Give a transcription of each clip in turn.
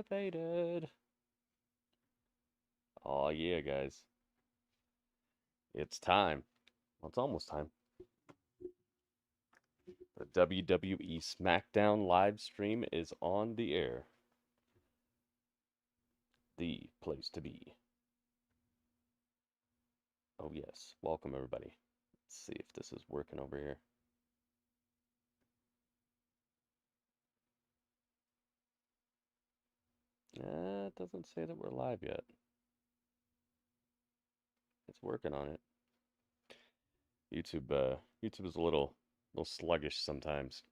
activated. Oh yeah, guys. It's time. Well, it's almost time. The WWE SmackDown live stream is on the air. The place to be. Oh yes, welcome everybody. Let's see if this is working over here. It doesn't say that we're live yet. It's working on it. YouTube is a little sluggish sometimes.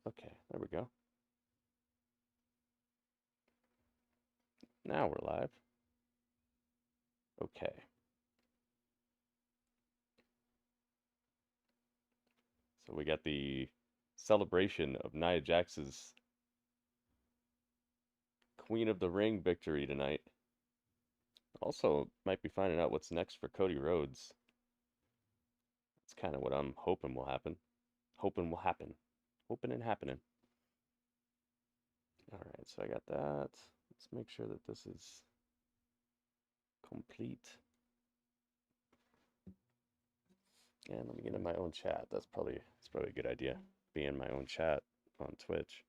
Okay, there we go. Now we're live. Okay. So we got the celebration of Nia Jax's Queen of the Ring victory tonight. Also, might be finding out what's next for Cody Rhodes. That's kind of what I'm hoping will happen. Hoping and happening. Alright, so I got that. Let's make sure that this is complete. And let me get in my own chat. That's probably a good idea. Be in my own chat on Twitch.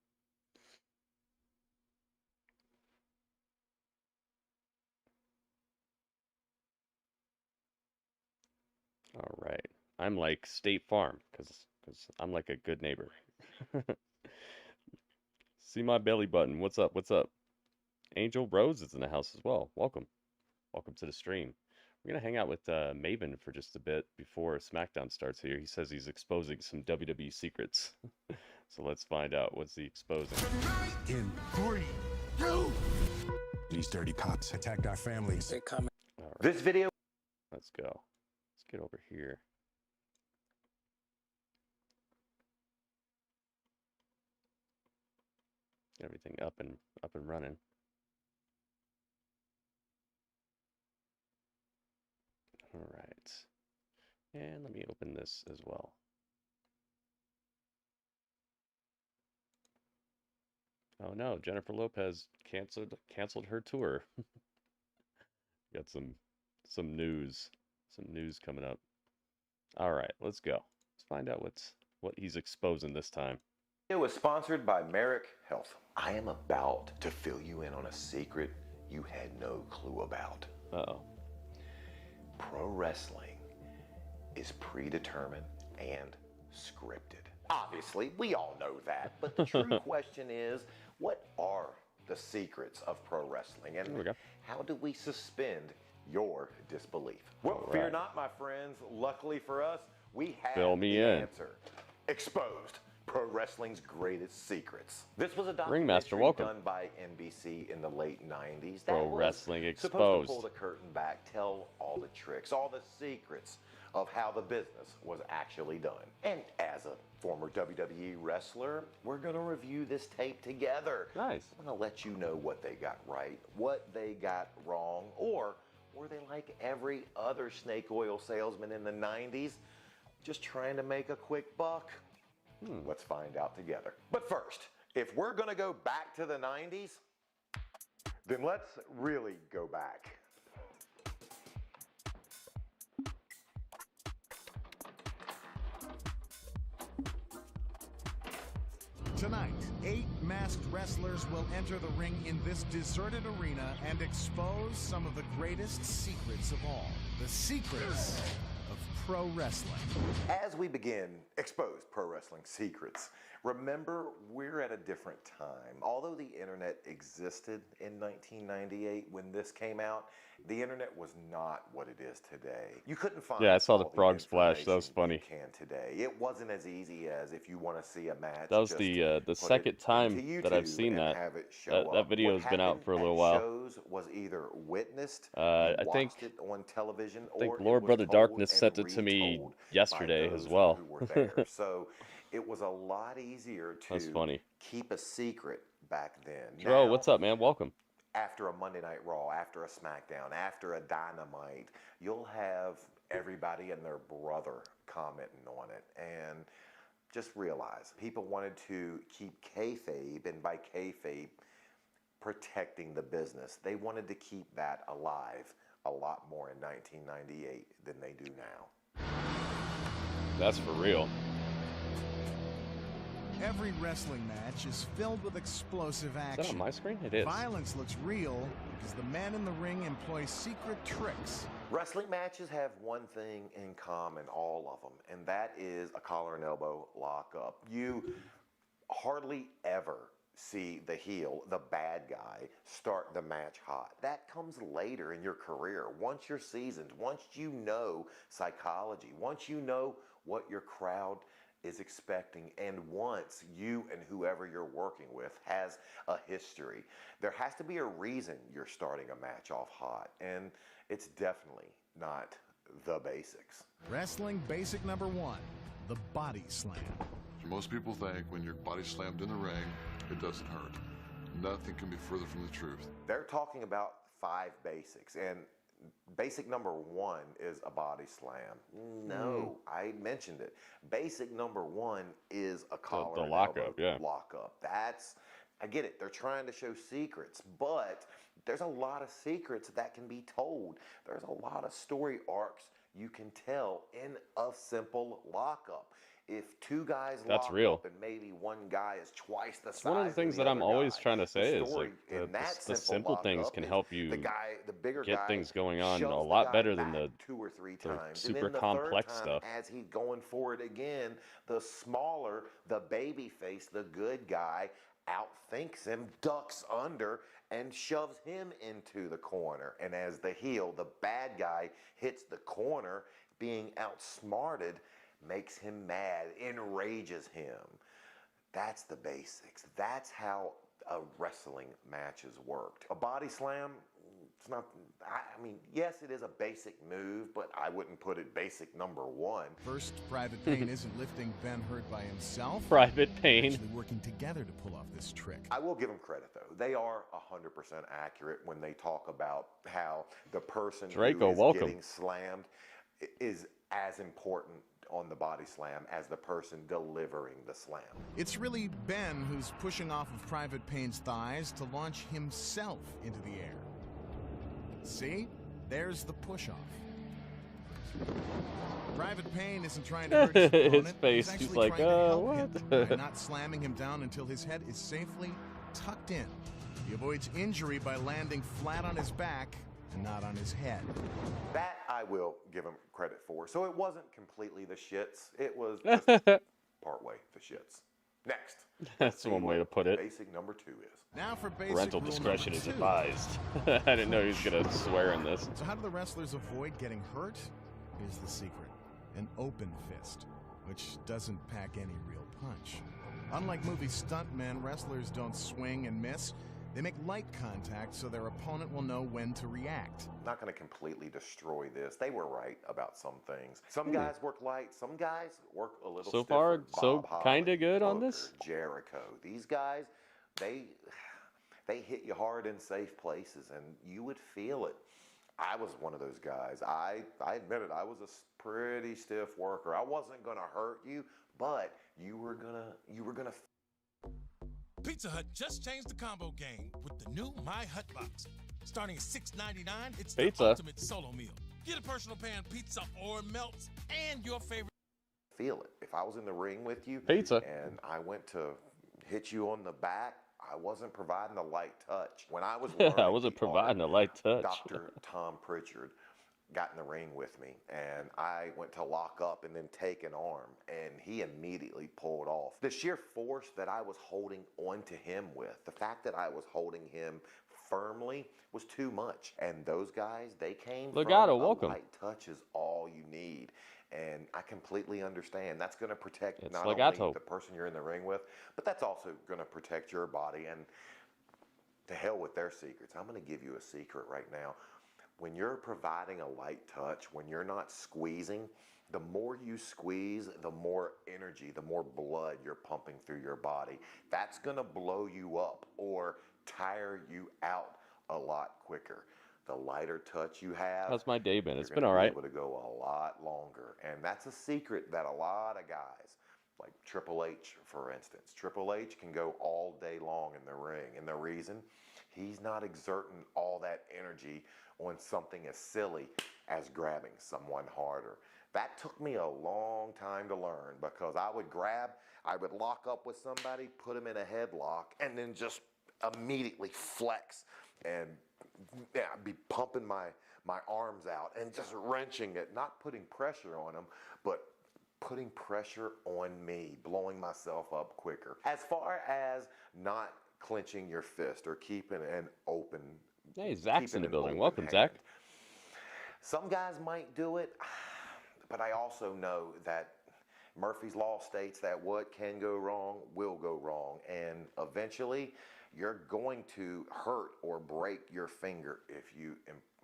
All right. I'm like State Farm because I'm like a good neighbor. See my belly button. What's up? What's up? Angel Rose is in the house as well. Welcome. Welcome to the stream. We're going to hang out with Maven for just a bit before SmackDown starts here. He says he's exposing some WWE secrets. So let's find out. What's he exposing? In 3, 2. These dirty cops attacked our families. They come. All right. This video. Let's go. Let's get over here. Get everything up and running. All right. And let me open this as well. Oh no, Jennifer Lopez canceled her tour. Got some news. Some news coming up. All right, let's go. Let's find out what he's exposing this time. It was sponsored by Merrick Health. I am about to fill you in on a secret you had no clue about. Uh-oh. Pro wrestling is predetermined and scripted. Obviously, we all know that, but the true question is, what are the secrets of pro wrestling, and how do we suspend your disbelief? Well, fear not, my friends. Luckily for us, we have the answer. Exposed. Pro wrestling's greatest secrets. This was a documentary done by NBC in the late 90s. That Pro Wrestling Exposed. Supposed to pull the curtain back, tell all the tricks, all the secrets of how the business was actually done. And as a former WWE wrestler, we're going to review this tape together. Nice. I'm going to let you know what they got right, what they got wrong, or were they like every other snake oil salesman in the 90s, just trying to make a quick buck? Let's find out together. But first, if we're going to go back to the 90s, then let's really go back. Tonight, 8 masked wrestlers will enter the ring in this deserted arena and expose some of the greatest secrets of all. The secrets of pro wrestling. As we begin Exposed Pro Wrestling Secrets, remember, we're at a different time. Although the internet existed in 1998 when this came out, the internet was not what it is today. You couldn't find I saw the frog splash. That was funny. You can today. It wasn't as easy as if you want to see a match. That was the second time that I've seen that. That video has been out for a little while. Shows was either witnessed, I think it on television, I think or Lord Brother Darkness sent it to me yesterday as well. Who were there. So it was a lot easier to keep a secret back then. Bro, what's up, man? Welcome. After a Monday Night Raw, after a SmackDown, after a Dynamite, you'll have everybody and their brother commenting on it. And just realize people wanted to keep kayfabe, and by kayfabe, protecting the business. They wanted to keep that alive a lot more in 1998 than they do now. That's for real. Every wrestling match is filled with explosive action. Is that on my screen? It is. Violence looks real because the man in the ring employs secret tricks. Wrestling matches have one thing in common, all of them, and that is a collar and elbow lockup. You hardly ever see the heel, the bad guy, start the match hot. That comes later in your career. Once you're seasoned, once you know psychology, once you know what your crowd is expecting, and once you and whoever you're working with has a history, there has to be a reason you're starting a match off hot, and it's definitely not the basics. Wrestling basic number 1, the body slam. Most people think when you're body slammed in the ring, it doesn't hurt. Nothing can be further from the truth. They're talking about 5 basics, and basic number 1 is a body slam. No, I mentioned it. Basic number 1 is a collar the and lockup, elbow lockup. That's, I get it. They're trying to show secrets, but there's a lot of secrets that can be told. There's a lot of story arcs you can tell in a simple lockup. If 2 guys lock up and maybe one guy is twice the size, one of the things that I'm always trying to say is like the simple things can help you get things going on a lot better than the 2 or 3 the times. super and then the complex third stuff. time, as he's going for it again, the smaller, the baby face, the good guy, outthinks him, ducks under, and shoves him into the corner. And as the heel, the bad guy, hits the corner, being outsmarted makes him mad, enrages him. That's the basics. That's how a wrestling match has worked. A body slam, it's not, I mean, yes, it is a basic move, but I wouldn't put it basic number 1. First, Private Payne isn't lifting Ben Hurt by himself. Private Payne. They're actually working together to pull off this trick. I will give them credit, though. They are 100% accurate when they talk about how the person Draco, who is getting slammed is as important on the body slam as the person delivering the slam. It's really Ben who's pushing off of Private Payne's thighs to launch himself into the air. See? There's the push-off. Private Payne isn't trying to hurt his opponent. His face, he's he's actually like, trying to help what? him by not slamming him down until his head is safely tucked in. He avoids injury by landing flat on his back and not on his head. That I will give him credit for. So it wasn't completely the shits. It was just partway the shits. Next. That's one way to put it. Basic number 2 is. Now for basic Parental rule discretion number is 2. advised. I didn't know he was going to swear in this. So how do the wrestlers avoid getting hurt? Here's the secret. An open fist, which doesn't pack any real punch. Unlike movie stuntmen, wrestlers don't swing and miss. They make light contact so their opponent will know when to react. Not going to completely destroy this. They were right about some things. Some guys work light. Some guys work a little So stiffer. far, so Bob kind Holly, of good on Booker, this? Jericho. These guys, they hit you hard in safe places, and you would feel it. I was one of those guys. I admit it. I was a pretty stiff worker. I wasn't going to hurt you, but you were gonna. Pizza Hut just changed the combo game with the new My Hut Box. Starting at $6.99, it's the ultimate solo meal. Get a personal pan pizza or melts and your favorite. Feel it. If I was in the ring with you Pizza. and I went to hit you on the back, I wasn't providing a light touch. When I was I wasn't providing a light touch. Dr. Tom Pritchard got in the ring with me, and I went to lock up and then take an arm, and he immediately pulled off. The sheer force that I was holding onto him with, the fact that I was holding him firmly was too much. And those guys, they came Legato, from welcome. a light touch is all you need. And I completely understand. That's going to protect It's not legato. only the person you're in the ring with, but that's also going to protect your body. And to hell with their secrets. I'm going to give you a secret right now. When you're providing a light touch, when you're not squeezing, the more you squeeze, the more energy, the more blood you're pumping through your body. That's going to blow you up or tire you out a lot quicker. The lighter touch you have, How's my day been? It's you're been gonna all right. be able to go a lot longer. And that's a secret that a lot of guys Like Triple H, for instance. Triple H can go all day long in the ring, and the reason, he's not exerting all that energy on something as silly as grabbing someone harder. That took me a long time to learn, because I would lock up with somebody, put them in a headlock, and then just immediately flex and be pumping my arms out and just wrenching it, not putting pressure on them, but putting pressure on me, blowing myself up quicker. As far as not clenching your fist or keeping an open. Hey, Zach's in the building. Welcome, Zach. Some guys might do it, but I also know that Murphy's Law states that what can go wrong will go wrong, and eventually you're going to hurt or break your finger if you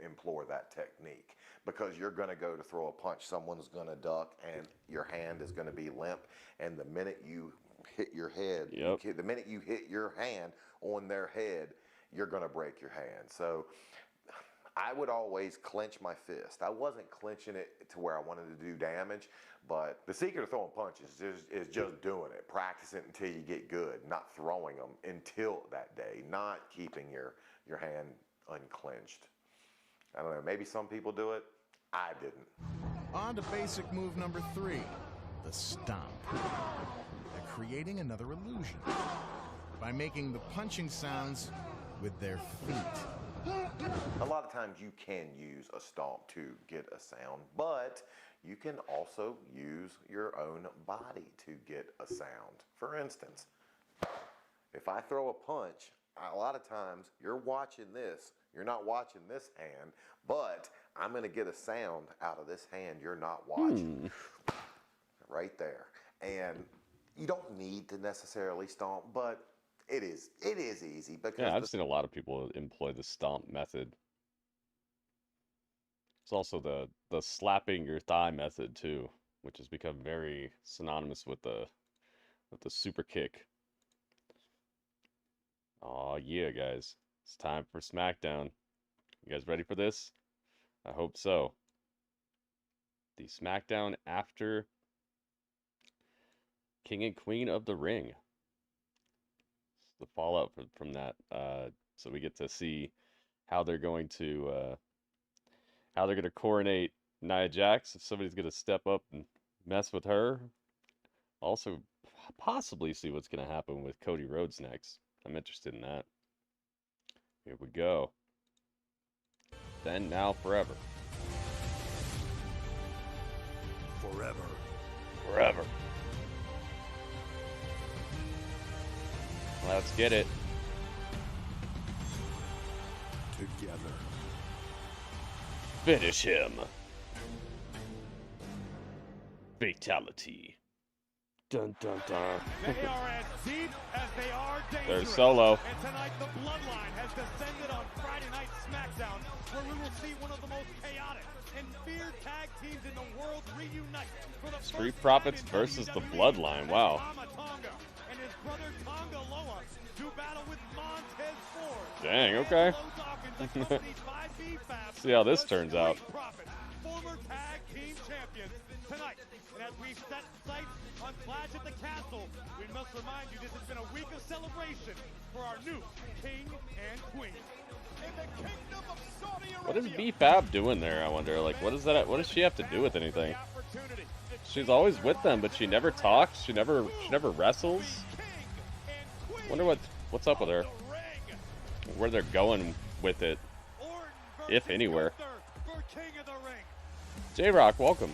employ that technique, because you're going to go to throw a punch, someone's going to duck, and your hand is going to be limp, and the minute you hit your head, the minute you hit your hand on their head, you're going to break your hand. So I would always clench my fist. I wasn't clenching it to where I wanted to do damage, but the secret of throwing punches is just doing it. Practice it until you get good, not throwing them until that day, not keeping your hand unclenched. I don't know, maybe some people do it. I didn't. On to basic move number 3, the stomp. They're creating another illusion by making the punching sounds with their feet. A lot of times you can use a stomp to get a sound, but you can also use your own body to get a sound. For instance, if I throw a punch, a lot of times you're watching this, you're not watching this hand, but I'm going to get a sound out of this hand you're not watching. Right there. And you don't need to necessarily stomp, but it is easy, because I've seen a lot of people employ the stomp method. It's also the slapping your thigh method too, which has become very synonymous with the super kick. Oh yeah, guys, it's time for SmackDown. You guys ready for this? I hope so. The SmackDown after King and Queen of the Ring. The fallout from that, so we get to see how they're going to coronate Nia Jax, if somebody's going to step up and mess with her. Also, possibly see what's going to happen with Cody Rhodes next. I'm interested in that. Here we go. Then, now, forever. Forever. Let's get it. Together. Finish him. Fatality. Dun dun dun. They are as deep as they are dangerous. There's Solo. And tonight the bloodline has descended on Friday Night SmackDown, where we will see one of the most chaotic and feared tag teams in the world reunite for the Street Profits versus the Bloodline. Wow. And his brother Tonga Loa do battle with Montez Ford. Dang, okay. See how this turns out. Former tag team champions tonight. And as we set sights on Clash at the Castle, we must remind you this has been a week of celebration for our new King and Queen. In the kingdom of Saudi Arabia. What is B-Fab doing there, I wonder? Like, what does she have to do with anything? She's always with them, but she never talks. She never wrestles. Wonder what's up with her. Where they're going with it, if anywhere. J-Rock, welcome.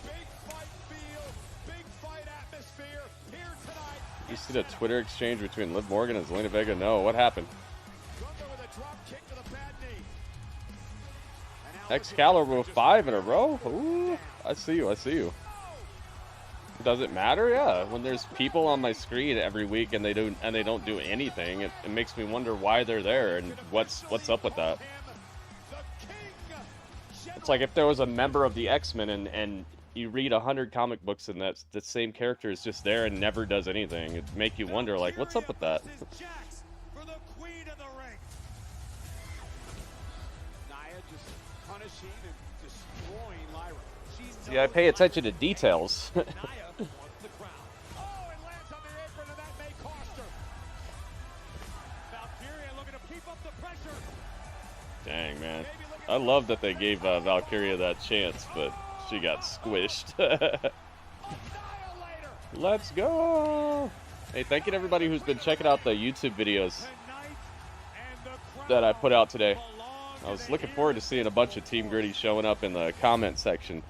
You see the Twitter exchange between Liv Morgan and Zelina Vega? No, what happened? Excalibur with 5 in a row? Ooh, I see you. Does it matter? Yeah. When there's people on my screen every week and they don't do anything, it makes me wonder why they're there and what's up with that. It's like if there was a member of the X-Men and you read 100 comic books and that's the same character is just there and never does anything. It'd make you wonder, like, what's up with that? See, I pay attention to details. Keep up the pressure. Dang, man. I love that they gave Valkyria that chance, but she got squished. Let's go! Hey, thank you to everybody who's been checking out the YouTube videos that I put out today. I was looking forward to seeing a bunch of Team Gritty showing up in the comment section.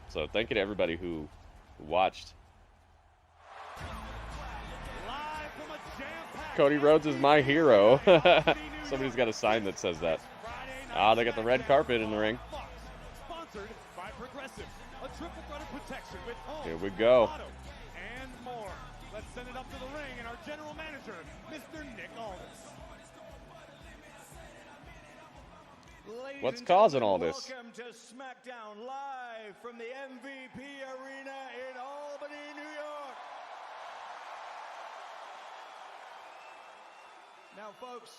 So thank you to everybody who watched. Cody Rhodes is my hero. Somebody's got a sign that says that. Ah, they got the red carpet in the ring. Here we go. And more. Let's send it up to the ring and our general manager, Mr. Nick Aldis. What's causing all this? Welcome to SmackDown Live from the MVP Arena in Albany, New York. Now, folks,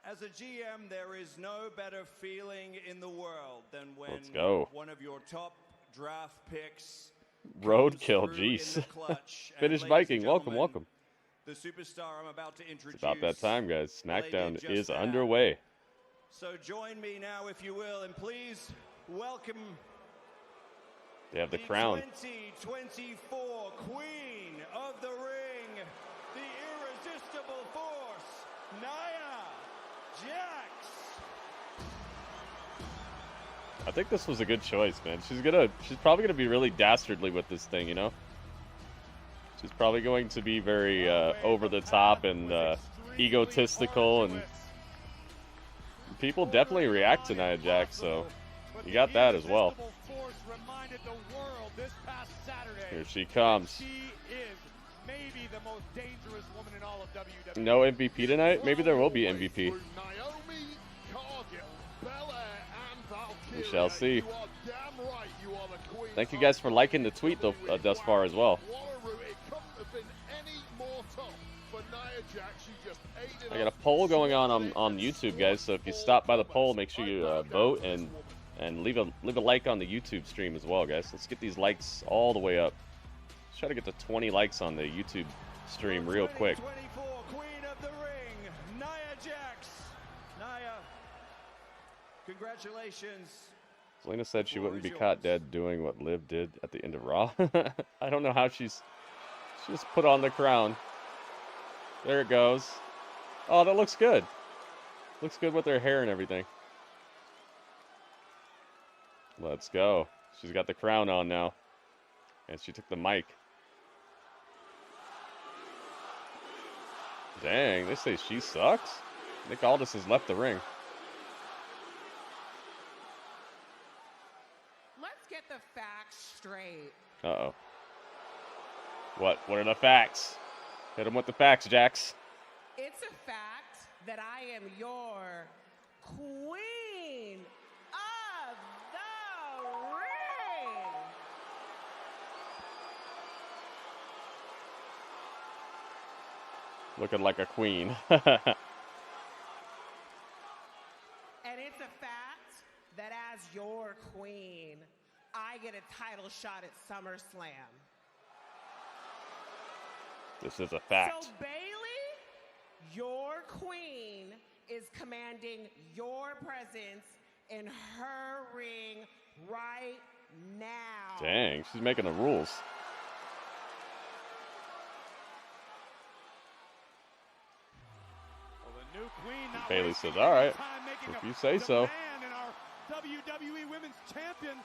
as a GM, there is no better feeling in the world than when one of your top draft picks Roadkill, jeez. Finish Viking, welcome, welcome. The superstar I'm about to introduce. It's about that time, guys. SmackDown is underway. So join me now, if you will, and please welcome. They have the crown. 2024 Queen of the Ring, the irresistible force, Nia Jax. I think this was a good choice, man. She's probably gonna be really dastardly with this thing, you know. She's probably going to be very over the top and egotistical, and people definitely react to Nia Jax, so you got that as well. Here she comes. She is maybe the most dangerous woman in all of WWE. No MVP tonight? Maybe there will be MVP. We shall see. Thank you guys for liking the tweet though, thus far as well. I got a poll going on YouTube, guys. So if you stop by the poll, make sure you vote and leave a like on the YouTube stream as well, guys. Let's get these likes all the way up. Let's try to get to 20 likes on the YouTube stream real quick. 2024 Queen of the Ring, Nia Jax. Nia, congratulations. Zelina said she wouldn't be caught dead doing what Liv did at the end of Raw. I don't know how she just put on the crown. There it goes. Oh, that looks good. Looks good with her hair and everything. Let's go. She's got the crown on now. And she took the mic. Dang, they say she sucks? Nick Aldis has left the ring. Let's get the facts straight. Uh-oh. What are the facts? Hit him with the facts, Jax. It's a fact that I am your queen of the ring. Looking like a queen. And it's a fact that as your queen, I get a title shot at SummerSlam. This is a fact. So Bayley, your queen, is commanding your presence in her ring right now. Dang, she's making the rules. Well, the new queen not Bayley says, wasting all right, any time making if a you say so. demand in our WWE Women's Champion.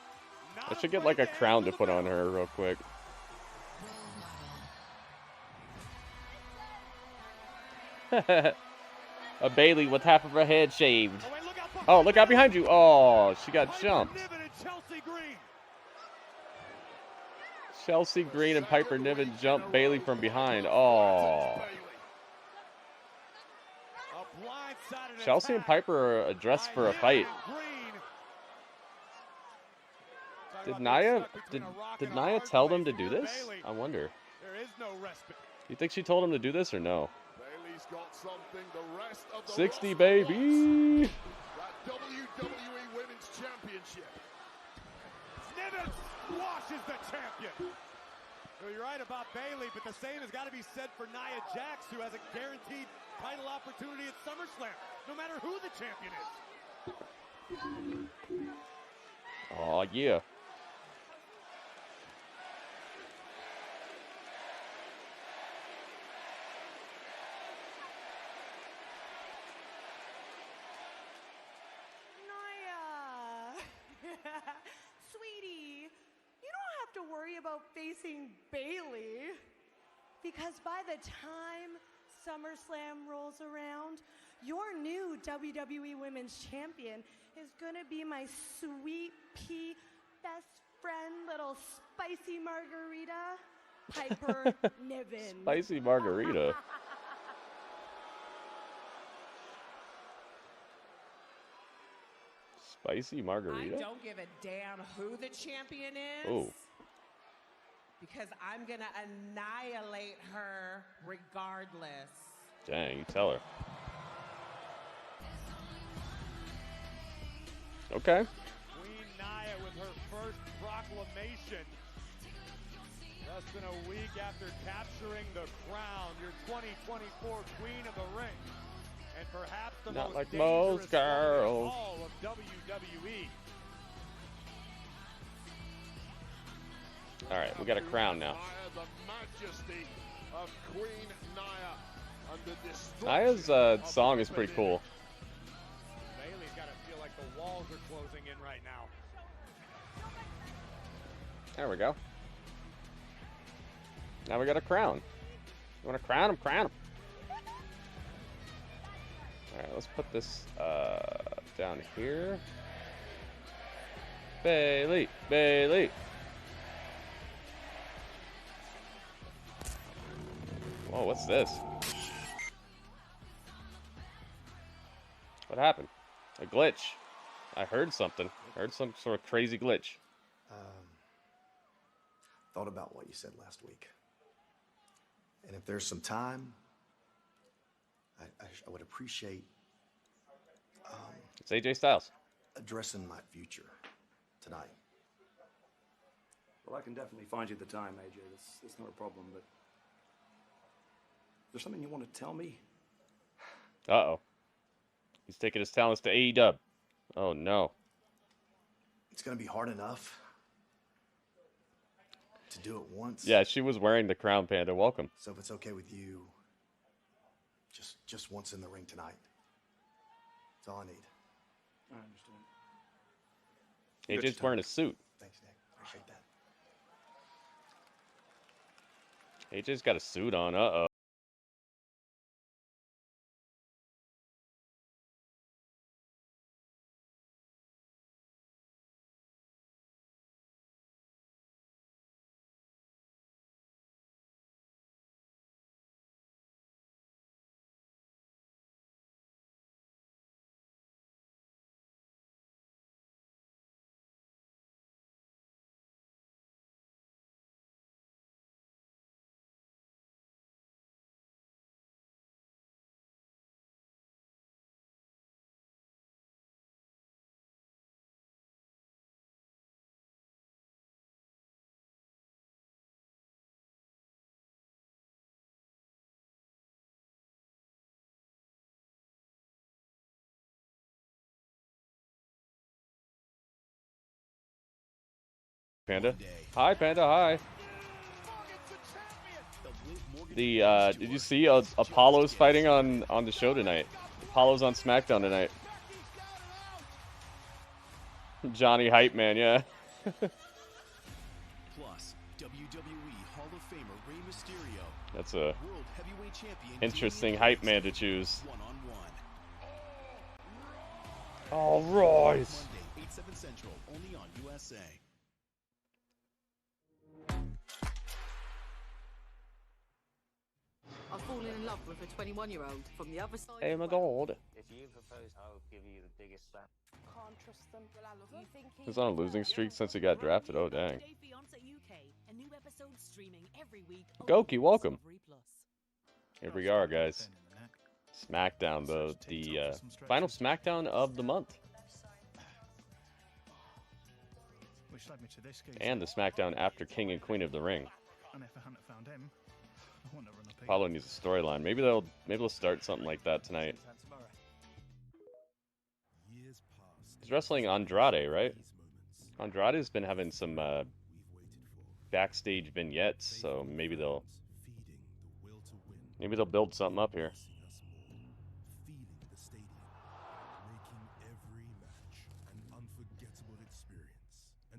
I should get like a crown to put on her real quick. A Bayley with half of her head shaved. Oh, look out behind you. Oh, she got jumped. Chelsea Green and Piper Niven jumped Bayley from behind. Oh. Chelsea and Piper are dressed for a fight. Did Nia tell them to do this? I wonder. You think she told him to do this or no? 60, baby. That WWE Women's Championship. Niven squashes the champion. Well, you're right about Bayley, but the same has got to be said for Nia Jax, who has a guaranteed title opportunity at SummerSlam, no matter who the champion is. Oh, yeah. Sweetie, you don't have to worry about facing Bayley, because by the time SummerSlam rolls around, your new WWE Women's Champion is gonna be my sweet pea best friend, little spicy margarita, Piper Niven. Spicy margarita. Spicy margarita? I don't give a damn who the champion is. Oh. Because I'm going to annihilate her regardless. Dang, you tell her. Okay. Queen Nia with her first proclamation. Less than a week after capturing the crown, your 2024 Queen of the Ring. And perhaps the Not most like dangerous most girls. of all of WWE. All right, we got a crown now. The majesty of Queen Nia under Nia's song is pretty cool. Bayley's got to feel like the walls are closing in right now. There we go. Now we got a crown. You want to crown him? Crown him. All right, let's put this down here. Bayley, Bayley. Whoa, what's this? What happened? A glitch. I heard something. I heard some sort of crazy glitch. Thought about what you said last week. And if there's some time, I would appreciate It's AJ Styles. addressing my future tonight. Well, I can definitely find you the time, AJ. That's not a problem, but... Is there something you want to tell me? Uh-oh. He's taking his talents to AEW. Oh, no. It's going to be hard enough to do it once. Yeah, she was wearing the crown, Panda. Welcome. So if it's okay with you, just once in the ring tonight. That's all I need. I understand. AJ's wearing a suit. Thanks, Nick. Appreciate that. AJ's got a suit on. Uh-oh. Panda. Hi, Panda. Hi. Did you see Apollo's fighting on the show tonight? Apollo's on SmackDown tonight. Johnny Hype Man, yeah. Plus, WWE Hall of Famer Rey Mysterio. That's a World Heavyweight Champion interesting hype man to choose. One-on-one. All right. Monday, 8/7 Central, only on USA. I've fallen in love with a 21-year-old from the other side. Oh my god. If you propose, I will give you the biggest slap. Can't trust them. Well, I love you. He's on a losing streak since he got drafted. Oh, dang. Goki, welcome. Here we are, guys. SmackDown, the final SmackDown of the month. And the SmackDown after King and Queen of the Ring. And if I hadn't found him, I wouldn't have run a Apollo needs a storyline. Maybe they'll start something like that tonight. He's wrestling Andrade, right? Andrade's been having some backstage vignettes, so maybe they'll build something up here.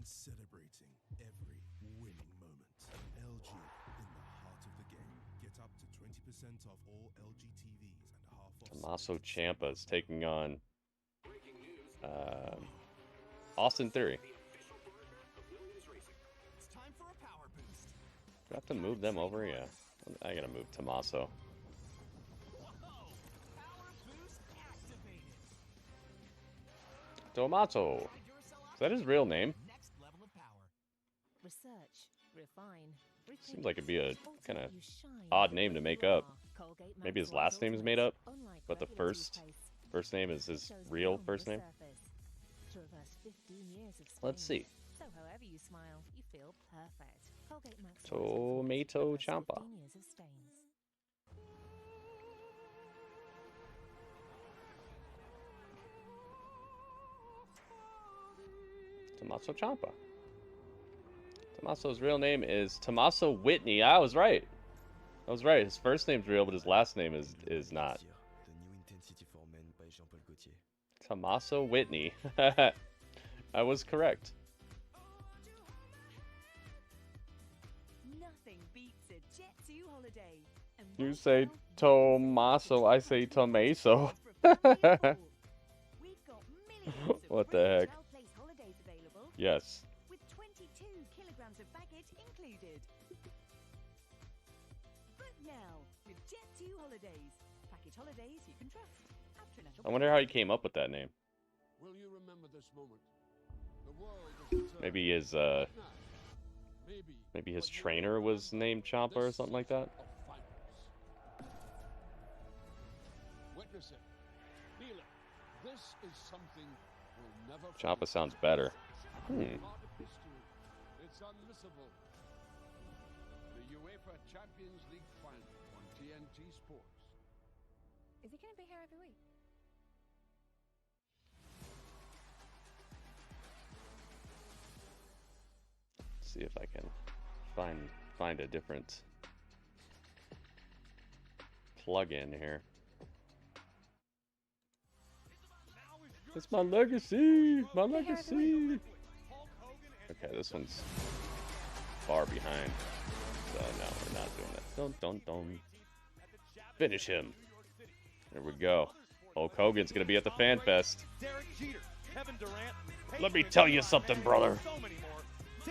Celebrating every winning moment. LG in the heart of the game. Get up to 20% off all LG TVs and half off. Tommaso Ciampa is taking on Austin Theory. Do I have to move them over? Yeah. I gotta move Tommaso. Tommaso. Is that his real name? Research, refine, Seems like it'd be a kind of odd name to make up. Maybe his last name is made up, but the first name is his real first name. Let's see. So however you smile, you feel perfect. Colgate Max Tomato Ciampa. Tommaso Ciampa. Tommaso's real name is Tommaso Whitney. I was right. I was right. His first name's real, but his last name is not. Tommaso Whitney. I was correct. Nothing beats a Jet 2 holiday. You say Tommaso, I say Tomaso. What the heck? Yes. With 22 kilograms of baggage included. Book now with Jet 2 holidays. Package holidays you can trust. I wonder how he came up with that name. Will you remember this moment? The world is Maybe his trainer was named Ciampa or something like that. Witness it. Feel it. This is something we'll never Ciampa sounds better. It's unmissable. The UEFA Champions League final on TNT Sports. Is he going to be here every week? Let's see if I can find a different plug-in here. It's my legacy! My legacy! Okay, this one's far behind. So no, we're not doing that. Don't. Finish him. There we go. Hulk Hogan's gonna be at the Fan Fest. Let me tell you something, brother.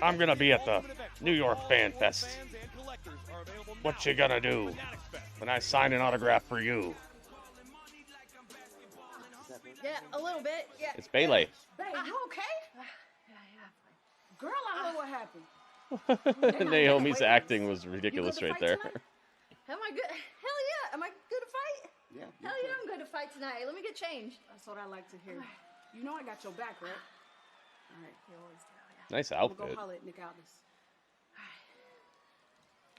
I'm gonna be at the New York Fan Fest. What you gonna do when I sign an autograph for you? Yeah, a little bit. Yeah. It's Bayley. Babe, you okay? Girl, I don't know what happened. Naomi's acting was ridiculous right there. Am I good? Hell yeah. Am I good to fight? Yeah. Hell yeah, I'm good to fight tonight. Let me get changed. That's what I like to hear. You know I got your back, right? All right. You always do. Yeah. Nice I'm gonna outfit. go holler at Nick Aldis.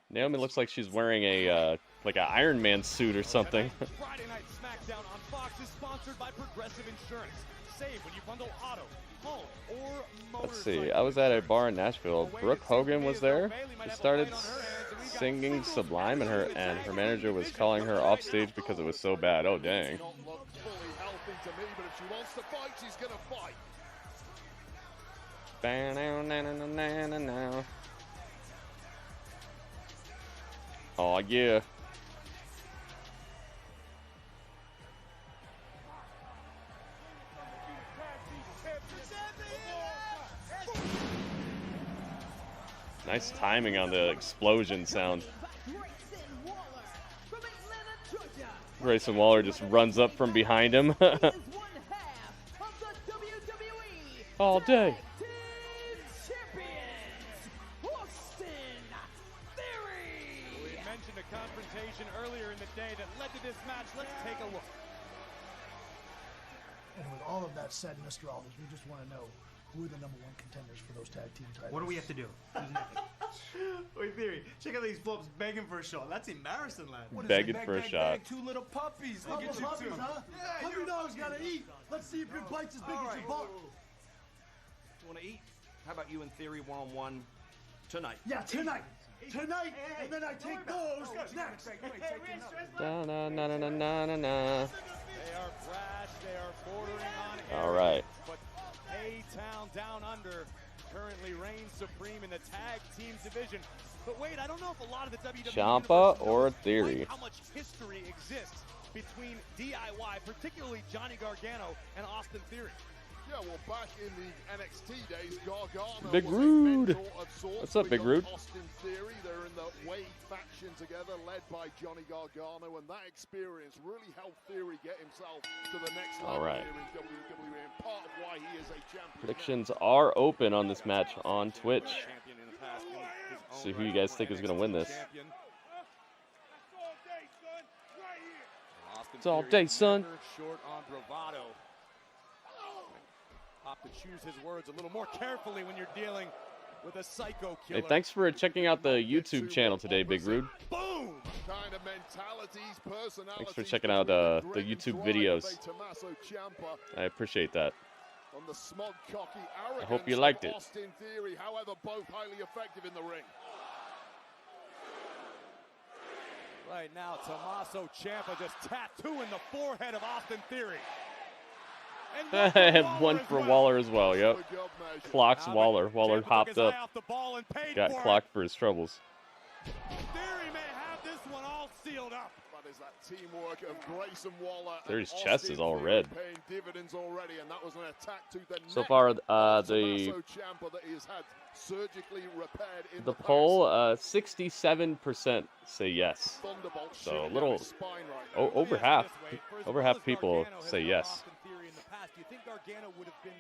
Naomi looks like she's wearing a like an Iron Man suit or something. Friday Night SmackDown on Fox is sponsored by Progressive Insurance. Save when you bundle auto, home, or motorcycle. Let's see. I was at a bar in Nashville. Brooke Hogan was there. She started singing Sublime, and her manager was calling her off stage because it was so bad. Oh dang. Oh yeah. Nice timing on the explosion sound. Grayson Waller just runs up from behind him. All day. We mentioned a confrontation earlier in the day that led to this match. Let's take a look. And with all of that said, Mr. Aldis, we just want to know who are the #1 contenders for those tag team titles. What do we have to do? Wait, Theory, check out these flops begging for a shot. That's embarrassing, lad. What is begging it? For a shot. Two little puppies. Look at you puppies, two. Huh? Yeah, Puppy dog's gotta eat. Let's see if your bite's as big as your butt. Do you want to eat? How about you and Theory one-on-one tonight? Yeah, tonight. Tonight, and then I take those next. Na na na na na na na. They are brash. They are bordering on. All right. But A-Town Down Under currently reigns supreme in the tag team division. But wait, I don't know if a lot of the WWE Ciampa or Theory. how much history exists between DIY, particularly Johnny Gargano and Austin Theory. Yeah, well, back in the NXT days, Gargano Big was Rude. a mentor of sorts. What's up, We Big got Rude? Austin Theory, they're in the Wade faction together, led by Johnny Gargano, and that experience really helped Theory get himself to the next level All right. here in WWE, and part of why he is a champion. Predictions are open on this match on Twitch. See who you guys think is going to win this. It's all day, son. Short on bravado. Opt to choose his words a little more carefully when you're dealing with a psycho killer. Hey, thanks for checking out the YouTube channel today, Big Rude. Boom! Kind of mentalities, personalities. Thanks for checking out the YouTube videos. I appreciate that. On the smug, cocky, I hope you liked it. Austin Theory, however, both highly effective in the ring. Right now, Tommaso Ciampa just tattooing the forehead of Austin Theory. And one for Waller as well, yep. Clocks Waller. Waller hopped up. Got clocked for his troubles. Theory may have this one all sealed up. That is that teamwork of Grayson Waller. Theory's chest is all red. Paying dividends already, and that was an attack to the So neck far, of the Tommaso Ciampa that he has had surgically repaired in the the poll, 67% say yes. Thunderbolt So a shooting little down his spine right now. over half people say yes. Do you think Gargano would have been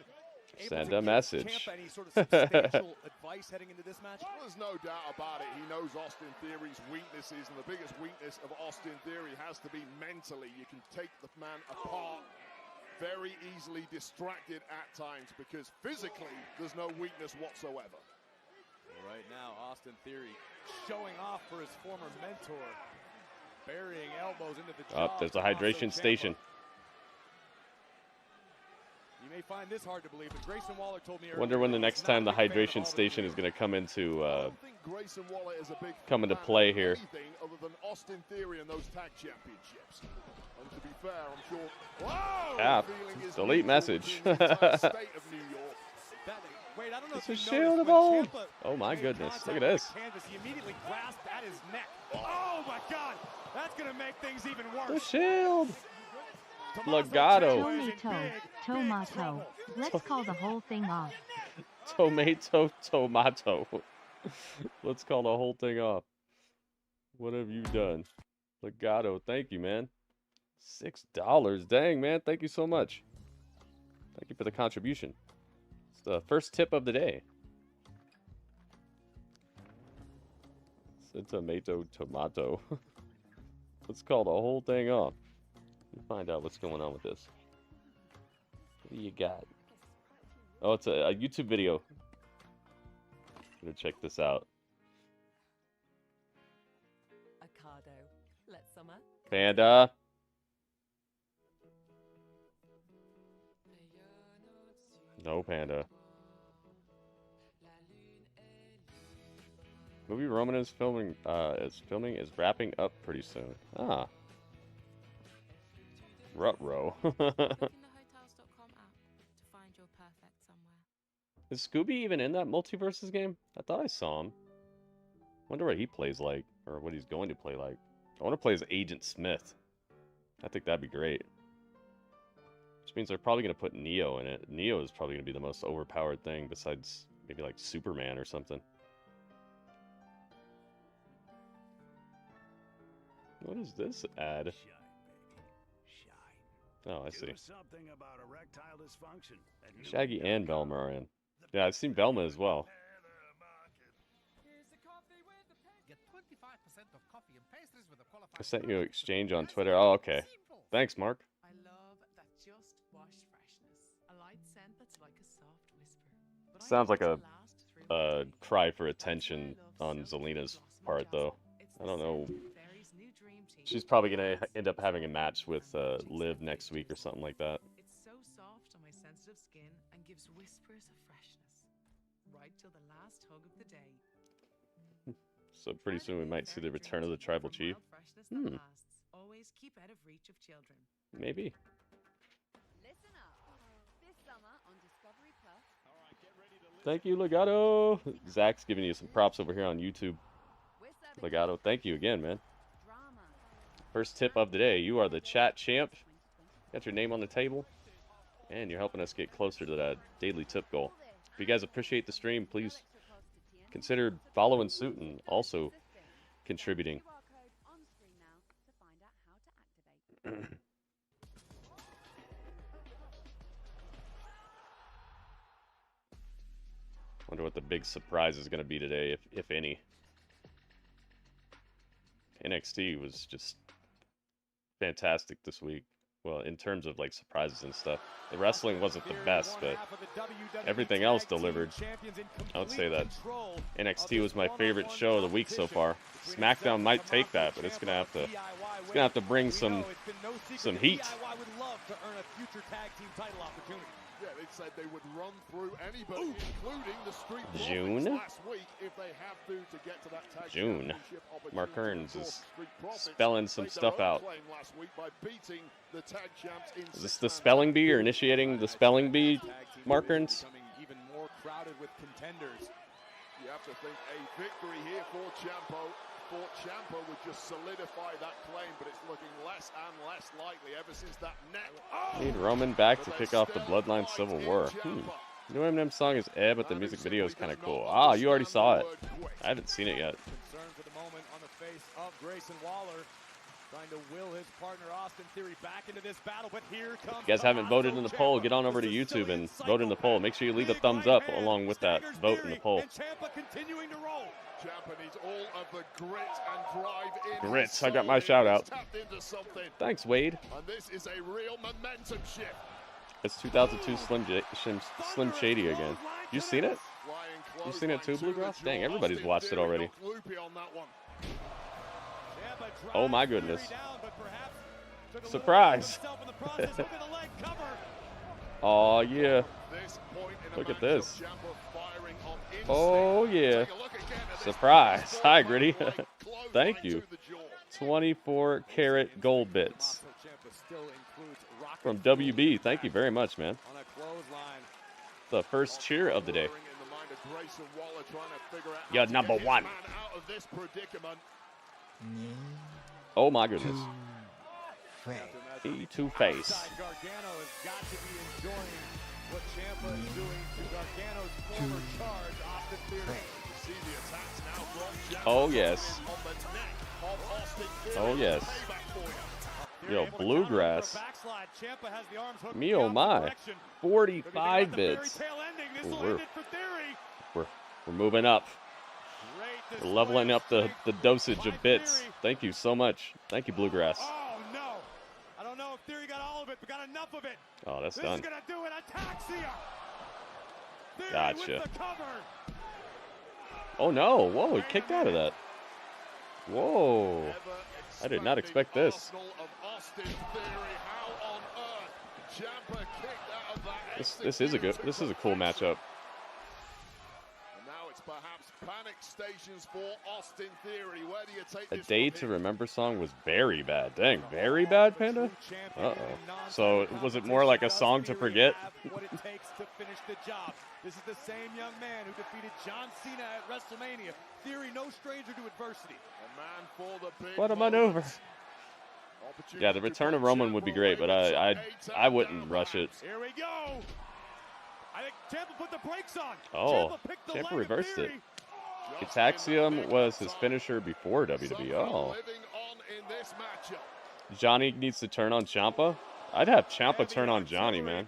able Send to a give message. Ciampa any sort of substantial advice heading into this match? There's no doubt about it. He knows Austin Theory's weaknesses, and the biggest weakness of Austin Theory has to be mentally. You can take the man apart very easily, distracted at times, because physically there's no weakness whatsoever. Right now, Austin Theory showing off for his former mentor, burying elbows into the jaw. There's a hydration station. You may find this hard to believe, but Grayson Waller told me earlier. Wonder when the next time the hydration station is going to come into play here. Other than Austin Theory and those tag championships. And to be fair, I'm sure. Whoa! Cap. Delete message. Wait, I don't know It's if a you shield of noticed, when old. Ciampa Oh my made goodness! contact Look at with this. the canvas, he immediately grasped at his neck. Oh my God! That's gonna make things even The worse. shield. Legato. Tomato. Let's call the whole thing off. Tomato. Let's call the whole thing off. What have you done? Legato, thank you, man. $6. Dang, man. Thank you so much. Thank you for the contribution. It's the first tip of the day. It's a tomato. Let's call the whole thing off. Let me find out what's going on with this. What do you got? Oh, it's a YouTube video. I'm gonna check this out. Ocado. Let's summer. Panda. No Panda. Movie Roman is filming is wrapping up pretty soon. Ah. Rut-row. Is Scooby even in that Multiverses game? I thought I saw him. Wonder what he plays like, or what he's going to play like. I want to play as Agent Smith. I think that'd be great. Which means they're probably going to put Neo in it. Neo is probably going to be the most overpowered thing besides maybe like Superman or something. What is this ad? Oh, I see. Shaggy and Velma are in. Yeah, I've seen Velma as well. I sent you an exchange on Twitter. Oh, okay. Thanks, Mark. I love that just wash freshness. A light scent that's like a soft whisper. Sounds like a cry for attention on Zelina's part, though. I don't know. She's probably going to end up having a match with Liv next week or something like that. It's so soft on my sensitive skin and gives whispers of freshness. Right till the last hug of the day. So pretty soon we might see the return of the Tribal Chief. Always keep out of reach of children. Maybe. Listen up. This summer on Discovery Plus. Thank you, Legato. Zach's giving you some props over here on YouTube. Legato, thank you again, man. First tip of the day. You are the chat champ. Got your name on the table. And you're helping us get closer to that daily tip goal. If you guys appreciate the stream, please consider following suit and also contributing. Wonder what the big surprise is going to be today, if any. NXT was just fantastic this week. Well, in terms of like surprises and stuff. The wrestling wasn't the best, but everything else delivered. I would say that NXT was my favorite show of the week so far. SmackDown might take that, but it's gonna have to bring some heat. Yeah, they said they would run through anybody, including the Street June last week if they have to get to that tag June. championship Mark opportunity. Hearns is spelling some stuff out. Last week by beating the tag champs in Is this the spelling bee or initiating the spelling bee, Mark Hearns? Even more crowded with contenders. You have to think a victory here for Ciampa would just solidify that claim, but it's looking less and less likely ever since that neck. Need Roman back to kick off the Bloodline Civil War. New Eminem song is but the music video is kind of cool. Ah, you already saw it. I haven't seen it yet. Concern for the moment on the face of Grayson Waller. Trying to will his partner Austin Theory back into this battle, but here comes. If you guys haven't voted in the poll, get on over to YouTube and vote in the poll. Make sure you leave a thumbs up along with that vote in the poll. Ciampa continuing to roll. Ciampa needs all of the grit and drive in. Grits, I got my shout out. Thanks, Wade. And this is a real momentum shift. It's 2002 Slim Shady again. You seen it? You seen it too, Bluegrass? Dang, everybody's watched it already. Oh my goodness. Surprise. Oh yeah. Look at this. Oh yeah. Surprise. Hi, Gritty. Thank you. 24 karat gold bits. From WB. Thank you very much, man. The first cheer of the day. You're number one. Oh my goodness. E2 face. Gargano has got to be enjoying what Ciampa is doing to Gargano's former charge, Austin Theory. See the attacks now from Ciampa. Oh yes. Oh yes. Yo, Bluegrass. Me oh my. 45 bits. Ooh, we're moving up. We're leveling up the dosage of bits. Thank you so much. Thank you, Bluegrass. Oh no. I don't know if Theory got all of it, but got enough of it. Oh, that's done. This is gonna do it. Ataxia. Theory Gotcha. with the cover. Oh no. Whoa, he kicked out of that. Whoa. I did not expect this. This is a cool matchup. Perhaps panic stations for Austin Theory. Where do you take A this Day to Remember song was very bad. Dang, very bad, Panda? Uh-oh. So was it more like a song to forget? What it takes to finish the job. This is the same young man who defeated John Cena at WrestleMania. Theory, no stranger to adversity. A man for the big What a maneuver. Yeah, the return of Roman would be great, but I wouldn't rush it. Here we go. I think Ciampa put the brakes on. Oh, Ciampa reversed it. Ataxium was his finisher before WWE. Oh. Johnny needs to turn on Ciampa. I'd have Ciampa turn on Johnny, man.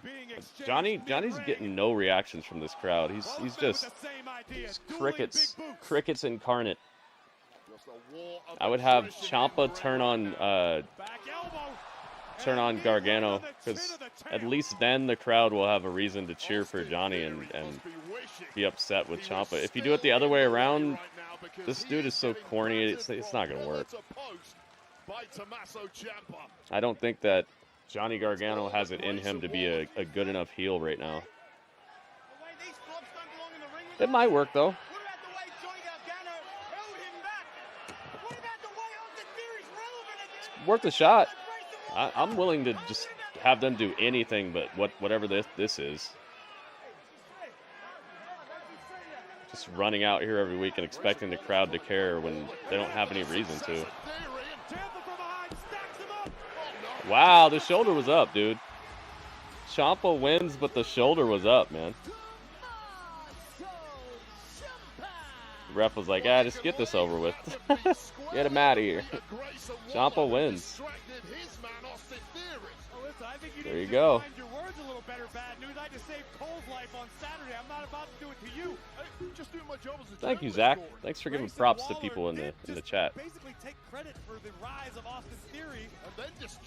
Johnny's getting no reactions from this crowd. He's just crickets incarnate. I would have Ciampa turn on turn on Gargano, because at least then the crowd will have a reason to cheer for Johnny and be upset with Ciampa. If you do it the other way around, this dude is so corny, it's not going to work. I don't think that Johnny Gargano has it in him to be a good enough heel right now. It might work, though. It's worth a shot. I'm willing to just have them do anything but whatever this is. Just running out here every week and expecting the crowd to care when they don't have any reason to. Wow, the shoulder was up, dude. Ciampa wins, but the shoulder was up, man. The ref was like, just get this over with. Get him out of here. Ciampa wins. There you go. Thank you, Zach. Thanks for giving props to people in the chat.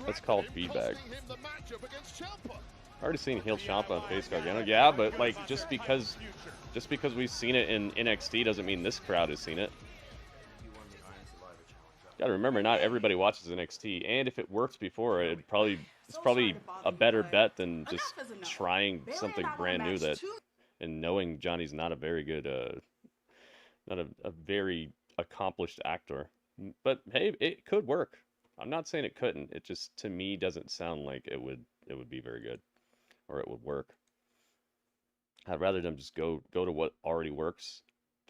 That's called feedback. Already seen heel Ciampa and face Gargano. Yeah, but like just because we've seen it in NXT doesn't mean this crowd has seen it. Gotta remember, not everybody watches NXT, and if it worked before, it's probably a better bet than just trying something brand new and knowing Johnny's not a very good, not a very accomplished actor. But hey, it could work. I'm not saying it couldn't. It just, to me, doesn't sound like it would be very good, or it would work. I'd rather them just go to what already works.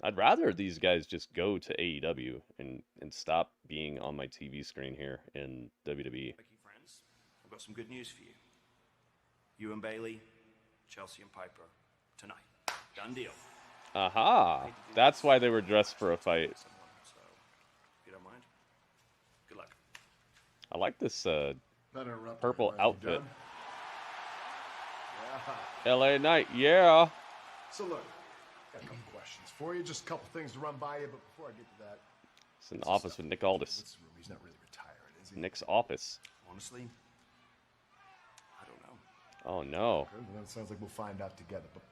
I'd rather these guys just go to AEW and stop being on my TV screen here in WWE. Friends, I've got some good news for you. You and Bailey, Chelsea and Piper, tonight. Done deal. Aha! That's why they were dressed for a fight. So, if you don't mind, good luck. I like this purple outfit. LA Knight, yeah. So look, got a couple questions for you. Just a couple things to run by you, but before I get to that, it's an office with Nick Aldis. He's not really retiring, is he? Nick's office. Honestly, I don't know. Oh no. Okay, well, that sounds like we'll find out together. But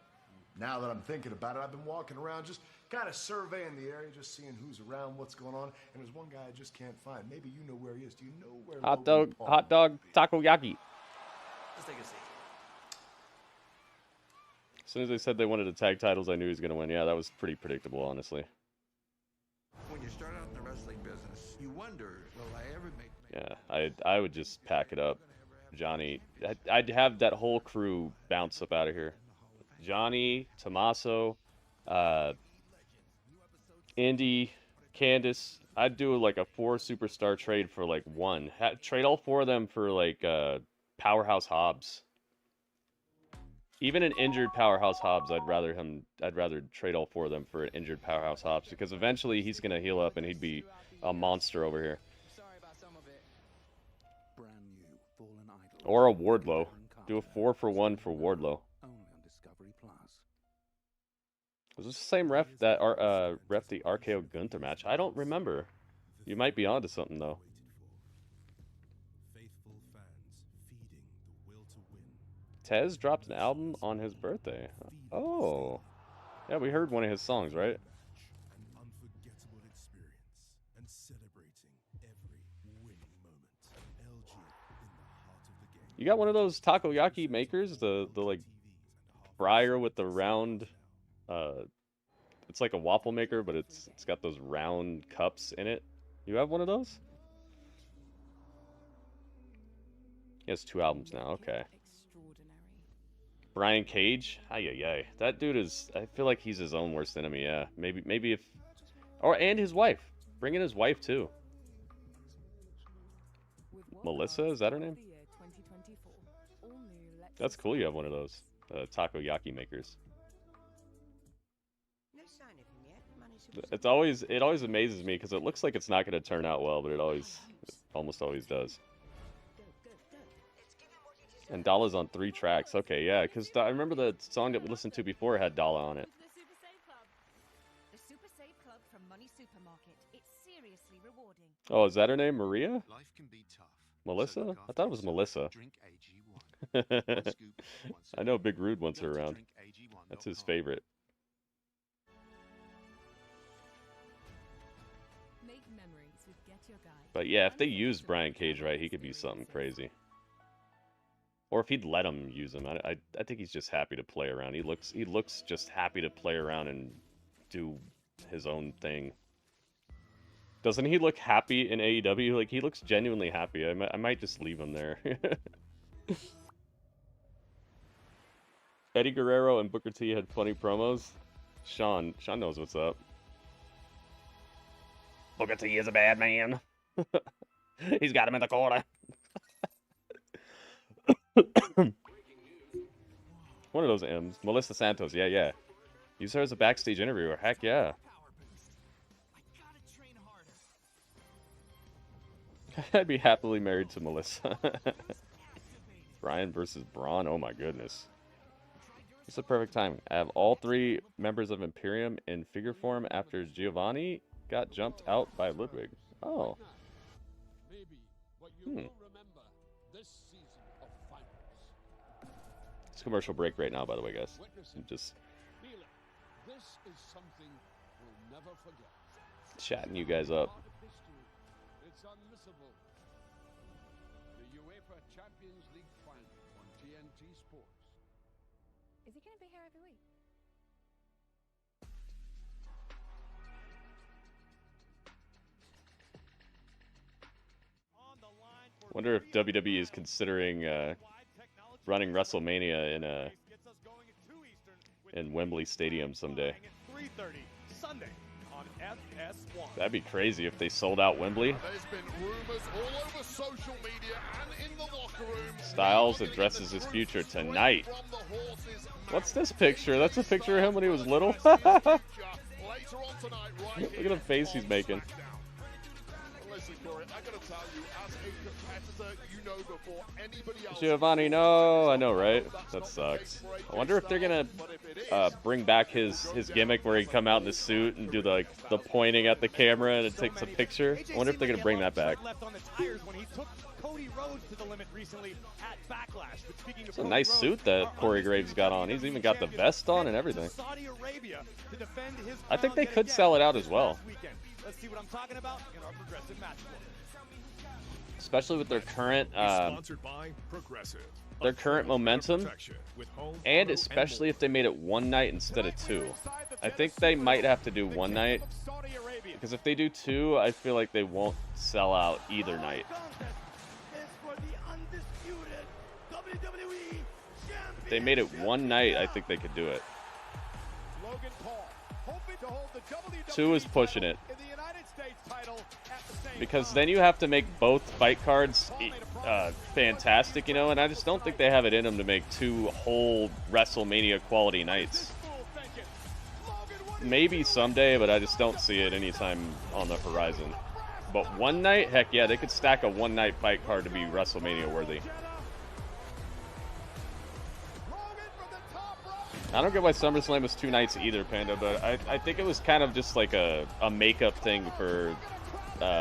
now that I'm thinking about it, I've been walking around just kind of surveying the area, just seeing who's around, what's going on. And there's one guy I just can't find. Maybe you know where he is. Do you know where? Hot dog takoyaki. Let's take a seat. As soon as they said they wanted the tag titles, I knew he was going to win. Yeah, that was pretty predictable, honestly. When you start out in the wrestling business, you wonder, will I ever make... Yeah, I would just pack it up. Johnny, I'd have that whole crew bounce up out of here. Johnny, Tommaso, Indy, Candice. I'd do like a 4-superstar trade for like one. Trade all 4 of them for like Powerhouse Hobbs. Even an injured Powerhouse Hobbs, I'd rather trade all 4 of them for an injured Powerhouse Hobbs, because eventually he's gonna heal up and he'd be a monster over here. Or a Wardlow. Do a 4-for-1 for Wardlow. Was this the same ref that ref the RKO Gunther match? I don't remember. You might be onto something though. Tez dropped an album on his birthday. Oh. Yeah, we heard one of his songs, right? You got one of those takoyaki makers? The like fryer with the round it's like a waffle maker, but it's got those round cups in it. You have one of those? He has 2 albums now, okay. Brian Cage? Ay. That dude is, I feel like he's his own worst enemy, yeah. Maybe if, and his wife. Bring in his wife, too. Melissa, is that her name? That's cool you have one of those takoyaki makers. It always amazes me, because it looks like it's not going to turn out well, but it almost always does. And Dala's on 3 tracks. Okay, yeah, because I remember the song that we listened to before had Dala on it. The Super Save Club from Money Supermarket. It's seriously rewarding. Oh, is that her name, Maria? Life can be tough, Melissa? I thought it was Melissa. I know Big Rude wants her around. That's his favorite. But yeah, if they used Brian Cage right, he could be something crazy. Or if he'd let him use him, I think he's just happy to play around. He looks just happy to play around and do his own thing. Doesn't he look happy in AEW? Like, he looks genuinely happy. I might just leave him there. Eddie Guerrero and Booker T had funny promos. Sean knows what's up. Booker T is a bad man. He's got him in the corner. One of those M's. Melissa Santos, yeah. Use her as a backstage interviewer. Heck yeah. I'd be happily married to Melissa. Brian versus Braun. Oh my goodness. It's the perfect time. I have all 3 members of Imperium in figure form after Giovanni got jumped out by Ludwig. Oh. It's commercial break right now, by the way, guys. I'm just chatting you guys up. It's unmissable. The UEFA Champions League final on TNT Sports. Is he going to be here every week? Wonder if WWE is considering running WrestleMania in Wembley Stadium someday. 3:30 Sunday on FS1. That'd be crazy if they sold out Wembley. There's been rumors all over social media and in the locker room. Styles addresses his future tonight. What's this picture? That's a picture of him when he was little. Look at the face he's making. Listen, Corey, I gotta tell you, as a competitor, you know before anybody else. Giovanni, no, I know, right? That sucks. I wonder if they're gonna bring back his gimmick where he come out in the suit and do the pointing at the camera and it takes a picture. I wonder if they're gonna bring that back. Cody Rhodes to the limit recently at Backlash. But speaking It's a nice suit that Corey Graves got on. He's even got the vest on and everything. Saudi Arabia to defend his I think they could sell it out as well. Let's see what I'm talking about in our Progressive match. Especially with their current Sponsored by Progressive. momentum, and especially if they made it one night instead of 2. I think they might have to do one night, because if they do 2, I feel like they won't sell out either night. If they made it one night, I think they could do it. 2 is pushing it. Because then you have to make both fight cards fantastic, you know, and I just don't think they have it in them to make 2 whole WrestleMania quality nights. Maybe someday, but I just don't see it anytime on the horizon. But one night, heck yeah, they could stack a one-night fight card to be WrestleMania worthy. I don't get why SummerSlam was 2 nights either, Panda, but I think it was kind of just like a makeup thing for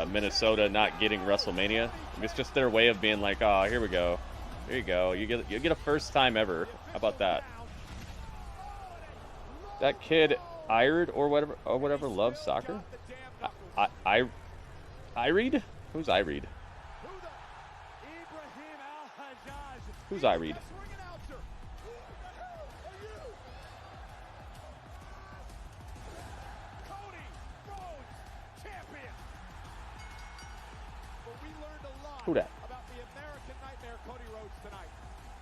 Minnesota not getting WrestleMania. It's just their way of being like, oh, here we go. Here you go. You get a first time ever. How about that? That kid, Ired or whatever, loves soccer? Ireed? Who's Ireed? Who's Ireed? Who that?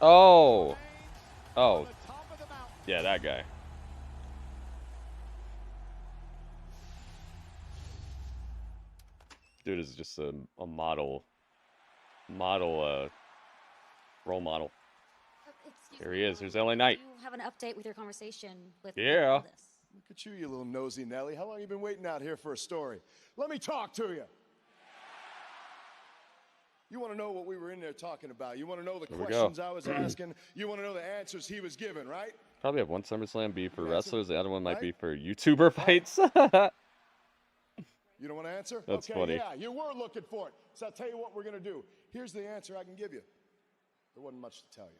Oh. Oh. Yeah, that guy. Dude is just a model, role model. Here he is. Here's LA Knight. You have an update with your conversation with Yeah. all this. Look at you, you little nosy Nelly. How long you been waiting out here for a story? Let me talk to you. You want to know what we were in there talking about. You want to know the questions I was asking. You want to know the answers he was giving, right? Probably have one SummerSlam be for wrestlers. The other one might be for YouTuber fights. You don't want to answer? That's okay, funny. Yeah, you were looking for it. So I'll tell you what we're going to do. Here's the answer I can give you. There wasn't much to tell you.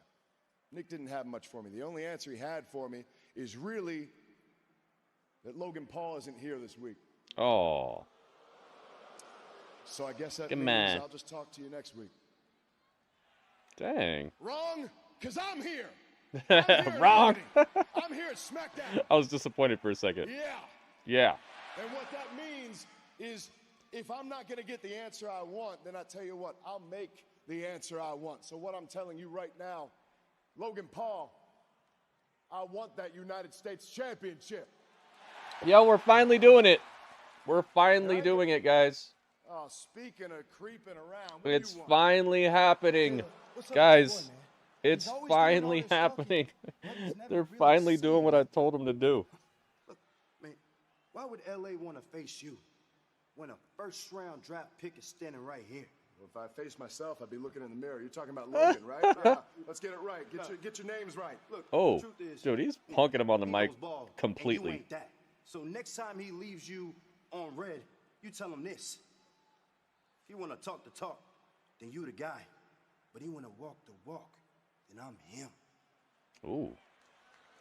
Nick didn't have much for me. The only answer he had for me is really that Logan Paul isn't here this week. Oh. So I guess that Good means man. I'll just talk to you next week. Dang. Wrong, because I'm here. I'm here Wrong. I'm here at SmackDown. I was disappointed for a second. Yeah. Yeah. And what that means is if I'm not going to get the answer I want, then I tell you what, I'll make the answer I want. So what I'm telling you right now, Logan Paul, I want that United States Championship. Yo, we're finally doing it. We're finally doing it, guys. Oh, speaking of creeping around, It's finally happening. Guys, it's finally happening. They're finally doing what I told them to do. Man, why would LA want to face you when a first-round draft pick is standing right here? Well, if I face myself, I'd be looking in the mirror. You're talking about Logan, right? Yeah. Let's get it right. Get your names right. Look, Oh, the truth is, dude, he's punking him on the he mic knows ball, and you completely. ain't that. So next time he leaves you on red, you tell him this. If you want to talk the talk, then you the guy. But he want to walk the walk, then I'm him. Ooh.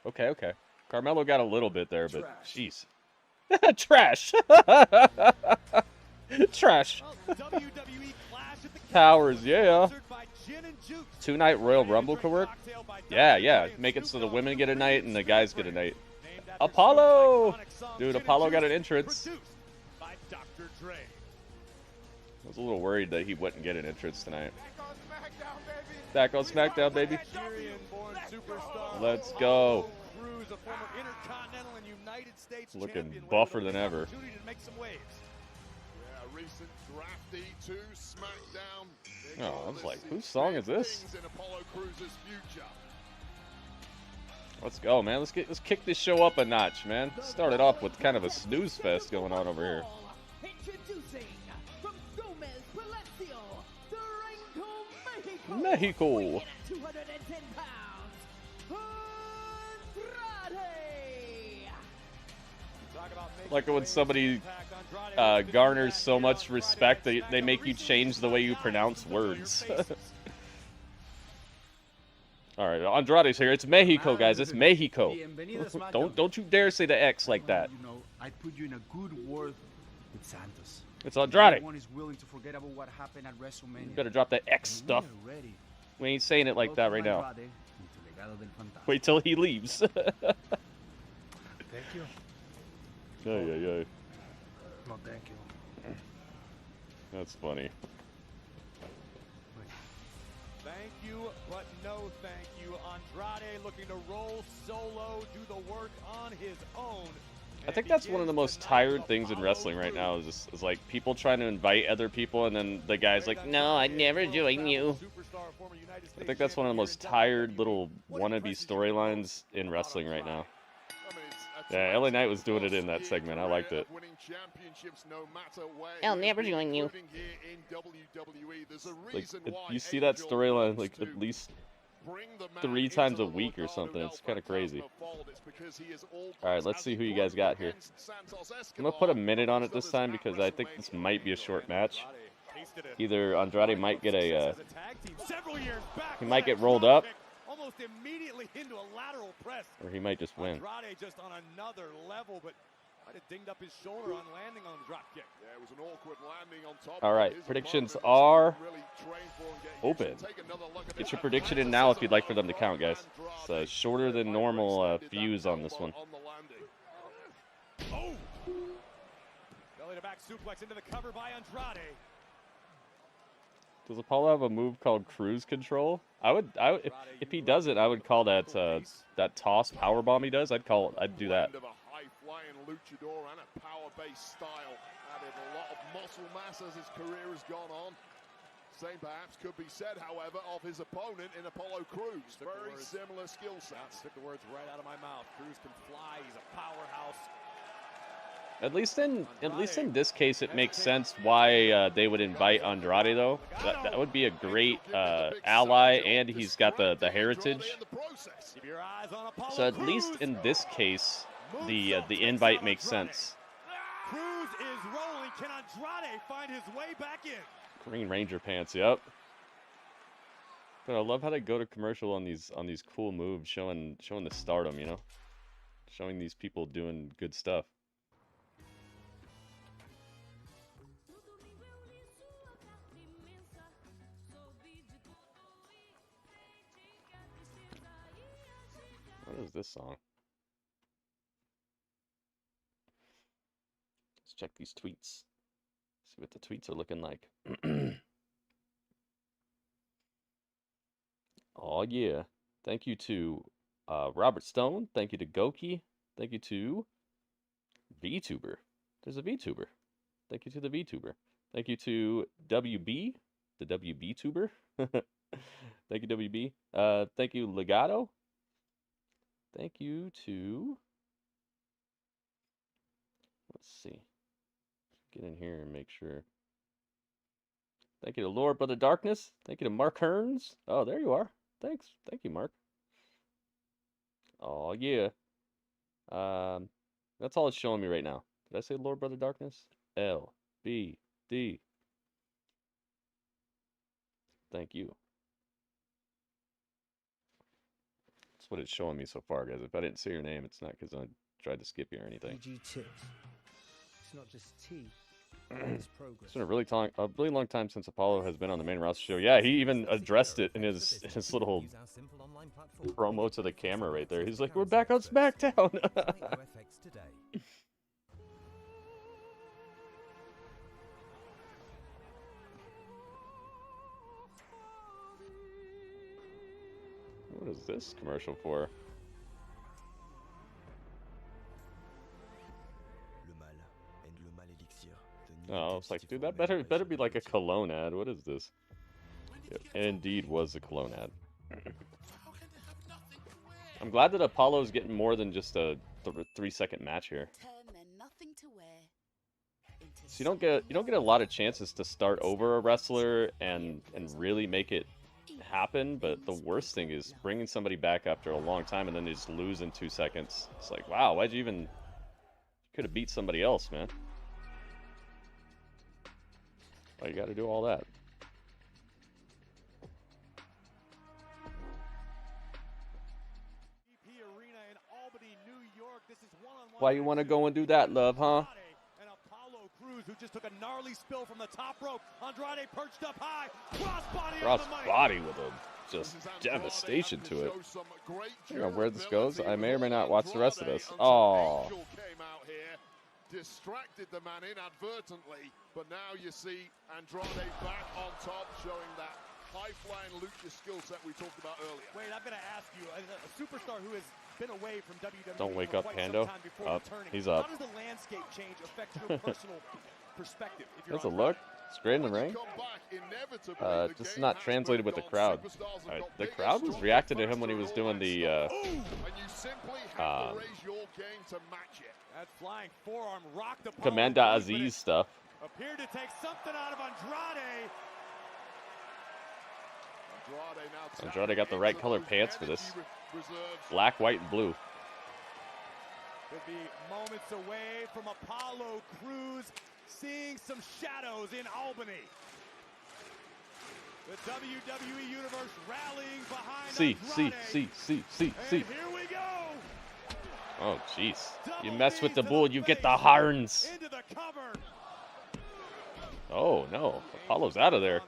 Okay. Carmelo got a little bit there, but jeez. Trash. Trash. Towers, yeah. 2-night Royal Rumble could work. Yeah. Make it so the women get a night and the guys get a night. Apollo! Dude, Apollo got an entrance. I was a little worried that he wouldn't get an entrance tonight. Back on SmackDown, baby. Let's go. Looking buffer than ever. Recent draftee to SmackDown. Oh, I was like, whose song is this? Let's go, man. Let's kick this show up a notch, man. Started off with kind of a snooze fest going on over here. Introducing from Gomez Palacio, Durango, Mexico. 210 pounds, Andrade. Like when somebody garners so much respect that they make you change the way you pronounce words. All right, Andrade's here. It's Mexico, guys. It's Mexico. Don't you dare say the X like that. You know, I put you in a good word with Santos. It's Andrade. Everyone is willing to forget about what happened at WrestleMania. You better drop that X stuff. We ain't saying it like that right now. Wait till he leaves. Thank you. Yeah. No, thank you. That's funny. Thank you, but no thank you. Andrade looking to roll solo, do the work on his own. I think that's one of the most tired things in wrestling right now is like people trying to invite other people and then the guy's like, no, I'd never join you. I think that's one of the most tired little wannabe storylines in wrestling right now. Yeah, LA Knight was doing it in that segment. I liked it. I'll never join you. Like, you see that storyline like at least 3 times a week or something. It's kind of crazy. Alright, let's see who you guys got here. I'm going to put a minute on it this time because I think this might be a short match. Either Andrade might get a... he might get rolled up. Almost immediately into a lateral press. Or he might just win. Andrade just on another level, but might have dinged up his shoulder on landing on the drop kick. Yeah, it was an awkward landing on top. All right, predictions are open. Get your prediction in now if you'd like for them to count, guys. It's shorter than normal fuse on this one. Oh! Belly to back suplex into the cover by Andrade. Does Apollo have a move called cruise control? I would if he does it, I would call that that toss power bomb he does. I'd do that. Of a high-flying luchador and a power-based style. Added a lot of muscle mass as his career has gone on. Same perhaps could be said, however, of his opponent in Apollo Crews. Very similar skill sets. Took the words right out of my mouth. Crews can fly. He's a powerhouse. At least in this case, it makes sense why they would invite Andrade, though. That would be a great ally, and he's got the heritage. So at least in this case, the invite makes sense. Crews is rolling. Can Andrade find his way back in? Green Ranger pants, yep. But I love how they go to commercial on these cool moves, showing the stardom, you know, showing these people doing good stuff. What is this song? Let's check these tweets. See what the tweets are looking like. Oh yeah. Thank you to Robert Stone. Thank you to Goki. Thank you to VTuber. There's a VTuber. Thank you to the VTuber. Thank you to WB, the WB tuber. Thank you, WB. Thank you, Legato. Thank you to, let's see, get in here and make sure. Thank you to Lord Brother Darkness. Thank you to Mark Hearns. Oh, there you are. Thanks. Thank you, Mark. Oh, yeah. That's all it's showing me right now. Did I say Lord Brother Darkness? L, B, D. Thank you. That's what it's showing me so far, guys. If I didn't say your name, it's not because I tried to skip you or anything. PG tips. It's not just tea. It's progress. It's been a really long time since Apollo has been on the main roster show. Yeah, he even addressed it in his little promo to the camera right there. He's like, "We're back on SmackDown." What is this commercial for? Oh, it's like, dude, that better be like a cologne ad. What is this? It indeed was a cologne ad. I'm glad that Apollo's getting more than just a 3-second match here. So you don't get a lot of chances to start over a wrestler and really make it happen. But the worst thing is bringing somebody back after a long time and then they just lose in 2 seconds. It's like, wow, why'd you even? You could have beat somebody else, man. Why you got to do all that? Why you want to go and do that, love, huh? Who just took a gnarly spill from the top rope. Andrade perched up high. Crossbody with a just devastation to it. I don't know where this goes. I may or may not watch the rest of this. Oh. Distracted the man inadvertently, but now you see Andrade back on top, showing that high-flying lucha skill set we talked about earlier. Wait, I'm going to ask you, a superstar who has been away from WWE. Don't wake up, Pando. Up. He's up. How does the landscape change affect your personal perspective? If you're That's a look. Straight in the ring. Just not translated with the crowd. The crowd was reacting to him when he was doing the that flying forearm rocked the Commander Aziz stuff. Appeared to take something out of Andrade. Andrade got the right color pants for this. Black, white, and blue. Could be moments away from Apollo Crews seeing some shadows in Albany. The WWE Universe rallying behind Andrade. See. Here we go. Oh, jeez. You mess with the bull, you get the horns. Into the cover. Oh, no. Apollo's out of there.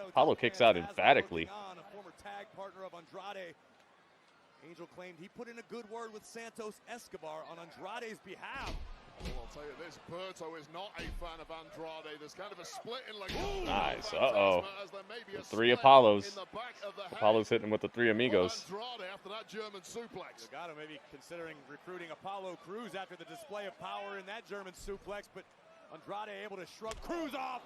Apollo kicks out emphatically. A former tag partner of Andrade. Angel claimed he put in a good word with Santos Escobar on Andrade's behalf. Well, I'll tell you this, Berto is not a fan of Andrade. There's kind of a split in Legado. Nice. Uh-oh. The 3 Apollos. Apollo's hitting with the 3 amigos. Andrade after that German suplex. Legado maybe considering recruiting Apollo Crews after the display of power in that German suplex, but Andrade able to shrug Crews off.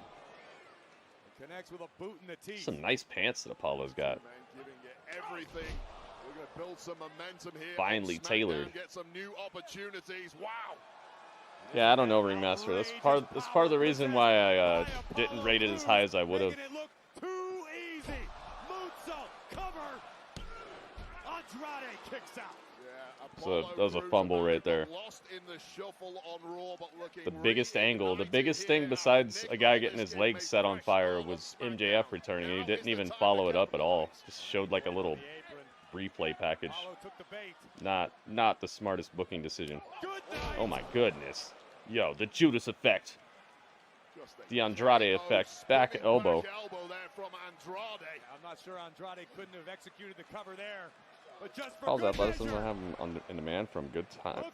Connects with a boot in the teeth. Some nice pants that Apollo's got. Man, giving you everything. We're going to build some momentum here. Finely tailored. Get some new opportunities. Wow. Yeah, I don't know, Ringmaster. That's part of the reason why I didn't rate it as high as I would have. Too easy. Moonsault cover. Andrade kicks out. So that was a fumble right there. The biggest angle, the biggest thing besides a guy getting his legs set on fire was MJF returning. He didn't even follow it up at all. Just showed like a little replay package. Not the smartest booking decision. Oh my goodness. Yo, the Judas effect. The Andrade effect. Back elbow. I'm not sure Andrade couldn't have executed the cover there. But just for Calls good athleticism measure. to have him in demand from good time.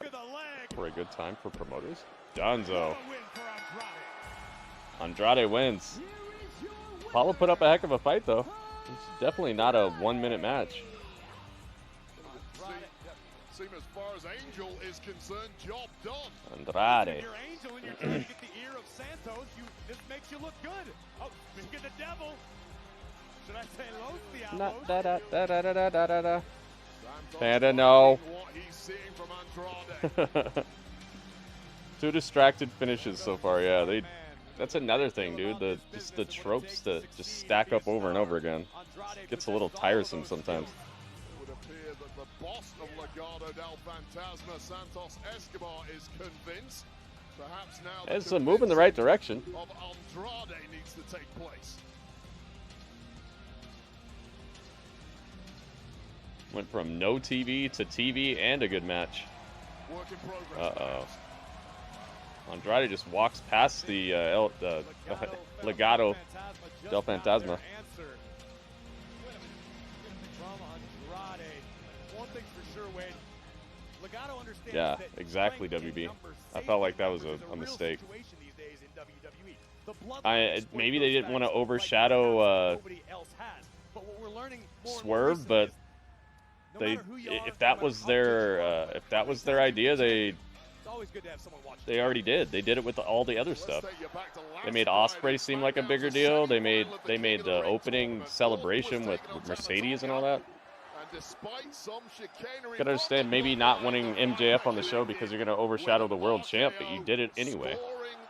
For a good time for promoters. Dunzo. Andrade wins. Apollo put up a heck of a fight though. It's definitely not a 1-minute match. Seem as far as Angel is concerned, job done. Andrade. You're Angel and you're trying to get the ear of Santos. This makes you look good. Oh, speak of the devil. Should I say Los Diablos? Da da da da da da da da. Panda, no. Two distracted finishes so far. Yeah, that's another thing, dude. Just the tropes that just stack up over and over again. It gets a little tiresome sometimes. It would appear that the boss of Legado del Fantasma, Santos Escobar, is convinced. Perhaps now It's a move in the right direction. of Andrade needs to take place. Went from no TV to TV and a good match. Work in progress. Uh-oh. Andrade just walks past the Legado del Fantasma. Yeah, exactly, WB. I felt like that was a mistake. Maybe they didn't want to overshadow Swerve, but if that was their idea, they already did. They did it with all the other stuff. They made Ospreay seem like a bigger deal. They made the opening celebration with Mercedes and all that. You gotta understand, maybe not wanting MJF on the show because you're gonna overshadow the world champ, but you did it anyway.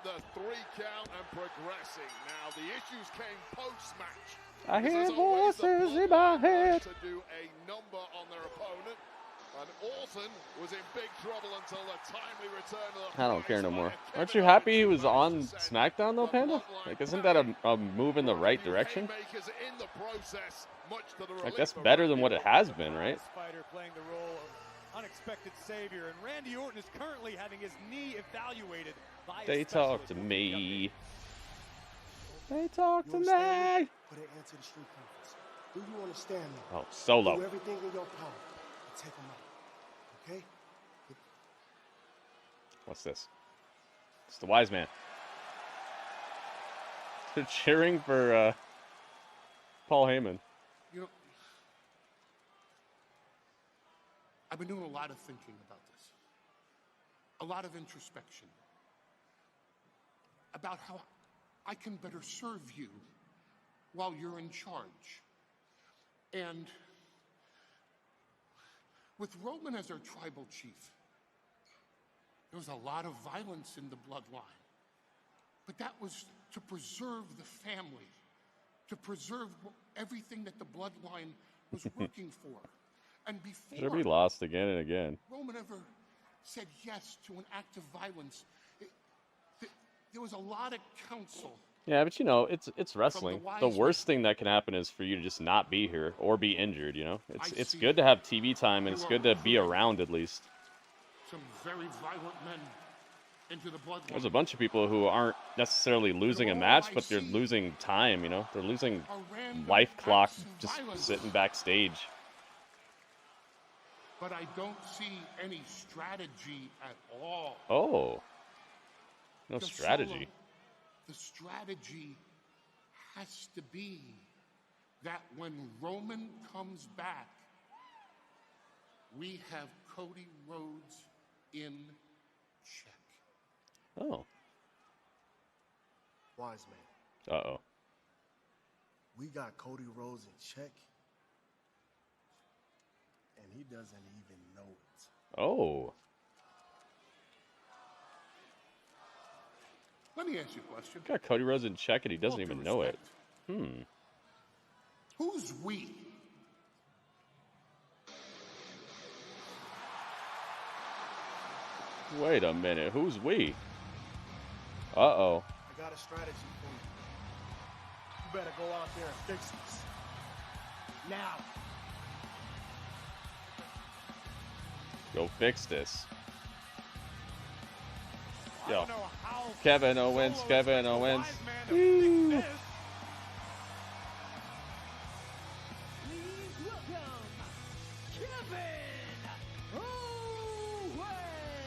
The 3 count and progressing. Now the issues came post-match. I hear voices in my head. To do a number on their opponent, and Orton was in big trouble until the timely return of the I don't care no more. Aren't you happy he was on SmackDown though, Panda? Like, isn't that a move in the right direction? in the process, much to the I guess better than what it has been, right? Fighter playing the role of unexpected savior, and Randy Orton is currently having his knee evaluated by They talk to me. They talk to me. Put an end to the street conference. Do you understand me? Oh, Solo. Do everything in your power to take them out. Okay? What's this? It's the wise man. They're cheering for Paul Heyman. You know, I've been doing a lot of thinking about this. A lot of introspection. About how I can better serve you while you're in charge. And with Roman as our tribal chief, there was a lot of violence in the bloodline. But that was to preserve the family, to preserve everything that the bloodline was working for. And Should be before lost again and again. Roman ever said yes to an act of violence, there was a lot of counsel. Yeah, but you know, it's wrestling. The worst thing that can happen is for you to just not be here or be injured, you know? It's good to have TV time and it's good to be around at least. Some very violent men into the bloodline. There's a bunch of people who aren't necessarily losing a match, but they're losing time, you know? They're losing life clock just sitting backstage. But I don't see any strategy at all. Oh. No The strategy. Solo, the strategy has to be that when Roman comes back, we have Cody Rhodes in check. Oh. Wise man. Uh-oh. We got Cody Rhodes in check, and he doesn't even know it. Oh. Let me ask you a question. Got Cody Rhodes in check and he doesn't even know it. Who's we? Wait a minute. Who's we? Uh-oh. I got a strategy for you. You better go out there and fix this. Now. Go fix this. Yo. Kevin Owens, Kevin Owens. Woo.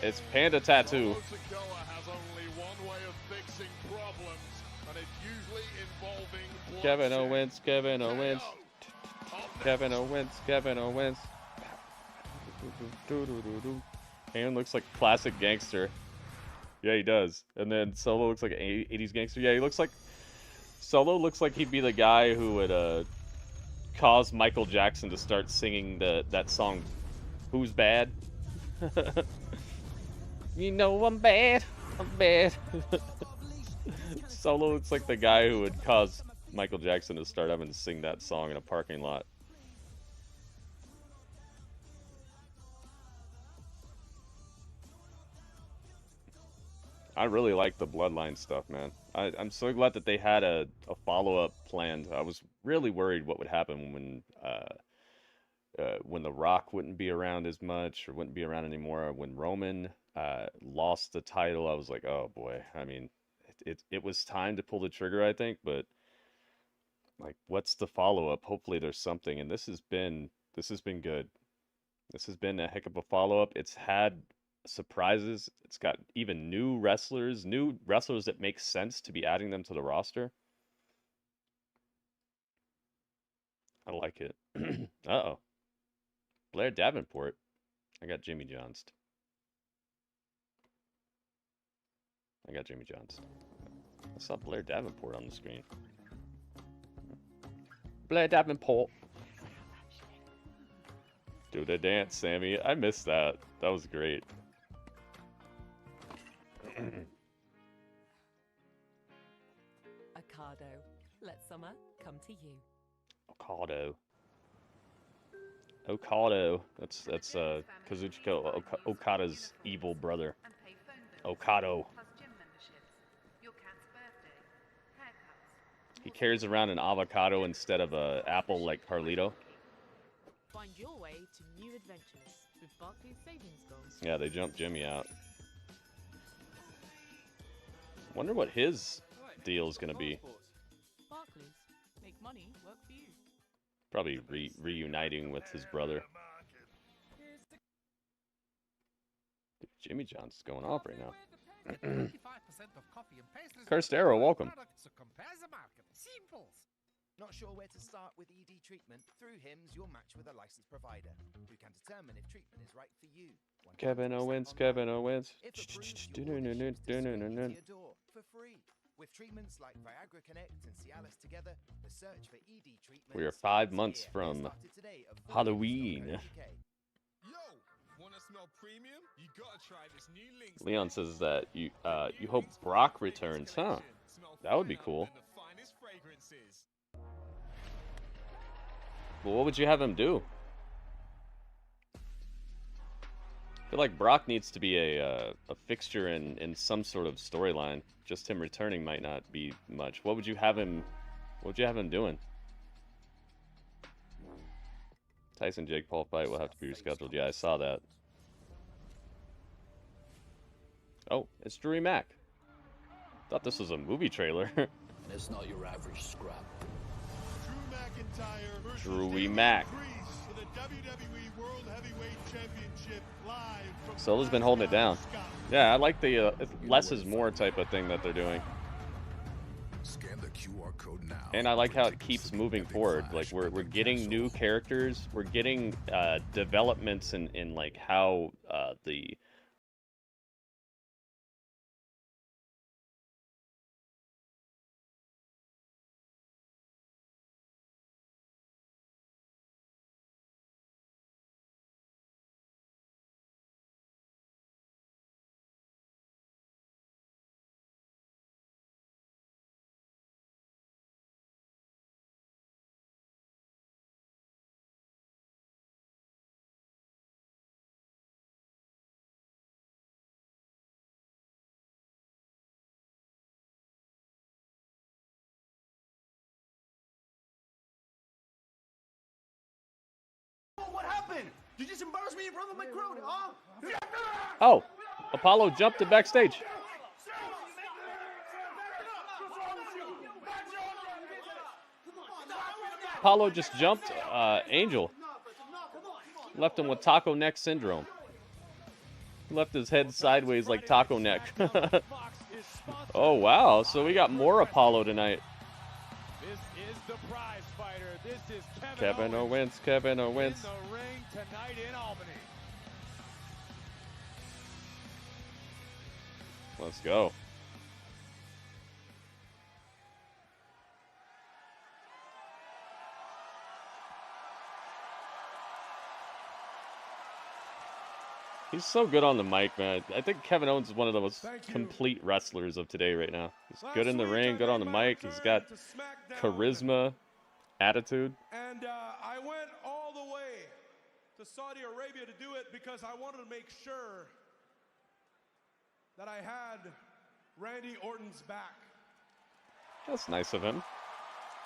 It's Panda Tattoo. Has only one way of fixing problems, and it's usually involving Kevin Owens, Kevin Owens. Kevin Owens, Kevin Owens. And looks like classic gangster. Yeah, he does. And then Solo looks like an 80s gangster. Yeah, he looks like... Solo looks like he'd be the guy who would cause Michael Jackson to start singing that song, Who's Bad? You know I'm bad. I'm bad. Solo looks like the guy who would cause Michael Jackson to start having to sing that song in a parking lot. I really like the Bloodline stuff, man. I'm so glad that they had a follow-up planned. I was really worried what would happen when The Rock wouldn't be around as much or wouldn't be around anymore. When Roman lost the title, I was like, oh boy. I mean, it was time to pull the trigger, I think, but like, what's the follow-up? Hopefully there's something, and this has been good. This has been a heck of a follow-up. It's had surprises. It's got even new wrestlers that make sense to be adding them to the roster. I like it. Uh-oh. Blair Davenport. I got Jimmy Johns. I saw Blair Davenport on the screen. Blair Davenport. Do the dance, Sammy. I missed that. That was great. Ocado. Let summer come to you. Okado. That's Kazuchika Okada's evil brother. Okado. He carries around an avocado instead of an apple like Carlito. Find your way to new adventures with Barclays Savings Goals. Yeah, they jumped Jimmy out. Wonder what his deal is going to be. Barclays. Make money work for you. Probably reuniting with his brother. Dude, Jimmy John's is going off right now. Cursed Arrow, welcome. Not sure where to start with ED treatment? Through HIMS, you'll match with a licensed provider who can determine if treatment is right for you. Kevin Owens, Kevin Owens. For free. With treatments like Viagra Connect and Cialis together, the search for ED treatment. We are 5 months from Halloween. Leon says that you hope Brock returns, huh? That would be cool. Well, what would you have him do? I feel like Brock needs to be a fixture in some sort of storyline. Just him returning might not be much. What would you have him doing? Tyson Jake Paul fight will have to be rescheduled. Yeah, I saw that. Oh, it's Drew Mac. Thought this was a movie trailer. And it's not your average scrap. Drewy Mac. Solo's been holding it down. Yeah, I like the less is more type of thing that they're doing. Scan the QR code now. And I like how it keeps moving forward. Like we're getting new characters. We're getting developments in like how the happened? You just embarrassed me in front of my crowd, huh? Oh, Apollo jumped it backstage. Apollo just jumped Angel. Left him with taco neck syndrome. Left his head sideways like taco neck. Oh, wow. So we got more Apollo tonight. This is the prize fighter. This is Kevin Owens. Kevin Owens. in the ring tonight in Albany. Let's go. He's so good on the mic, man. I think Kevin Owens is one of the most complete wrestlers of today right now. He's good in the ring, good on the mic. He's got charisma, attitude. And I went all the way to Saudi Arabia to do it because I wanted to make sure that I had Randy Orton's back. That's nice of him.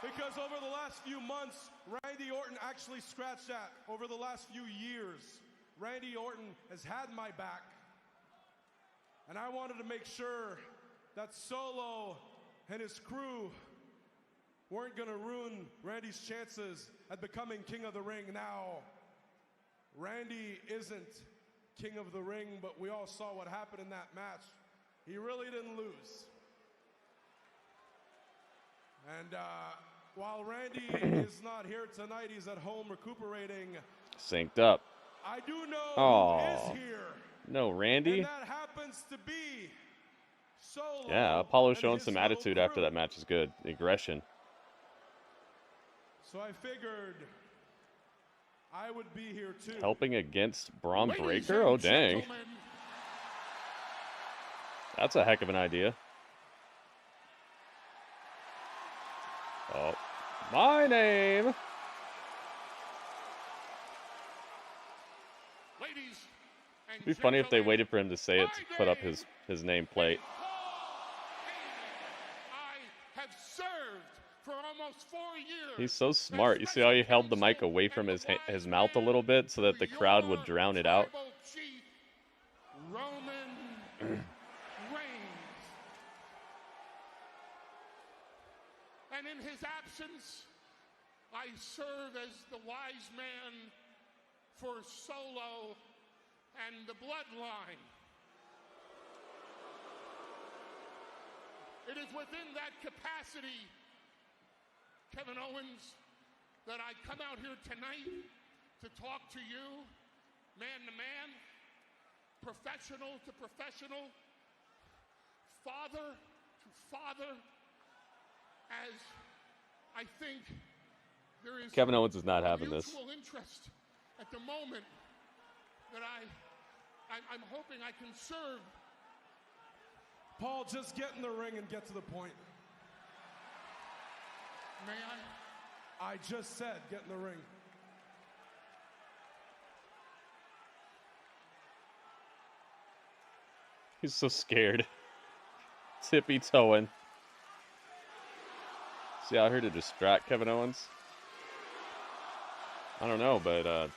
Because over the last few months, Randy Orton actually scratched that. Over the last few years, Randy Orton has had my back. And I wanted to make sure that Solo and his crew weren't going to ruin Randy's chances at becoming King of the Ring. Now, Randy isn't King of the Ring, but we all saw what happened in that match. He really didn't lose. And while Randy is not here tonight, he's at home recuperating. Synced up. I do know who is here. No, Randy. And that happens to be Solo. Yeah, Apollo showing some attitude after that match is good. Aggression. So I figured I would be here too. Helping against Braun Breaker? Oh, dang. That's a heck of an idea. Oh, my name. It'd be funny if they waited for him to say it to put up his nameplate. I have served for almost 4 years. He's so smart. You see how he held the mic away from his mouth a little bit so that the crowd would drown it out? Roman Reigns. And in his absence, I serve as the wise man for Solo and the bloodline. It is within that capacity, Kevin Owens, that I come out here tonight to talk to you, man to man, professional to professional, father to father, as I think there is Kevin Owens is not having this. mutual interest at the moment that I'm hoping I can serve. Paul, just get in the ring and get to the point. May I? I just said get in the ring. He's so scared. Tippy-toeing. Is he out here to distract Kevin Owens? I don't know, but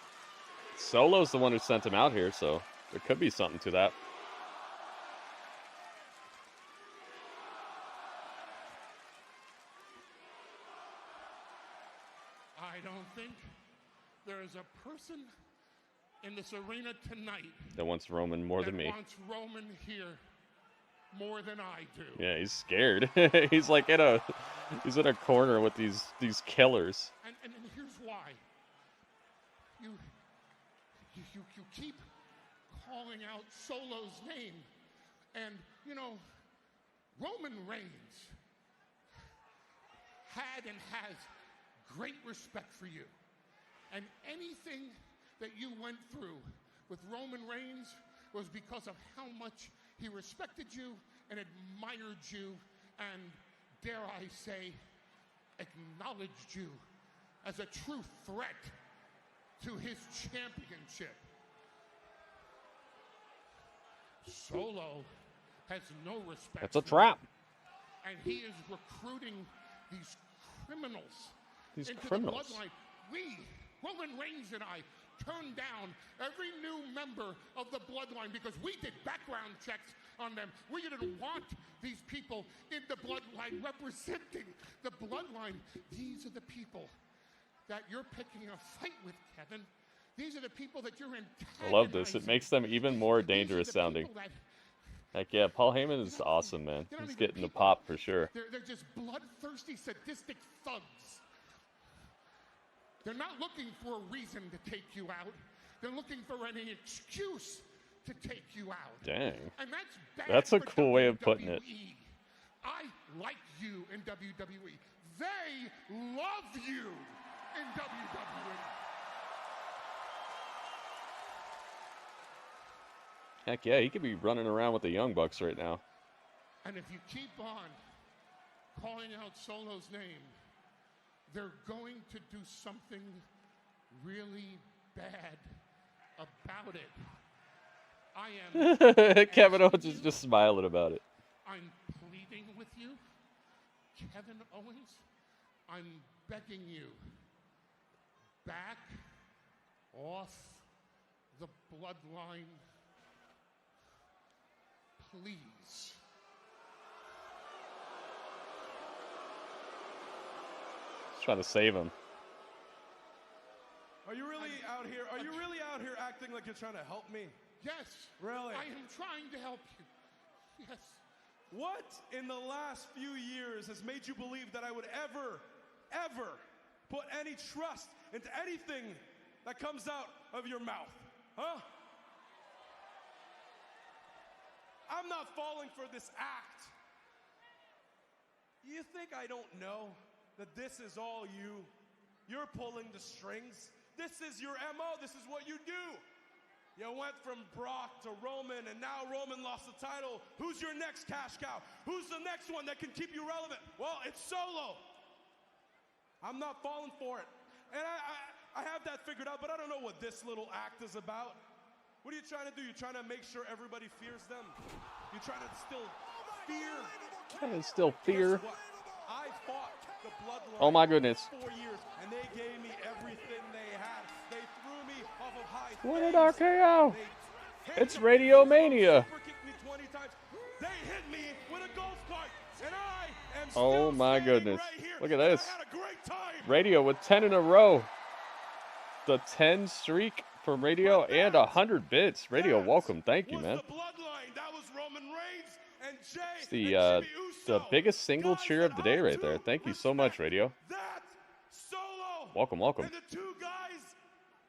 Solo's the one who sent him out here, so there could be something to that. I don't think there is a person in this arena tonight That wants Roman more than me. that wants Roman here more than I do. Yeah, he's scared. He's like he's in a corner with these killers. And here's why. You keep calling out Solo's name. And, you know, Roman Reigns had and has great respect for you. And anything that you went through with Roman Reigns was because of how much he respected you and admired you and, dare I say, acknowledged you as a true threat to his championship. Solo has no respect. That's a for trap. you. And he is recruiting these criminals These into criminals. the bloodline. We, Roman Reigns and I, turn down every new member of the bloodline because we did background checks on them. We didn't want these people in the bloodline representing the bloodline. These are the people that you're picking a fight with, Kevin. These are the people that you're antagonizing. I love this. It makes them even more dangerous sounding. Heck yeah, Paul Heyman is awesome, man. He's getting the pop for sure. They're just bloodthirsty, sadistic thugs. They're not looking for a reason to take you out. They're looking for any excuse to take you out. Dang. And that's bad. That's a for cool way of putting it. I like you in WWE. They love you in WWE. Heck yeah, he could be running around with the Young Bucks right now. And if you keep on calling out Solo's name, they're going to do something really bad about it. I am. Kevin Owens is just smiling about it. I'm pleading with you, Kevin Owens. I'm begging you. Back off the bloodline, please. Trying to save him. Are you really out here? Are you really out here acting like you're trying to help me? Yes. Really? I am trying to help you. Yes. What in the last few years has made you believe that I would ever put any trust into anything that comes out of your mouth? Huh? I'm not falling for this act. You think I don't know that this is all you? You're pulling the strings. This is your MO. This is what you do. You went from Brock to Roman, and now Roman lost the title. Who's your next cash cow? Who's the next one that can keep you relevant? Well, it's Solo. I'm not falling for it. And I have that figured out, but I don't know what this little act is about. What are you trying to do? You're trying to make sure everybody fears them? You're trying to instill fear? Trying to instill fear. I fought the bloodline Oh my goodness. for 4 years, and they gave me everything they had. They threw me off of high What an RKO! It's Radio Mania. They hit me with a golf cart, and I am Oh my goodness. right here. Look at this. I had a great time. Radio with 10 in a row. The 10 streak from Radio and 100 bits. Radio, welcome. Thank you, man. The bloodline. That was Roman Reigns and Jay. It's the biggest single cheer of the day right there. Thank you so much, Radio. That's Solo. Welcome, welcome. And the two guys,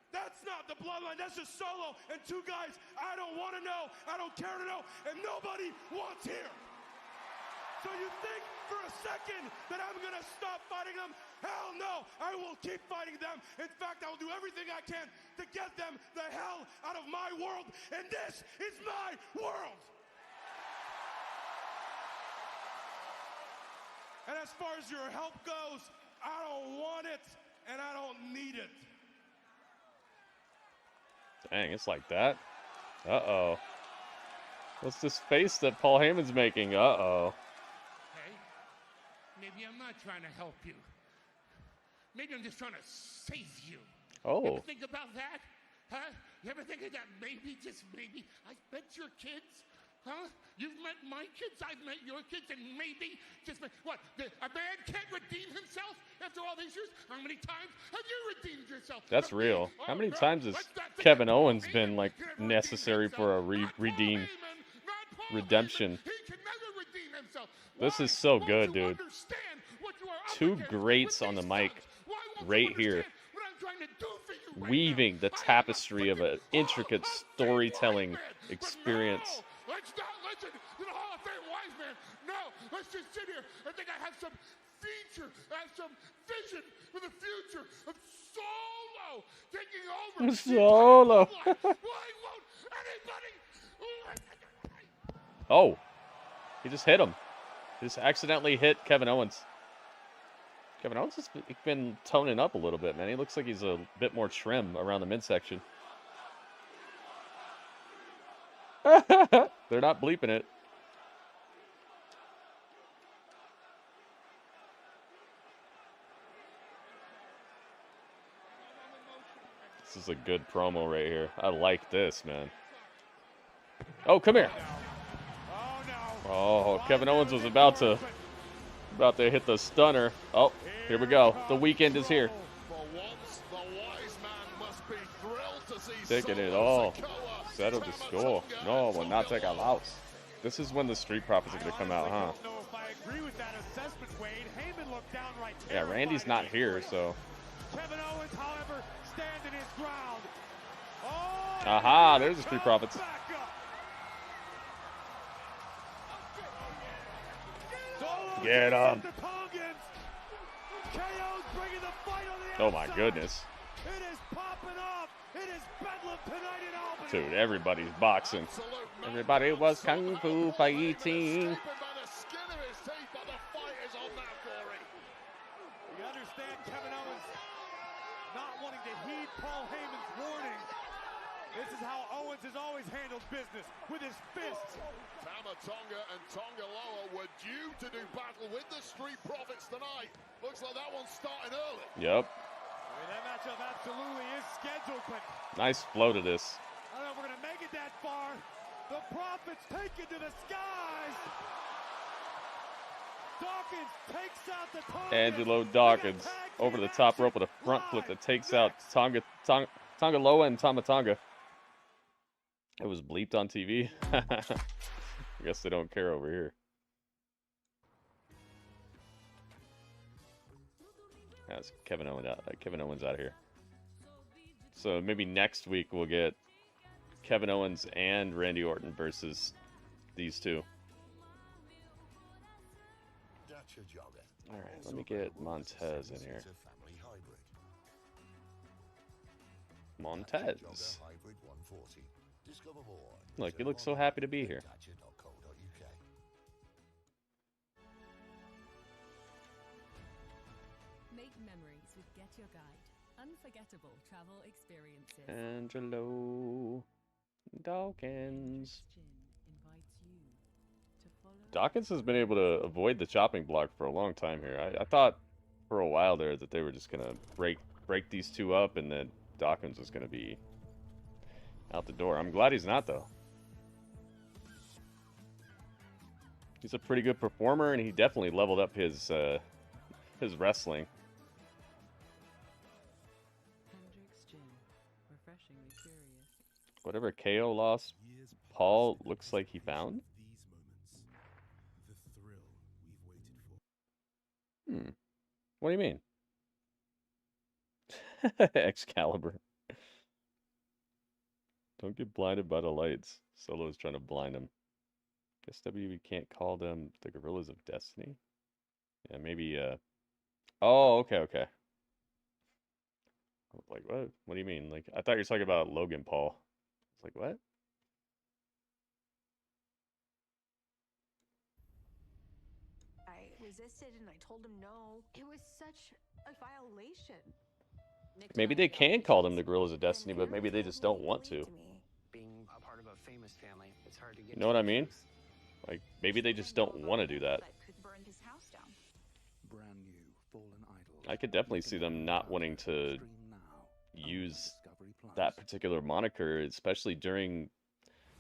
that's not the bloodline. That's just Solo and two guys I don't want to know, I don't care to know, and nobody wants here. So you think for a second that I'm going to stop fighting them? Hell no, I will keep fighting them. In fact, I will do everything I can to get them the hell out of my world, and this is my world. And as far as your help goes, I don't want it, and I don't need it. Dang, it's like that. Uh-oh. What's this face that Paul Heyman's making? Uh-oh. Hey, maybe I'm not trying to help you. Maybe I'm just trying to save you. Oh. You ever think about that? Huh? You ever think of that maybe, just maybe? I bet your kids, huh? You've met my kids, I've met your kids, and maybe, just what? A man can't redeem himself after all these years? How many times have you redeemed yourself? That's real. How many times has Kevin Owens been, like, necessary for a redemption? He can never redeem himself. This is so good, dude. Two greats on the mic right here. Weaving the tapestry of an intricate storytelling experience. Let's not listen to the Hall of Fame wise man. No, let's just sit here and think I have some feature, I have some vision for the future of Solo taking over. Solo. Why won't anybody? Oh, he just hit him. He just accidentally hit Kevin Owens. Kevin Owens has been toning up a little bit, man. He looks like he's a bit more trim around the midsection. They're not bleeping it. This is a good promo right here. I like this, man. Oh, come here. Oh, Kevin Owens was about to hit the stunner. Oh, here we go. The weekend is here. Taking it all. Settle the score. No, we'll not take a loss. This is when the Street Profits are going to come out, huh? Yeah, Randy's not here, so. Kevin Owens, however, standing his ground. Aha, there's the Street Profits. Get him. Oh my goodness. It is popping off. It is bedlam tonight in Albany. Dude, everybody's boxing. Everybody was kung fu fighting. You understand Kevin Owens not wanting to heed Paul Heyman's warning. This is how Owens has always handled business, with his fists. Tama Tonga and Tonga Loa were due to do battle with the Street Profits tonight. Looks like that one's starting early. Yep. I mean, that matchup absolutely is scheduled, but Nice flow to this. I don't know if we're going to make it that far. The Profits take it to the skies. Dawkins takes out the Tonga. Angelo Dawkins over the top rope with a front flip that takes out Tonga Loa and Tama Tonga. It was bleeped on TV. I guess they don't care over here. That's Kevin Owens out. Kevin Owens out of here. So maybe next week we'll get Kevin Owens and Randy Orton versus these two. All right, let me get Montez in here. Montez. Look, you look so happy to be here. Make memories with Get Your Guide. Unforgettable travel experiences. Angelo Dawkins. Dawkins has been able to avoid the chopping block for a long time here. I thought for a while there that they were just gonna break these two up and then Dawkins was gonna be out the door. I'm glad he's not though. He's a pretty good performer and he definitely leveled up his wrestling. Whatever KO lost, Paul looks like he found. What do you mean? Excalibur. Don't get blinded by the lights. Solo's trying to blind him. Guess WWE can't call them the Gorillas of Destiny. Yeah, maybe. Oh, okay. Like what? What do you mean? Like I thought you were talking about Logan Paul. It's like what? I resisted and I told him no. It was such a violation. Maybe they can call them the Gorillas of Destiny, but maybe they just don't want to. Being a part of a famous family, it's hard to get. You know what I mean? Like maybe they just don't want to do that. Burned his house down. Brand new, fallen idol. I could definitely see them not wanting to use that particular moniker, especially during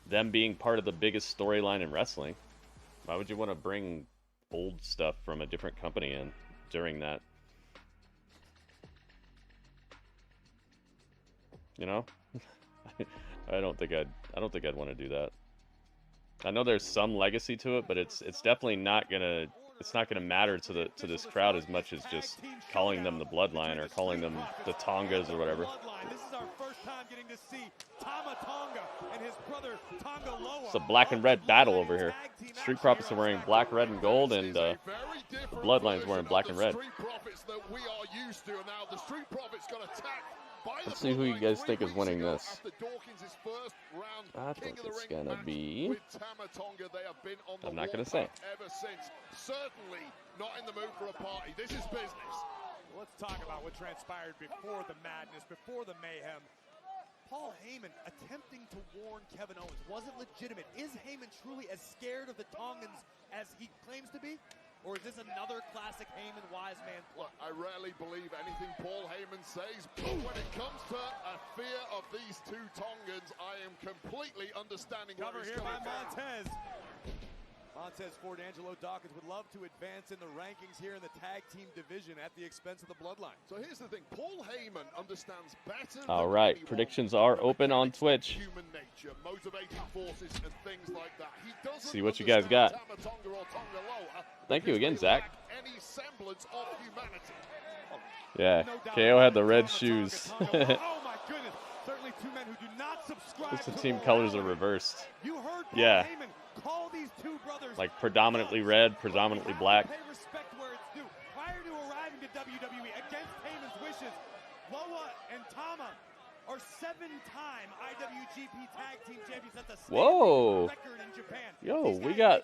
them being part of the biggest storyline in wrestling. Why would you want to bring old stuff from a different company in during that? You know? I don't think I'd want to do that. I know there's some legacy to it, but it's definitely not gonna matter to this crowd as much as just calling them the Bloodline or calling them the Tongas or whatever. This is our first time getting to see Tama Tonga and his brother Tonga Loa. It's a black and red battle over here. Street Profits are wearing black, red, and gold, and the Bloodline's wearing black and red. Let's see who you guys think is winning this. I think it's gonna be. I'm not gonna say. Certainly not in the mood for a party. This is business. Let's talk about what transpired before the madness, before the mayhem. Paul Heyman attempting to warn Kevin Owens wasn't legitimate. Is Heyman truly as scared of the Tongans as he claims to be? Or is this another classic Heyman wise man plot? I rarely believe anything Paul Heyman says, but when it comes to a two Tongans, I am completely understanding Cover where he's here by coming from. Montez. Montez Ford, Angelo Dawkins would love to advance in the rankings here in the tag team division at the expense of the Bloodline. So here's the thing, Paul Heyman understands better All than right, anyone predictions are open on Twitch. human nature, motivating forces, and things like that. He doesn't See what you guys got. Tama Tonga or Tonga Loa Thank you again, because they Zach. lack any semblance of humanity. Yeah, KO had the red shoes. Oh my goodness, certainly two men who do not subscribe Just the to team colors are reversed. You heard Paul Yeah, Heyman call these two brothers like predominantly red, predominantly black. pay respect where it's due. Prior to arriving to WWE against Heyman's wishes, Loa and Tama are 7-time IWGP Tag Team Champions. That's a Whoa. record in Japan. Yo, we got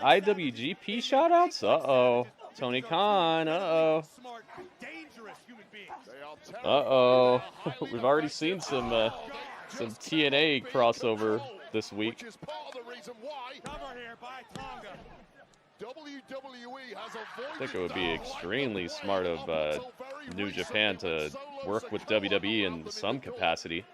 IWGP shoutouts. Uh-oh. Tony Khan. Uh-oh. Smart, dangerous human beings. Uh-oh. We've already seen some TNA crossover this week. Which is part of the reason why Cover here by Tonga. WWE has I think it would be extremely smart of New Japan to work with WWE in some capacity,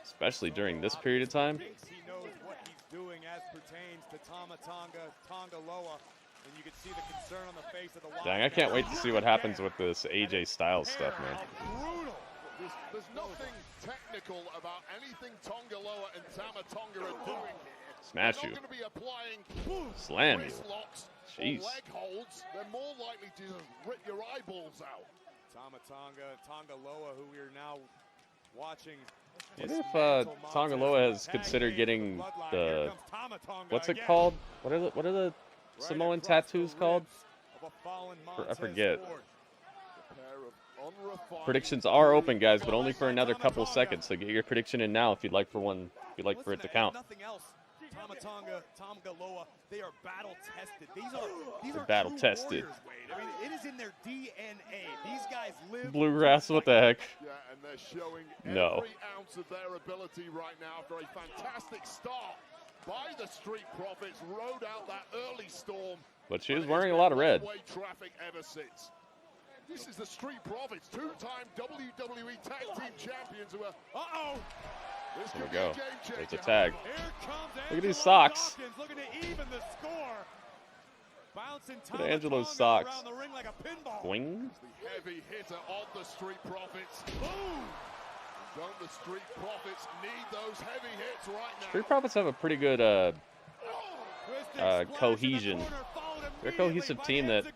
especially during this period of time. He knows what he's doing as pertains to Tama Tonga, Tonga Loa, and you can see the concern on the face of the Dang, I can't wait to see what happens with this AJ Styles stuff, man. Brutal. There's nothing technical about anything Tonga Loa and Tama Tonga are doing here. Smash you. They're not going to be applying Slam you. wrist locks or Jeez. leg holds. They're more likely to rip your eyeballs out. Tama Tonga, Tonga Loa, who we are now watching. What if Tonga Loa has considered getting the, what's it called? What are the Samoan tattoos called? I forget. Predictions are open, guys, but only for another couple seconds. So get your prediction in now if you'd like for one. If you'd like for it to count. Nothing else. Tama Tonga, Tonga Loa, they are battle tested. These They're are battle true tested. warriors, Wade. I mean, it is in their DNA. These guys live. Bluegrass, what the heck? Yeah, and they're showing No. every ounce of their ability right now for a fantastic start by the Street Profits. Rode out that early storm. But she was wearing a lot of red. One-way traffic ever since. This is the Street Profits, two-time WWE Tag Team Champions who are... Uh-oh! This There could we be a go. game There's changer. a tag. Here comes Look at these Angelo socks. Dawkins looking to even the score. Bouncing Look at Tama Angelo's Tonga socks. around the ring like a pinball. Boing. The heavy hitter of the Street Profits. Boom! Don't the Street Profits need those heavy hits right now? Street Profits have a pretty good cohesion. They're a cohesive team that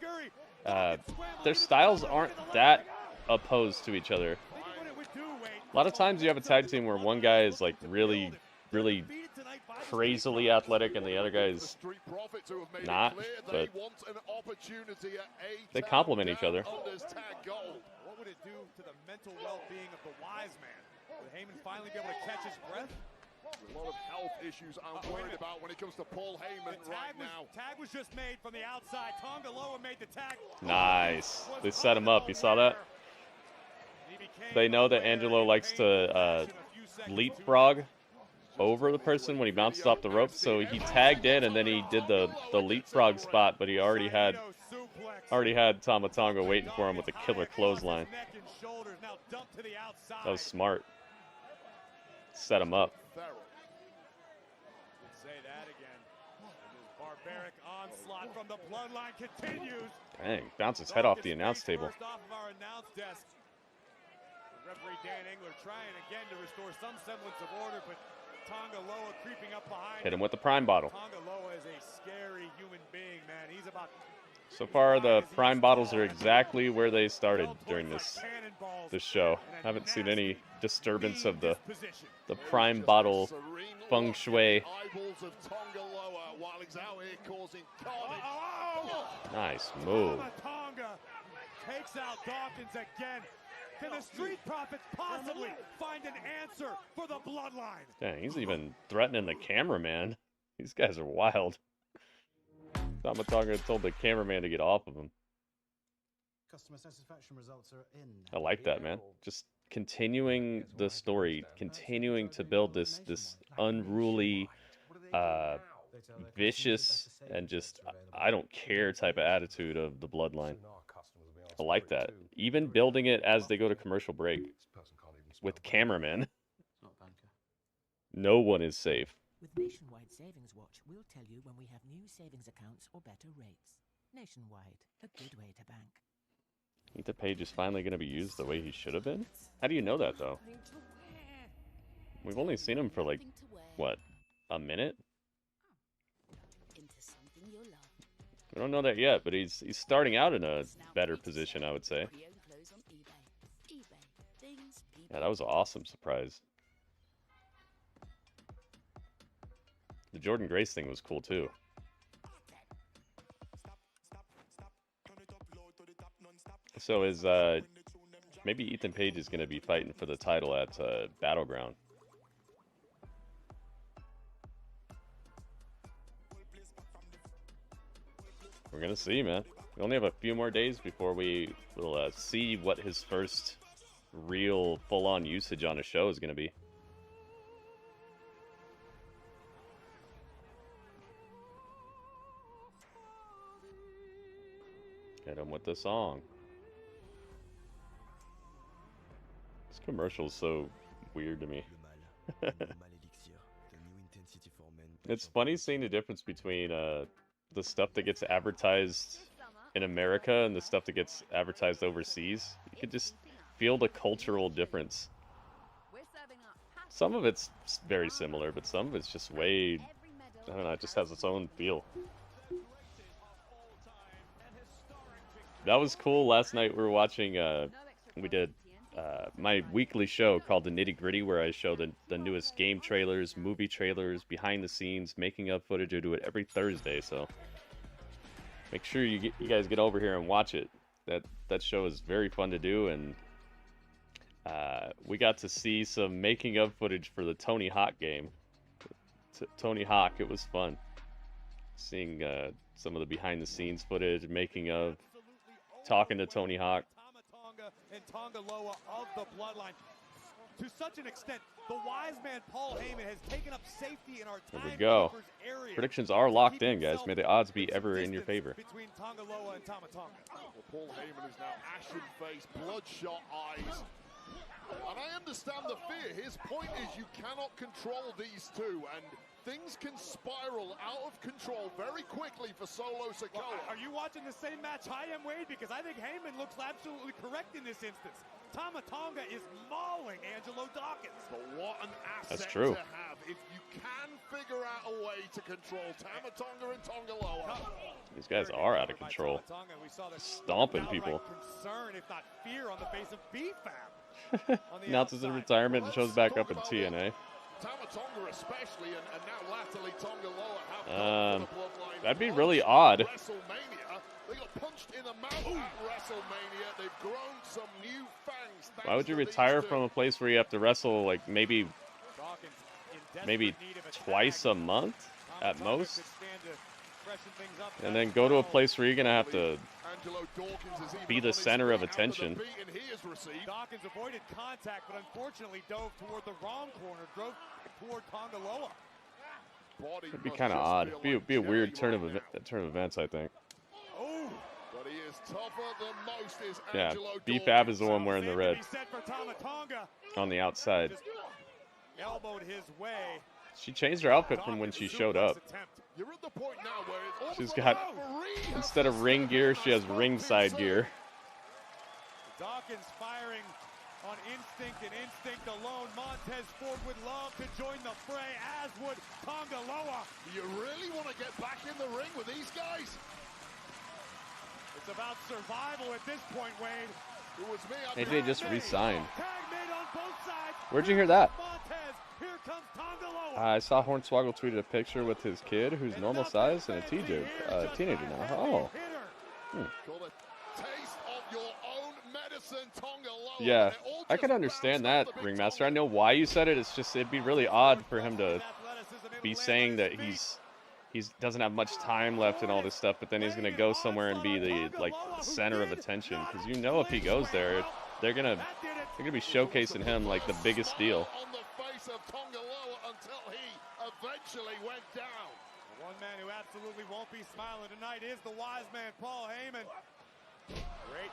their styles aren't that opposed to each other. A lot of times you have a tag team where one guy is like really crazily athletic and the other guy is not, but they complement each other. What would it do to the mental well-being of the wise man? Would Heyman finally be able to catch his breath? A lot of health issues I'm worried about when it comes to Paul Heyman right now. Tag was just made from the outside. Tonga Loa made the tag. Nice. They set him up. You saw that? They know that Angelo likes to leapfrog over the person when he bounces off the rope, so he tagged in and then he did the leapfrog spot, but he already had Tama Tonga waiting for him with a killer clothesline. That was smart. Set him up. Say that again. This barbaric onslaught from the bloodline continues. Dang, bounce his head off the announce table. First off of our announce desk. Referee Dan Engler trying again to restore some semblance of order, but Tonga Loa creeping up behind. Hit him with the prime bottle. Tonga Loa is a scary human being, man. He's about. So far, the prime bottles are exactly where they started during this show. Haven't seen any disturbance of the prime bottle feng shui. Nice move. Tonga takes out Dawkins again. Can the Street Profits possibly find an answer for the bloodline? Dang, he's even threatening the cameraman. These guys are wild. Tama Tonga told the cameraman to get off of him. Customer satisfaction results are in. I like that, man. Just continuing the story, continuing to build this unruly, vicious, and just I don't care type of attitude of the bloodline. I like that. Even building it as they go to commercial break with cameramen. No one is safe. With Nationwide Savings Watch, we'll tell you when we have new savings accounts or better rates. Nationwide, a good way to bank. Ethan Page is finally going to be used the way he should have been? How do you know that, though? We've only seen him for, like, what, a minute? We don't know that yet, but he's starting out in a better position, I would say. Yeah, that was an awesome surprise. The Jordan Grace thing was cool, too. So is, maybe Ethan Page is going to be fighting for the title at Battleground. We're going to see, man. We only have a few more days before we will see what his first real full-on usage on a show is going to be. Get him with the song. This commercial is so weird to me. It's funny seeing the difference between the stuff that gets advertised in America and the stuff that gets advertised overseas. You can just feel the cultural difference. Some of it's very similar, but some of it's just way, I don't know, it just has its own feel. That was cool. Last night we were watching, we did my weekly show called The Nitty Gritty, where I show the newest game trailers, movie trailers, behind the scenes, making of footage. I do it every Thursday, so make sure you guys get over here and watch it. That show is very fun to do, and we got to see some making of footage for the Tony Hawk game. Tony Hawk, it was fun. Seeing some of the behind the scenes footage, making of, talking to Tony Hawk. And Tonga Loa of the bloodline. To such an extent, the wise man Paul Heyman has taken up safety in our There we go. area. Predictions are locked in, guys. May the odds be ever in your favor. Between Tonga Loa and Tama Tonga. Well, Paul Heyman is now ashen-faced, bloodshot eyes. And I understand the fear. His point is you cannot control these two, and things can spiral out of control very quickly for Solo Sikoa. Well, are you watching the same match I am, Wade? Because I think Heyman looks absolutely correct in this instance. Tama Tonga is mauling Angelo Dawkins. But what an asset That's true. to have. If you can figure out a way to control Tama Tonga and Tonga Loa. These guys are out of control. Stomping people. Concern, if not fear, on the face of BFAB. Announces his retirement and shows back up in TNA. Tama Tonga especially, and now latterly Tonga Loa have the bloodline. That'd be really odd. WrestleMania, they got punched in the mouth at WrestleMania. They've grown some new fangs. Why would you retire from a place where you have to wrestle like maybe twice a month at most? And then go to a place where you're going to have to be the center of attention. Dawkins avoided contact, but unfortunately dove toward the wrong corner, drove toward Tonga Loa. It'd be kind of odd. It'd be a weird turn of events, I think. Oh, but he is tougher than most. Is Yeah, Angelo BFAB is the one wearing the red Tonga. on the outside. Elbowed his way. She changed her outfit from when she showed up. You're at the point now where it's She's got, instead of ring gear, she has ringside gear. Dawkins firing on instinct and instinct alone. Montez Ford would love to join the fray, as would Tonga Loa. You really want to get back in the ring with these guys? It's about survival at this point, Wade. It was me. AJ just re-signed. Tag made on both sides. Where'd you hear that? Montez, here comes Tonga Loa. I saw Hornswoggle tweeted a picture with his kid, who's normal size and a teenager now. Oh. Yeah, I can understand that, Ringmaster. I know why you said it. It's just it'd be really odd for him to be saying that he doesn't have much time left and all this stuff, but then he's gonna go somewhere and be the center of attention. Because you know if he goes there, they're gonna be showcasing him like the biggest deal. On the face of Tonga Loa until he eventually went down. The one man who absolutely won't be smiling tonight is the wise man, Paul Heyman. Great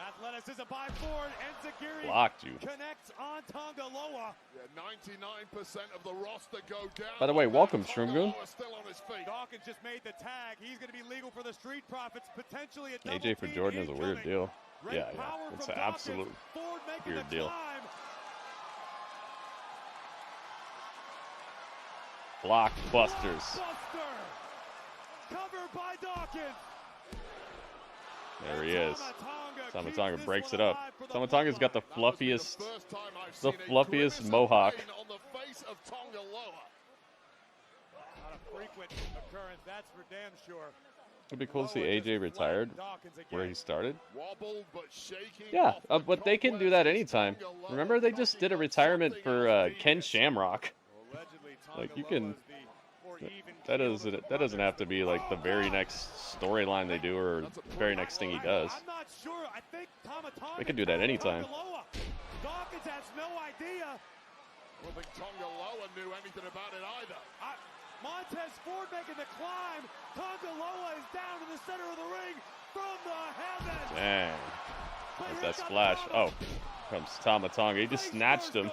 Athleticism by Ford. Enziguri Blocked you. connects on Tongaloa. Yeah, 99% of the roster go down. By the way, welcome, Shroomgoon. Still on his feet. Dawkins just made the tag. He's going to be legal for the Street Profits, potentially a double AJ for team Jordan is a weird incoming. deal. Great Yeah, power it's from an Dawkins. absolute Ford making weird the deal. climb. Blockbusters. Buster. Covered by Dawkins. There he is. Tamatonga breaks it up. Tamatonga's got the fluffiest mohawk. On the face of Tongaloa. Not a frequent occurrence, that's for damn sure. It'd be cool to see AJ retired where he started. Wobbled but shaky. Yeah, but they can do that anytime. Remember, they just did a retirement for Ken Shamrock. Like, you can. That doesn't have to be like the very next storyline they do or the very next thing he does. I'm not sure. I think They can do that anytime. Dawkins has no idea. I don't think Tongaloa knew anything about it either. Montez Ford making the climb. Tongaloa is down in the center of the ring from the heavens. Dang. There's that splash. Oh, comes Tamatonga. He just snatched him.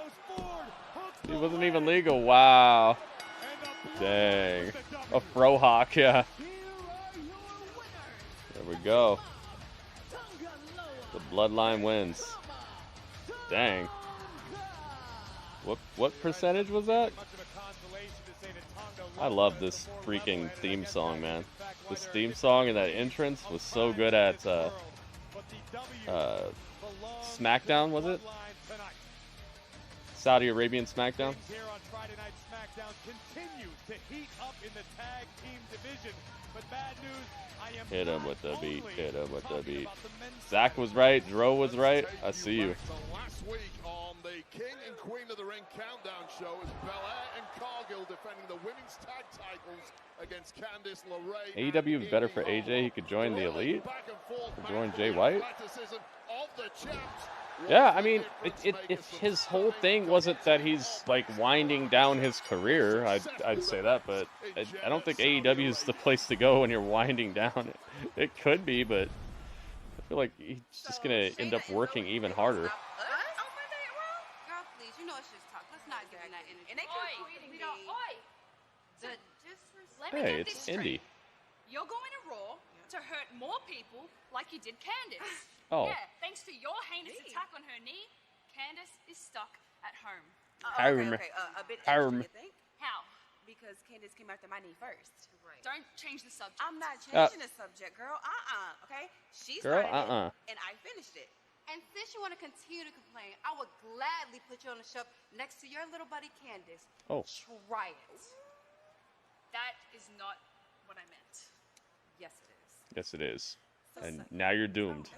He wasn't even legal. Wow. Dang. A frohawk, yeah. There we go. The bloodline wins. Dang. What percentage was that? I love this freaking theme song, man. This theme song and that entrance was so good at SmackDown, was it? Saudi Arabian SmackDown? Here on Friday Night SmackDown continues to heat up in the tag team division. But bad news, I am Hit him with the beat. Hit him with the beat. Zach was right. Dro was right. I see you. Last week on the King and Queen of the Ring Countdown show is Belair and Cargill defending the women's tag titles against Candice LeRae. AEW is better for AJ. He could join the Elite. Or join Jay White. Yeah, I mean, if his whole thing wasn't that he's like winding down his career, I'd say that, but I don't think AEW is the place to go when you're winding down. It could be, but I feel like he's just gonna end up working even harder. Girl, please, you know it's just talk. Let's not give them that energy. And they keep tweeting me. Let me Hey, get it's this straight. indie. You're going to Raw to hurt more people like you did Candice. Oh. Yeah, thanks to your heinous attack on her knee, Candice is stuck at home. I remember. A bit I extra, remember. you think? How? Because Candace came after my knee first. Right. Don't change the subject. I'm not changing the subject, girl. Okay? She Girl, started it, and I finished it. And since you want to continue to complain, I would gladly put you on the shelf next to your little buddy Candice. Oh. Try it. That is not what I meant. Yes, it is. Yes, it is. And now you're doomed.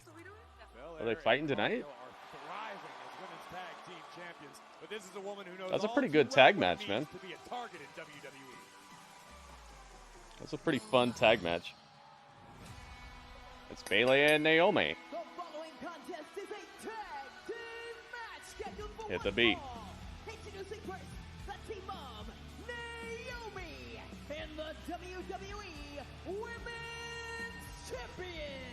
Are they fighting tonight? Thriving as women's tag team champions. But this is a woman who knows That's a all pretty too good well tag what match, it man. means to be a target in WWE. That's a pretty fun tag match. It's Bayley and Naomi. The following contest is a tag team match scheduled for Hit the one beat. fall. Introducing first, the team of Naomi and the WWE Women's Champion,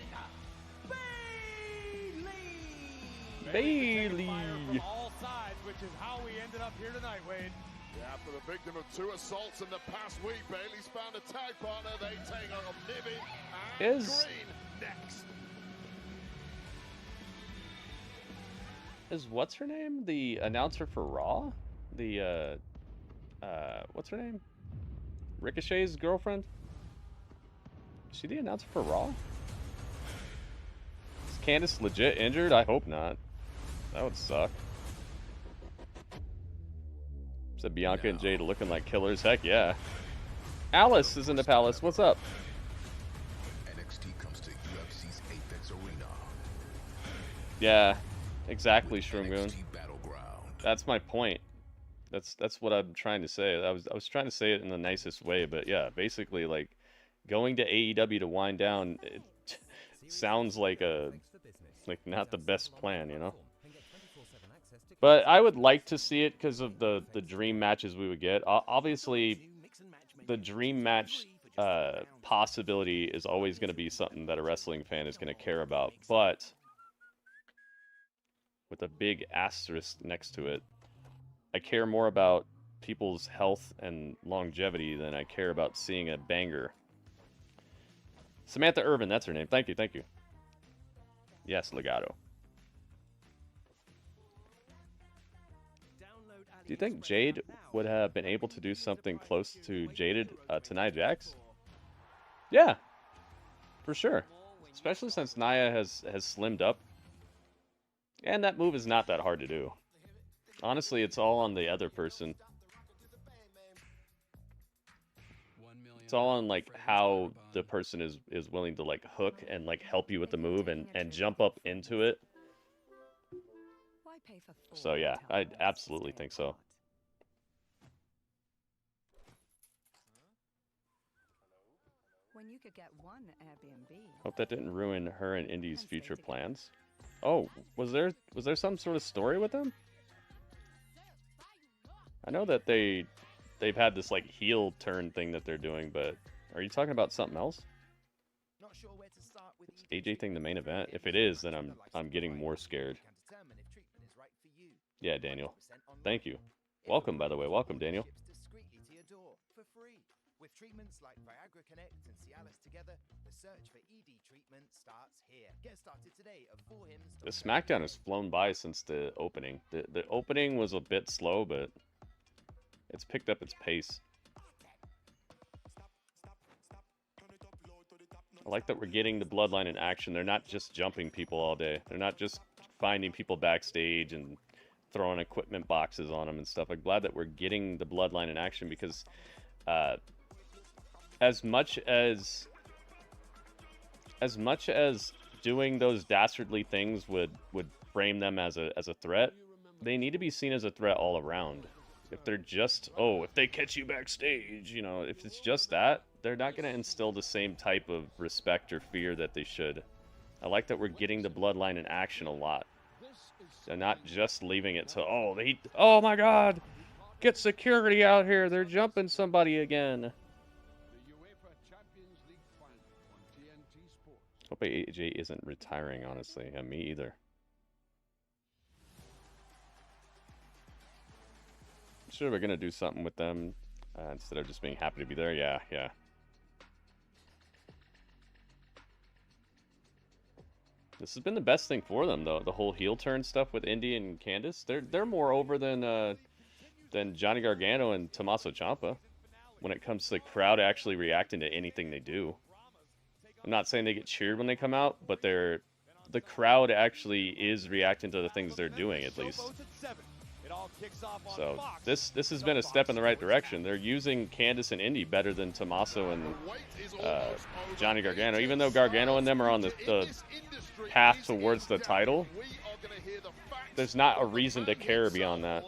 Bayley. From all sides, which is how we ended up here tonight, Wade. Yeah, after the victim of 2 assaults in the past week, Bayley's found a tag partner. They take on Niven and Green next. Is what's her name the announcer for Raw? The what's her name? Ricochet's girlfriend? Is she the announcer for Raw? Is Candice legit injured? I hope not. That would suck. Said Bianca and Jade looking like killers. Heck yeah. Alice is in the palace. What's up? NXT comes to UFC's Apex Arena. Yeah, exactly, Shroomgoon. That's my point. That's what I'm trying to say. I was trying to say it in the nicest way, but yeah, basically like going to AEW to wind down, it sounds like not the best plan, you know. But I would like to see it because of the dream matches we would get. Obviously, the dream match possibility is always going to be something that a wrestling fan is going to care about. But with a big asterisk next to it. I care more about people's health and longevity than I care about seeing a banger. Samantha Irvin, that's her name. Thank you, thank you. Yes, Legato. Do you think Jade would have been able to do something close to Jaded to Nia Jax? Yeah, for sure. Especially since Nia has slimmed up. And that move is not that hard to do. Honestly, it's all on the other person. It's all on like how the person is willing to like hook and like help you with the move and jump up into it. So yeah, I absolutely think so. When you could get one Airbnb. Hope that didn't ruin her and Indy's future plans. Oh, was there some sort of story with them? I know that they've had this like heel turn thing that they're doing, but are you talking about something else? Is AJ thing the main event? If it is, then I'm getting more scared. Yeah, Daniel. Thank you. Welcome, by the way. Welcome, Daniel. With treatments like Viagra Connect and Cialis together, the search for ED treatment starts here. Get started today at 4hims. The SmackDown has flown by since the opening. The opening was a bit slow, but it's picked up its pace. I like that we're getting the Bloodline in action. They're not just jumping people all day. They're not just finding people backstage and throwing equipment boxes on them and stuff. I'm glad that we're getting the Bloodline in action because as much as doing those dastardly things would frame them as a threat, they need to be seen as a threat all around. If they're just, oh, if they catch you backstage, you know, if it's just that, they're not going to instill the same type of respect or fear that they should. I like that we're getting the Bloodline in action a lot. They're not just leaving it to, oh my god, get security out here, they're jumping somebody again. Hope AJ isn't retiring, honestly. Yeah, me either. Sure, we're gonna do something with them instead of just being happy to be there. Yeah. This has been the best thing for them, though. The whole heel turn stuff with Indy and Candice. They're more over than Johnny Gargano and Tommaso Ciampa when it comes to the crowd actually reacting to anything they do. I'm not saying they get cheered when they come out, but the crowd actually is reacting to the things they're doing, at least. So this has been a step in the right direction. They're using Candice and Indy better than Tommaso and Johnny Gargano. Even though Gargano and them are on the path towards the title, there's not a reason to care beyond that.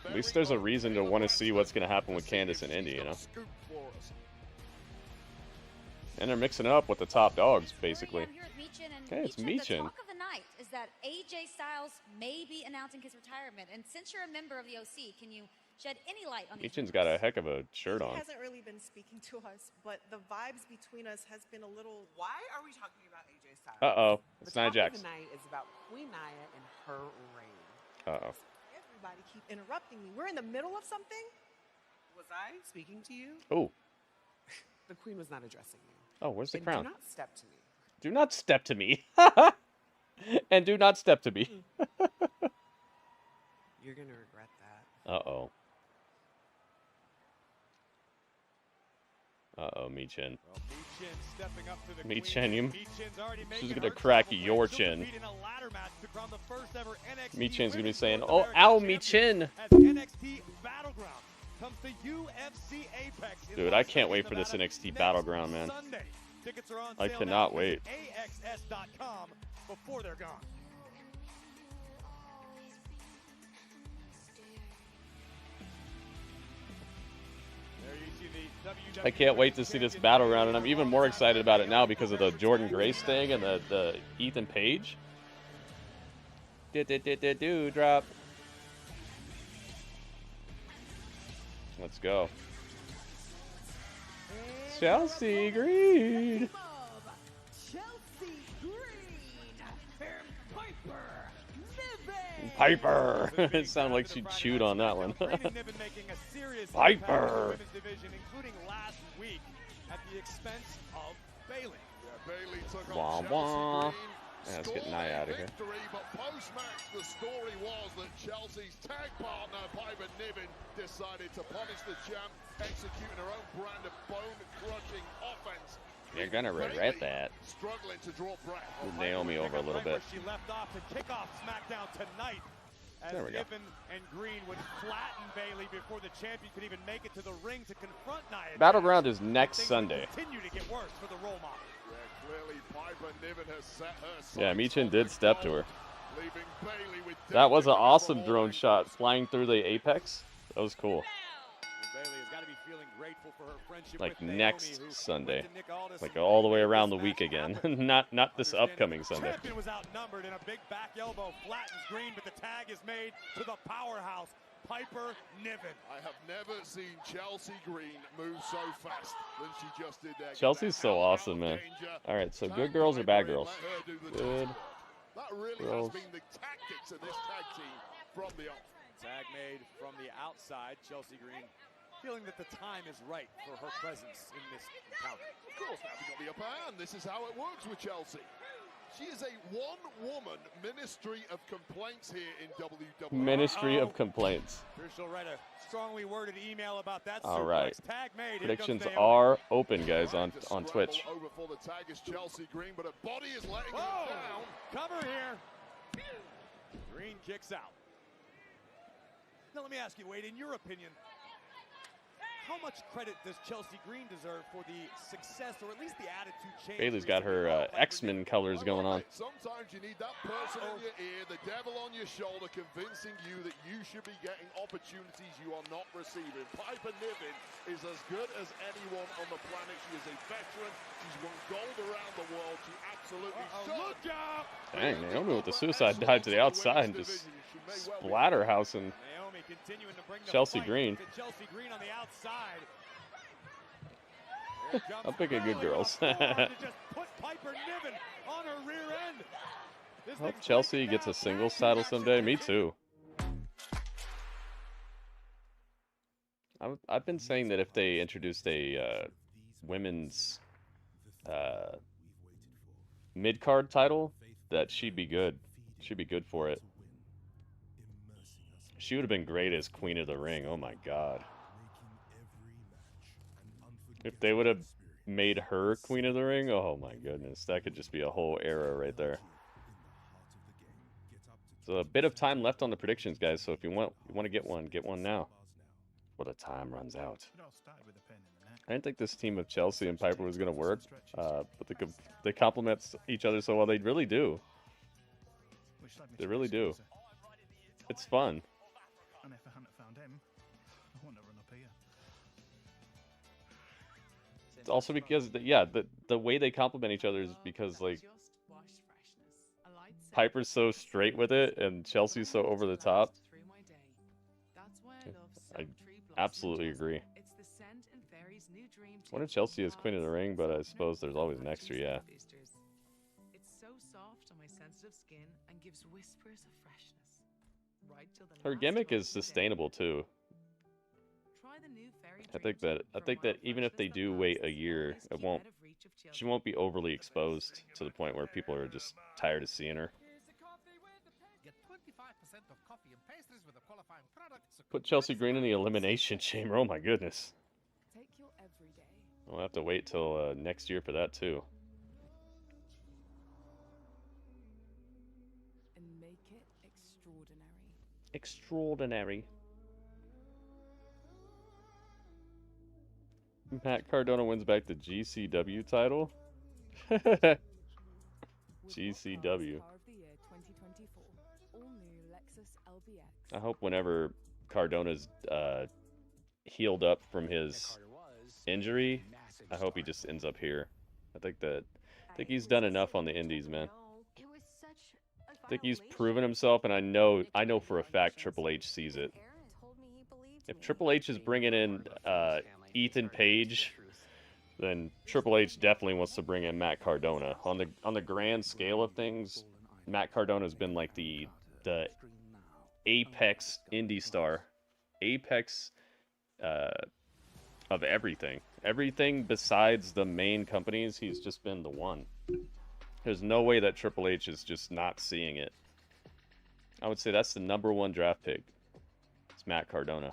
At least there's a reason to want to see what's going to happen with Candice and Indy, you know? And they're mixing it up with the top dogs, basically. Okay, it's Michin. The talk of the night is that AJ Styles may be announcing his retirement. And since you're a member of the OC, can you shed any light on these Michin's got a heck of a shirt on. He hasn't really been speaking to us, but the vibes between us has been a little... Why are we talking about AJ Styles? Uh-oh. It's Nia Jax. The talk of the night is about Queen Nia and her reign. Uh-oh. Everybody keep interrupting me. We're in the middle of something? Was I speaking to you? Oh. The Queen was not addressing you. Oh, where's the crown? Do not step to me. Do not step to me. And do not step to me. You're going to regret that. Uh-oh. Uh-oh, Michin. Michin, she's going to crack your chin. Michin's going to be saying, oh, ow, Michin. Dude, I can't wait for this NXT Battleground, man. I cannot wait. AXS.com before they're gone. I can't wait to see this Battleground, and I'm even more excited about it now because of the Jordan Grace thing and the Ethan Page. Do drop. Let's go. Chelsea Green. Chelsea Piper! It sounded like she chewed on that one. Piper! Including last week at the expense of Bayley. Yeah, Bayley took Wah, on wah. Chelsea Green. Yeah, let's get Nia out of here. Victory, but post-match, the story was that Chelsea's tag partner, Piper Niven, decided to punish the champ, executing her own brand of bone-crushing offense. You're gonna regret that. Struggling to draw breath. Move Naomi over a little bit. She left off to kick off SmackDown tonight. As There we go. Niven and Green would flatten Bayley before the champion could even make it to the ring to confront Nia. Battleground is next Things Sunday. continue to get worse for the role model. Yeah, clearly Piper Niven has set her Yeah, sights Michin on did this step to goal, her. leaving Bayley with That was an danger awesome from drone all shot flying through the apex. That was cool. Bayley has got to be feeling grateful for her friendship Like with next Naomi, who Sunday. went to Nick Aldis Like and all the way made around this the week match again. happen. not this upcoming Sunday. Champion was outnumbered, and a big back elbow flattens Green, but the tag is made to the powerhouse, Piper Niven. I have never seen Chelsea Green move so fast than she just did there. Chelsea's so awesome, man. All right, so good girls or bad girls? Good That really girls. has been the tactics of this tag team from the off. Tag made from the outside. Chelsea Green feeling that the time is right for her presence in this encounter. Of course, now they've got the upper hand. This is how it works with Chelsea. She is a one-woman ministry of complaints here in WWE. Ministry of Complaints. Here she'll write a strongly worded email about that. All suplex. right. Tag made. Here Predictions comes are open, guys, on Scramble Twitch. over for the tag is Chelsea Green, but her body is letting her Whoa! down. Cover here. Green kicks out. Now let me ask you, Wade, in your opinion, how much credit does Chelsea Green deserve for the success, or at least the attitude change? Bailey's got her X-Men colors going on. Sometimes you need that person in your ear, the devil on your shoulder, convincing you that you should be getting opportunities you are not receiving. Piper Niven is as good as anyone on the planet. She is a veteran. She's won gold around the world. She absolutely should. Look out! Dang, Naomi with the suicide dive to the outside and just splatterhousing Naomi continuing to bring the Chelsea fight Green. to Chelsea Green on the outside. I'm picking good girls. To just put Piper Niven on her rear end. This Hope thing's Chelsea breaking gets a down. singles title someday. Me too. I've been saying that if they introduced a women's mid-card title, that she'd be good. She'd be good for it. She would have been great as Queen of the Ring. Oh my God. If they would have made her Queen of the Ring, oh my goodness, that could just be a whole era right there. So a bit of time left on the predictions, guys. So if you want to get one now. Well, the time runs out. I didn't think this team of Chelsea and Piper was going to work, but they complement each other so well. They really do. They really do. It's fun. And if I hadn't found him, I wouldn't have run up here. It's also because, the way they complement each other is because, like, Piper's so straight with it and Chelsea's so over the top. I absolutely agree. What if Chelsea is Queen of the Ring, but I suppose there's always an extra, yeah. It's so soft on my sensitive skin and gives whispers of freshness. Right till the Her last gimmick drop is of the day. sustainable too. Try the new fairy I think that even if they do wait a year, she won't be overly exposed to the point where people are just tired of seeing her. Get 25% of coffee and pastries with a qualifying product. Put Chelsea Green in the elimination chamber. Oh my goodness. Take your everyday. I'll have to wait till next year for that too. And make it extraordinary. Extraordinary. Matt Cardona wins back the GCW title. GCW. Car of the Year 2024. All new Lexus LBX. I hope whenever Cardona's healed up from his injury, I hope he just ends up here. I think he's done enough on the indies, man. I think he's proven himself, and I know for a fact Triple H sees it. If Triple H is bringing in Ethan Page, then Triple H definitely wants to bring in Matt Cardona. On the grand scale of things, Matt Cardona's been like the apex indie star. Apex of everything. Everything besides the main companies, he's just been the one. There's no way that Triple H is just not seeing it. I would say that's the #1 draft pick. It's Matt Cardona.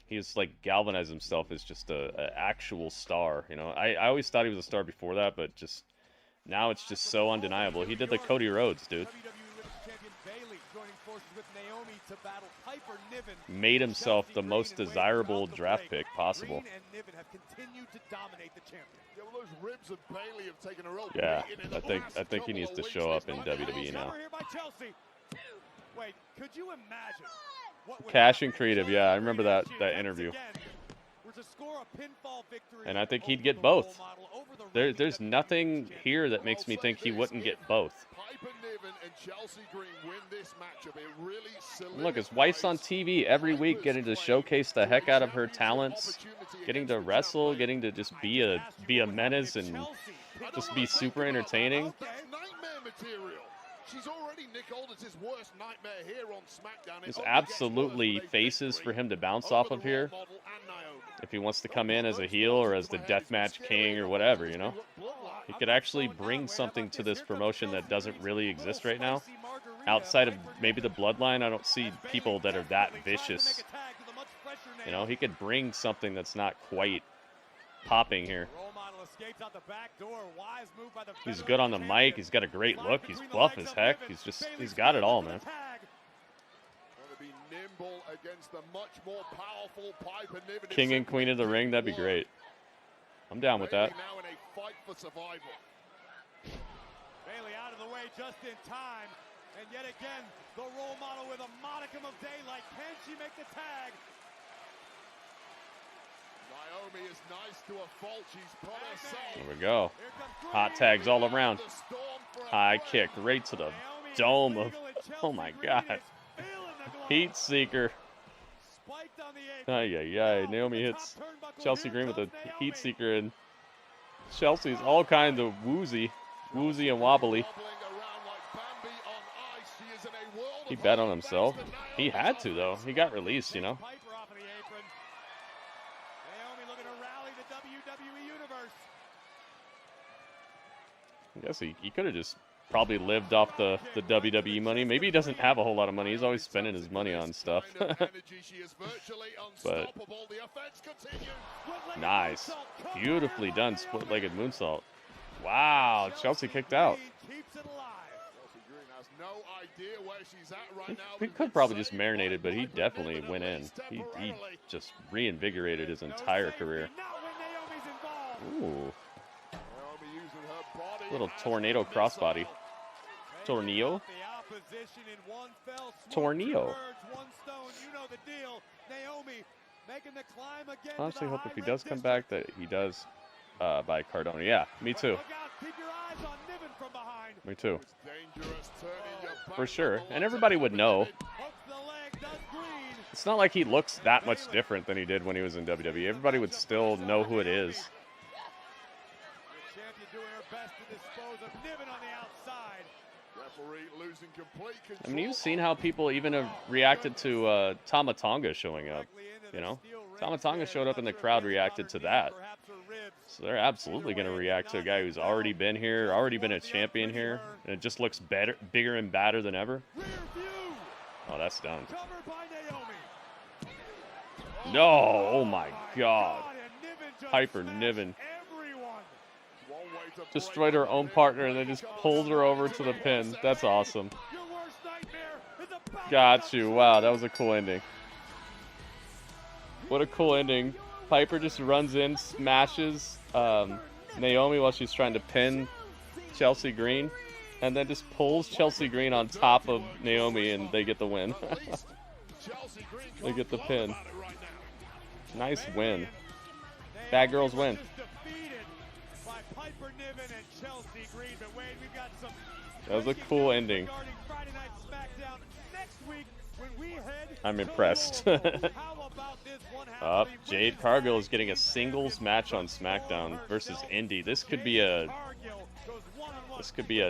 He's like galvanized himself as just a actual star. You know, I always thought he was a star before that, but just now it's just so undeniable. He did the Cody Rhodes, dude. Made himself the most desirable draft pick possible. Yeah, I think he needs to show up in WWE now. Wait, could you imagine? Cash and Creative, yeah, I remember that interview. And I think he'd get both. There's nothing here that makes me think he wouldn't get both. Look, his wife's on TV every week getting to showcase the heck out of her talents, getting to wrestle, getting to just be a menace and just be super entertaining. She's already Nick Aldis' worst nightmare here on SmackDown. There's absolutely faces for him to bounce off of here. If he wants to come in as a heel or as the Deathmatch King or whatever, you know. He could actually bring something to this promotion that doesn't really exist right now. Outside of maybe the Bloodline, I don't see people that are that vicious. You know, he could bring something that's not quite popping here. He's good on the mic. He's got a great look. He's buff as heck. He's got it all, man. King and Queen of the Ring, that'd be great. I'm down with that. Bailey out of the way just in time. And yet again, the role model with a modicum of daylight. Can she make the tag? Naomi is nice to a fault. She's put herself. There we go. Hot tags all around. High kick right to the dome of. Oh my God. Heat Seeker. Ay. Naomi hits Chelsea Green with a Heat Seeker, and Chelsea's all kinds of woozy and wobbly. He bet on himself. He had to, though. He got released, you know. I guess he could have just probably lived off the WWE money. Maybe he doesn't have a whole lot of money. He's always spending his money on stuff. But nice. Beautifully done split-legged moonsault. Wow, Chelsea kicked out. He could probably just marinated, but he definitely went in. He just reinvigorated his entire career. Ooh. Little tornado crossbody. Tornillo? Tornillo. I honestly hope if he does come back that he does by Cardona. Yeah, me too. Me too. For sure. And everybody would know. It's not like he looks that much different than he did when he was in WWE. Everybody would still know who it is. I mean, you've seen how people even have reacted to Tama Tonga showing up, you know? Tama Tonga showed up and the crowd reacted to that. So they're absolutely going to react to a guy who's already been here, already been a champion here, and it just looks better, bigger and badder than ever. Oh, that's done. No! Oh my God. Piper Niven destroyed her own partner and then just pulled her over to the pin. That's awesome. Got you. Wow, that was a cool ending. What a cool ending. Piper just runs in, smashes Naomi while she's trying to pin Chelsea Green, and then just pulls Chelsea Green on top of Naomi, and they get the win. They get the pin. Nice win. Bad girls win. That was a cool ending. I'm impressed. Jade Cargill is getting a singles match on SmackDown versus Indy. This could be a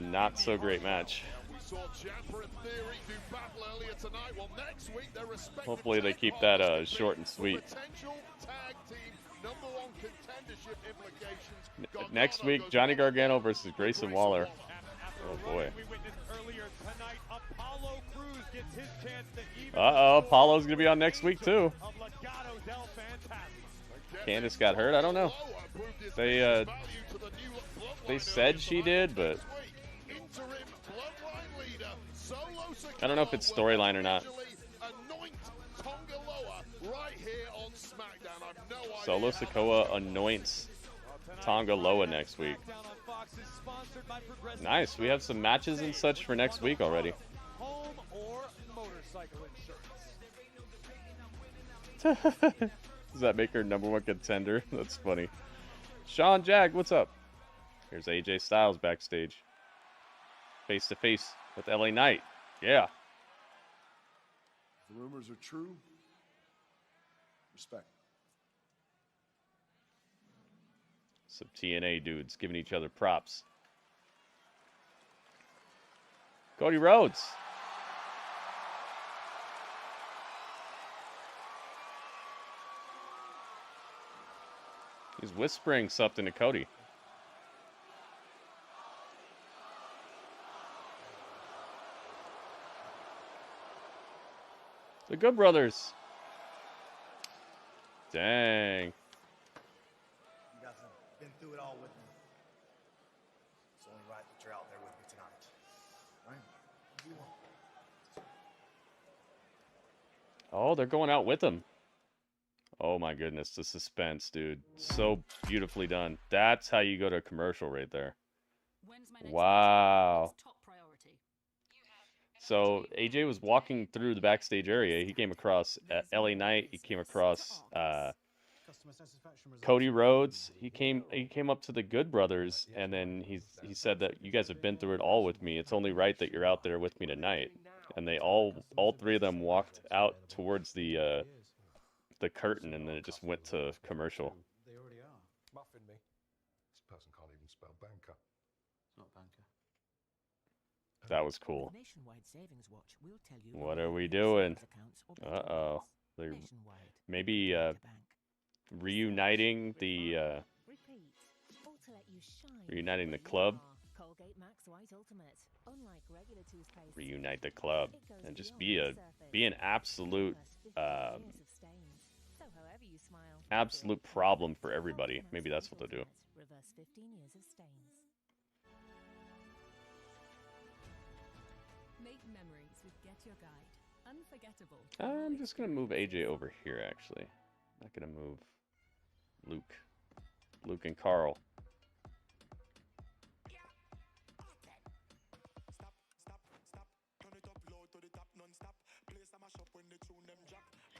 not so great match. saw Ciampa and Theory do battle earlier tonight. Well, next week they're respective. Hopefully they keep that short and sweet. Potential tag team #1 contendership implications. Next week, Johnny Gargano versus Grayson Waller. Oh boy. Uh-oh, Apollo's gonna be on next week too. Candice got hurt. I don't know. They said she did, but I don't know if it's storyline or not. Solo Sikoa anoints Tonga Loa next week. Nice. We have some matches and such for next week already. Does that make her #1 contender? That's funny. Sean Jag, what's up? Here's AJ Styles backstage. Face to face with LA Knight. Yeah. If the rumors are true, respect. Some TNA dudes giving each other props. Cody Rhodes. He's whispering something to Cody. The Good Brothers. Dang. You guys have been through it all with me. It's only right that you're out there with me tonight. Right? What do you want? Oh, they're going out with him. Oh my goodness, the suspense, dude. So beautifully done. That's how you go to a commercial right there. Wow. So AJ was walking through the backstage area. He came across LA Knight. He came across Cody Rhodes. He came up to the Good Brothers, and then he said that you guys have been through it all with me. It's only right that you're out there with me tonight. And they all three of them walked out towards the curtain, and then it just went to commercial. They already are. Muffin me. This person can't even spell banker. It's not banker. That was cool. Nationwide Savings Watch will tell you What are we doing? Uh-oh. They're maybe reuniting the club. Reunite the club and just be an absolute absolute problem for everybody. Maybe that's what they'll do. Reverse 15 years of stains. Make memories with Get Your Guide. Unforgettable. I'm just gonna move AJ over here. Actually, I'm not gonna move Luke and Carl.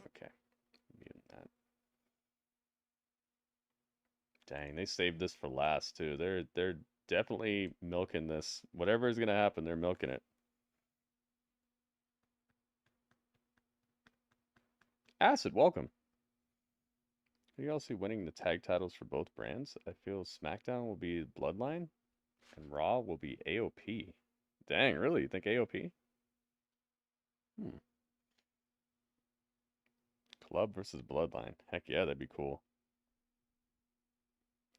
Okay, mute that. Dang, they saved this for last too. They're definitely milking this. Whatever is gonna happen, they're milking it. Acid, welcome. Who do y'all see winning the tag titles for both brands? I feel SmackDown will be Bloodline and Raw will be AOP. Dang, really? You think AOP? Club versus Bloodline. Heck yeah, that'd be cool.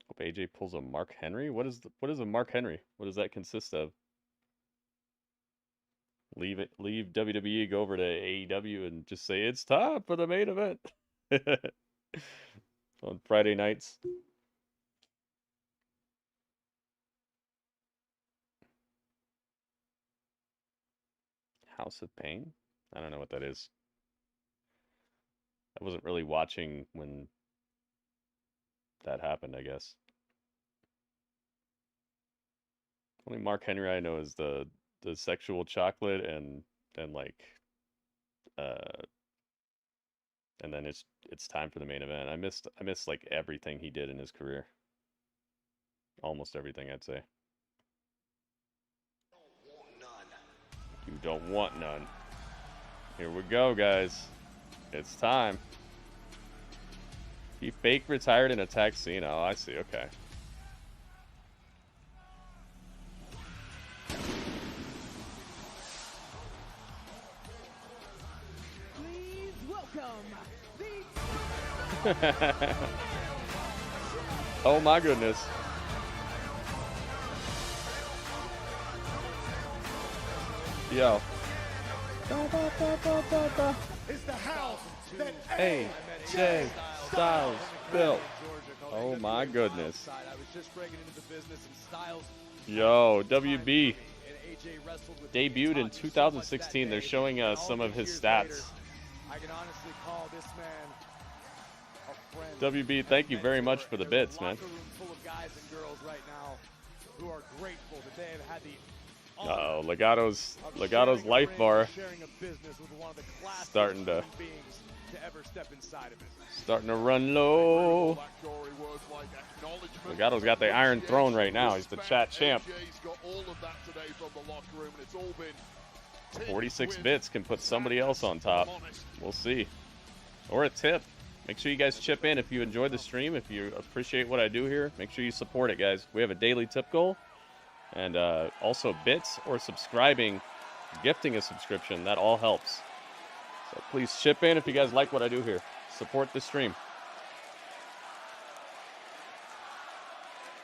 Hope AJ pulls a Mark Henry. What is a Mark Henry? What does that consist of? Leave WWE, go over to AEW and just say it's time for the main event on Friday nights. House of Pain? I don't know what that is. I wasn't really watching when that happened, I guess. Only Mark Henry I know is the sexual chocolate and like and then it's time for the main event. I missed like everything he did in his career. Almost everything, I'd say. You don't want none. Here we go, guys. It's time. He fake retired and attacked Cena. Oh, I see. Okay. welcome Oh my goodness. Yo. It's the house that AJ Styles built. Oh my goodness. Yo, WB debuted in 2016. They're showing us some of his stats. I can honestly call this man a friend. WB, thank you very much for the bits, man. Full of guys and girls right now who are grateful that they have had the Uh-oh, Legato's life bar starting to run low. Legato's got the Iron Throne right now. He's the chat champ. 46 bits can put somebody else on top. We'll see. Or a tip. Make sure you guys chip in if you enjoy the stream. If you appreciate what I do here, make sure you support it, guys. We have a daily tip goal. And also bits or subscribing, gifting a subscription. That all helps. So please chip in if you guys like what I do here. Support the stream.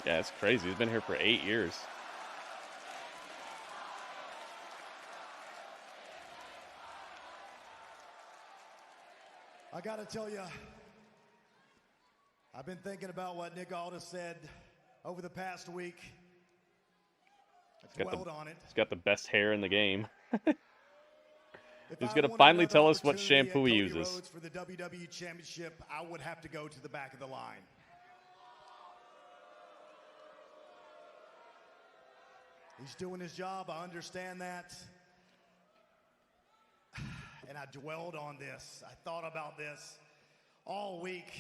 Yeah, it's crazy. He's been here for 8 years. I gotta tell you, I've been thinking about what Nick Aldis said over the past week. He's got the best hair in the game. He's gonna finally tell us what shampoo he uses. Rhodes for the WWE Championship, I would have to go to the back of the line. He's doing his job. I understand that. And I dwelled on this. I thought about this all week.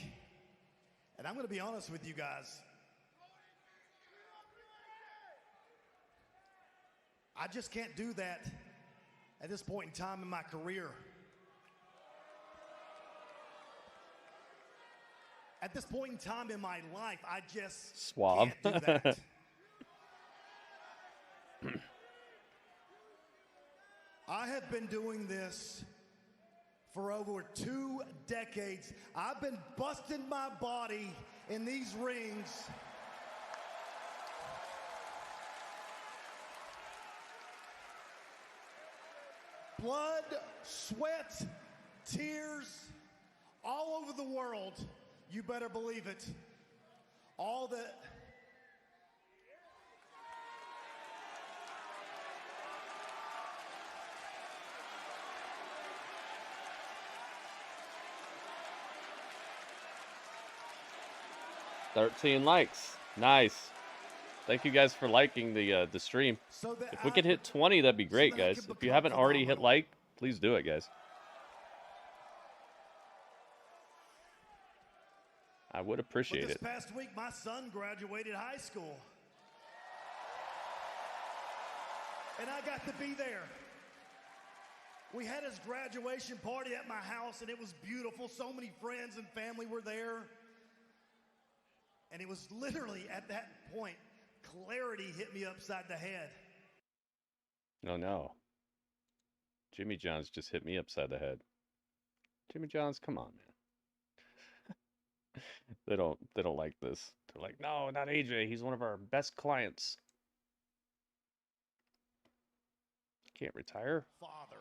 And I'm going to be honest with you guys. I just can't do that at this point in time in my career. At this point in time in my life, I just Suave. can't do that. I have been doing this for over 2 decades. I've been busting my body in these rings. Blood, sweat, tears, all over the world. You better believe it. All the... $13 likes. Nice. Thank you guys for liking the stream. If we could hit 20, that'd be great, guys. If you haven't already hit like, please do it, guys. I would appreciate This it. past week, my son graduated high school. And I got to be there. We had his graduation party at my house, and it was beautiful. So many friends and family were there. And it was literally at that point, clarity hit me upside the head. Oh no. Jimmy John's just hit me upside the head. Jimmy John's, come on, man. They don't like this. They're like, no, not AJ. He's one of our best clients. Can't retire. Father.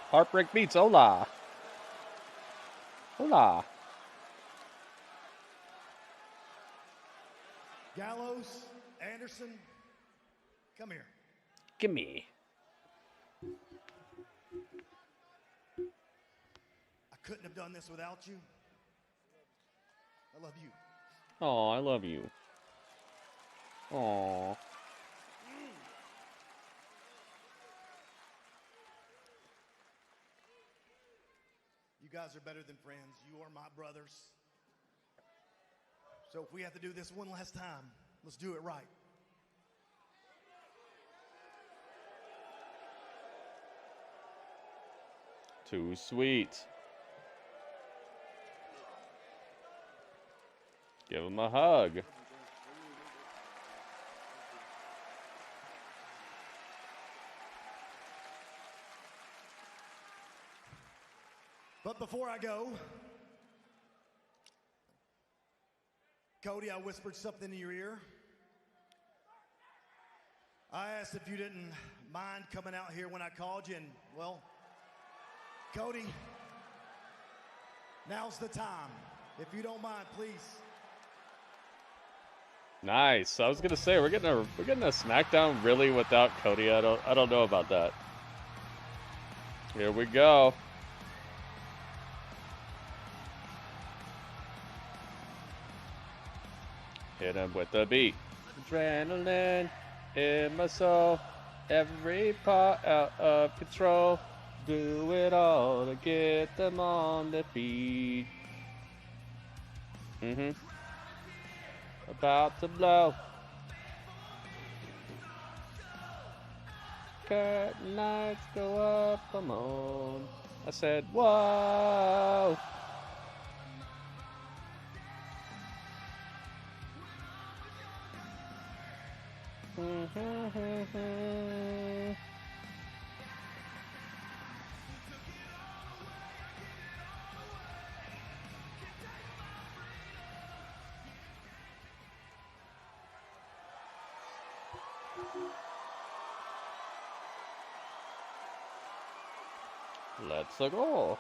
Heartbreak Beats, hola. Hola. Gallows, Anderson, come here. Gimme. I couldn't have done this without you. I love you. Oh, I love you. Aw. You guys are better than friends. You are my brothers. So if we have to do this one last time, let's do it right. Too sweet. Give him a hug. But before I go, Cody, I whispered something in your ear. I asked if you didn't mind coming out here when I called you, and, well, Cody, now's the time. If you don't mind, please. Nice. I was gonna say we're getting a SmackDown really without Cody. I don't know about that. Here we go. Hit him with the beat. Adrenaline in my soul. Every part out of control. Do it all to get them on the feet. About to blow. Curtain lights go up, come on. I said, whoa. Let's go.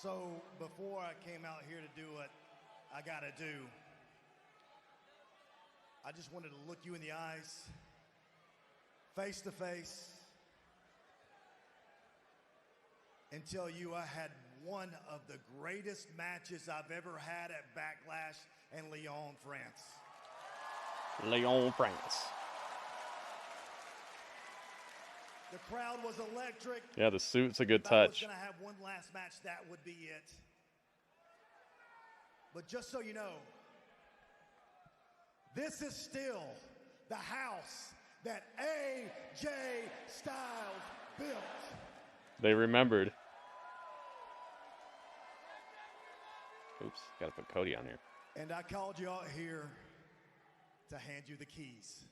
So before I came out here to do what I gotta do, I just wanted to look you in the eyes, face to face, and tell you I had one of the greatest matches I've ever had at Backlash in Lyon, France. Lyon, France. The crowd was electric. Yeah, the suit's a good If I was touch. gonna have one last match, that would be it. But just so you know, this is still the house that AJ Styles built. They remembered. Oops, gotta put Cody on here. And I called you out here to hand you the keys.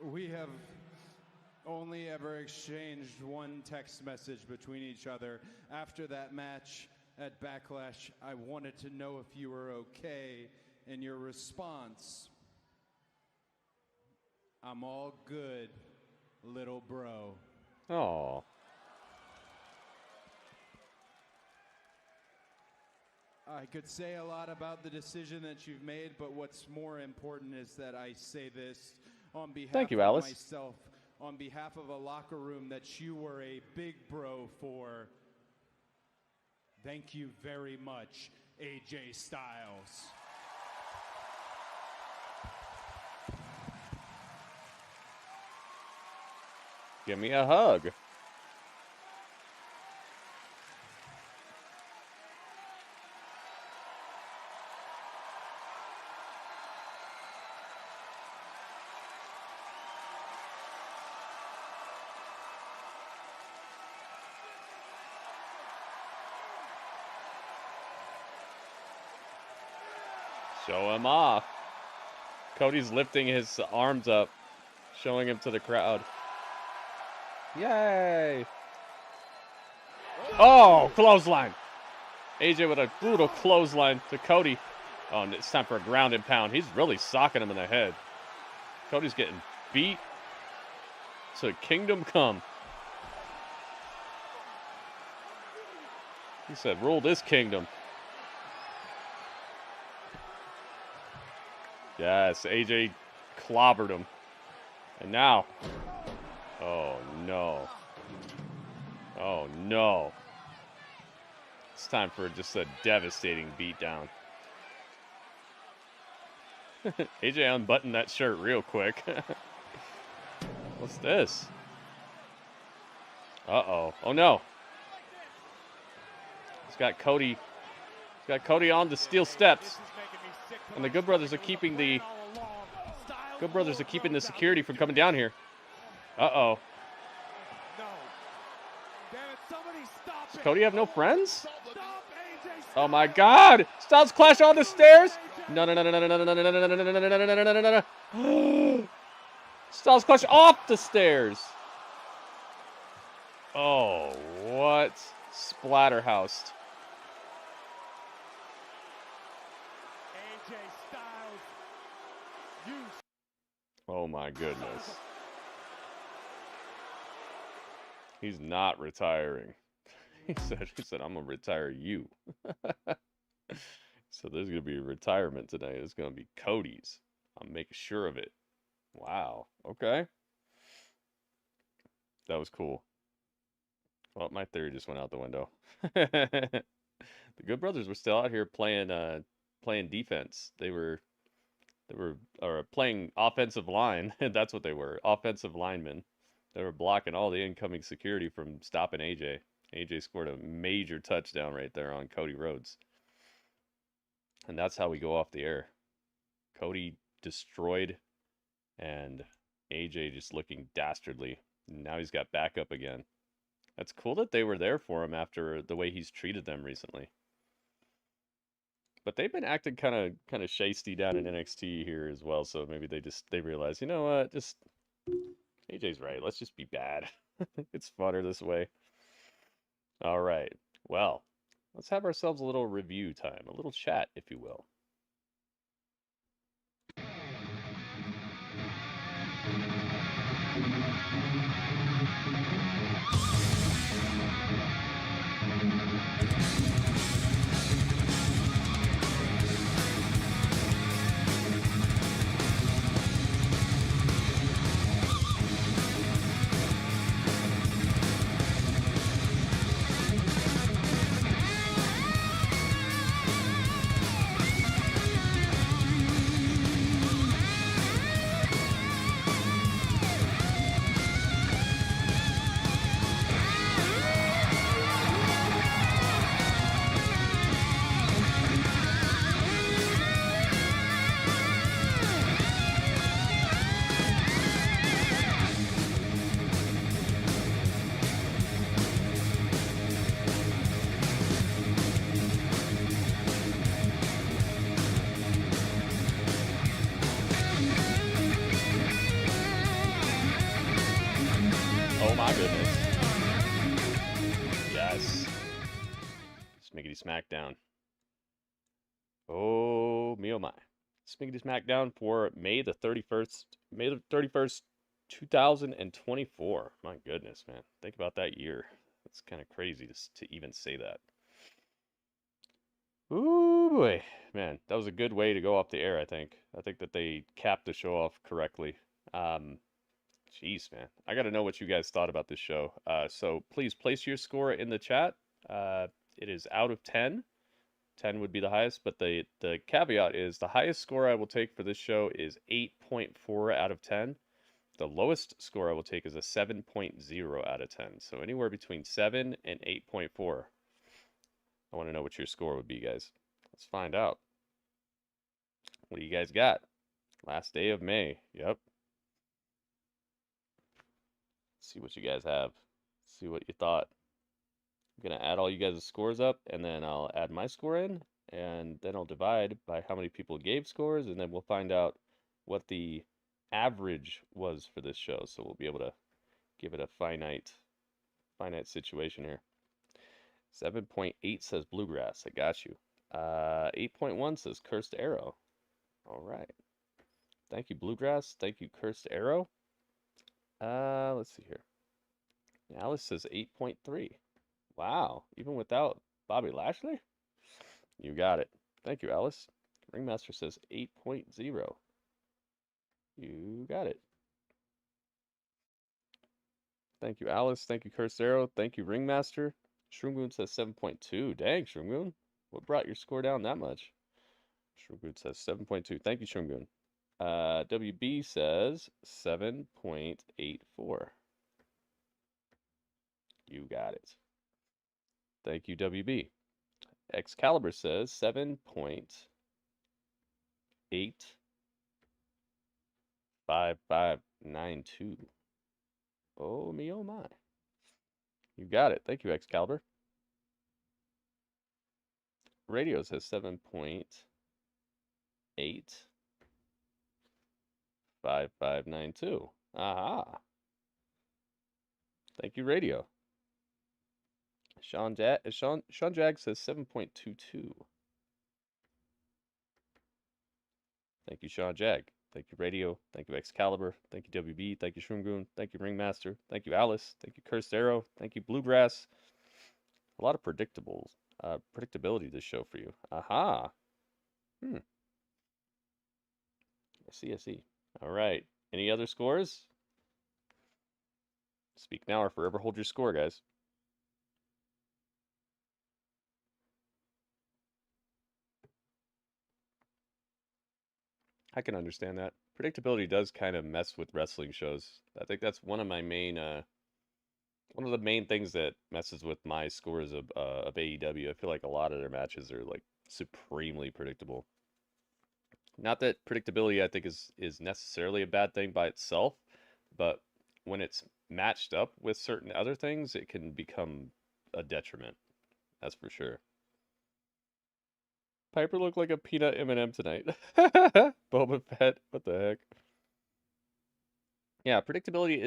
We have only ever exchanged one text message between each other. After that match at Backlash, I wanted to know if you were okay, and your response, I'm all good, little bro. Oh. I could say a lot about the decision that you've made, but what's more important is that I say this on behalf Thank you, of Alice. myself, on behalf of a locker room that you were a big bro for. Thank you very much, AJ Styles. Give me a hug. Show him off. Cody's lifting his arms up, showing him to the crowd. Yay! Oh, clothesline. AJ with a brutal clothesline to Cody. Oh, and it's time for a ground and pound. He's really socking him in the head. Cody's getting beat to kingdom come. He said, rule this kingdom. Yes, AJ clobbered him. And now, oh no. Oh no. It's time for just a devastating beatdown. AJ unbuttoned that shirt real quick. What's this? Uh-oh. Oh no. He's got Cody on the steel steps. And the Good Brothers are keeping the Good Brothers are keeping the security from coming down here. Uh-oh. No. Damn it, somebody stop Does it. Cody have no friends? Stop AJ. Oh my God! Styles Clash on the stairs! No, no, no, no, no, no, no, no, no, no, no, no, no, no, no, no, no, no. Styles Clash off the stairs! Oh, what? Splatterhoused. AJ Styles. You. Oh my goodness. He's not retiring. He said, I'm gonna retire you. So there's gonna be a retirement tonight. It's gonna be Cody's. I'm making sure of it. Wow. Okay. That was cool. Well, my theory just went out the window. The Good Brothers were still out here playing defense. They were playing offensive line. That's what they were. Offensive linemen. They were blocking all the incoming security from stopping AJ. AJ scored a major touchdown right there on Cody Rhodes. And that's how we go off the air. Cody destroyed and AJ just looking dastardly. Now he's got backup again. That's cool that they were there for him after the way he's treated them recently. But they've been acting kind of shysty down in NXT here as well, so maybe they realize, you know what, just AJ's right. Let's just be bad. It's funner this way. All right. Well, let's have ourselves a little review time, a little chat, if you will. Oh my goodness. Yes. Smiggity SmackDown. Oh, me oh my. Smiggity SmackDown for May the 31st, 2024. My goodness, man. Think about that year. It's kind of crazy to even say that. Ooh, boy. Man, that was a good way to go off the air, I think. I think that they capped the show off correctly. Jeez, man. I got to know what you guys thought about this show. So please place your score in the chat. It is out of 10. 10 would be the highest, but the caveat is the highest score I will take for this show is 8.4 out of 10. The lowest score I will take is a 7.0 out of 10. So anywhere between 7 and 8.4. I want to know what your score would be, guys. Let's find out. What do you guys got? Last day of May. Yep. See what you guys have. See what you thought. I'm going to add all you guys' scores up, and then I'll add my score in, and then I'll divide by how many people gave scores, and then we'll find out what the average was for this show. So we'll be able to give it a finite situation here. 7.8 says Bluegrass. I got you. 8.1 says Cursed Arrow. All right. Thank you, Bluegrass. Thank you, Cursed Arrow. Let's see here. Alice says 8.3. Wow, even without Bobby Lashley? You got it. Thank you, Alice. Ringmaster says 8.0. You got it. Thank you, Alice. Thank you, Cursed Arrow. Thank you, Ringmaster. Shroomgoon says 7.2. Dang, Shroomgoon. What brought your score down that much? Shroomgoon says 7.2. Thank you, Shroomgoon. WB says 7.84. You got it. Thank you, WB. Excalibur says 7.8. 5592. Oh me, oh my. You got it. Thank you, Excalibur. Radio says 7.8. 5592. Aha. Thank you, Radio. Sean Jag says 7.22. Thank you, Sean Jag. Thank you, Radio. Thank you, Excalibur. Thank you, WB. Thank you, Shroomgoon. Thank you, Ringmaster. Thank you, Alice. Thank you, Cursed Arrow. Thank you, Bluegrass. A lot of predictability this show for you. Aha. I see. All right. Any other scores? Speak now or forever hold your score, guys. I can understand that. Predictability does kind of mess with wrestling shows. I think that's one of my main, one of the main things that messes with my scores of AEW. I feel like a lot of their matches are like supremely predictable. Not that predictability, I think, is necessarily a bad thing by itself, but when it's matched up with certain other things, it can become a detriment. That's for sure. Piper looked like a peanut M&M tonight. Boba Fett, what the heck? Yeah, predictability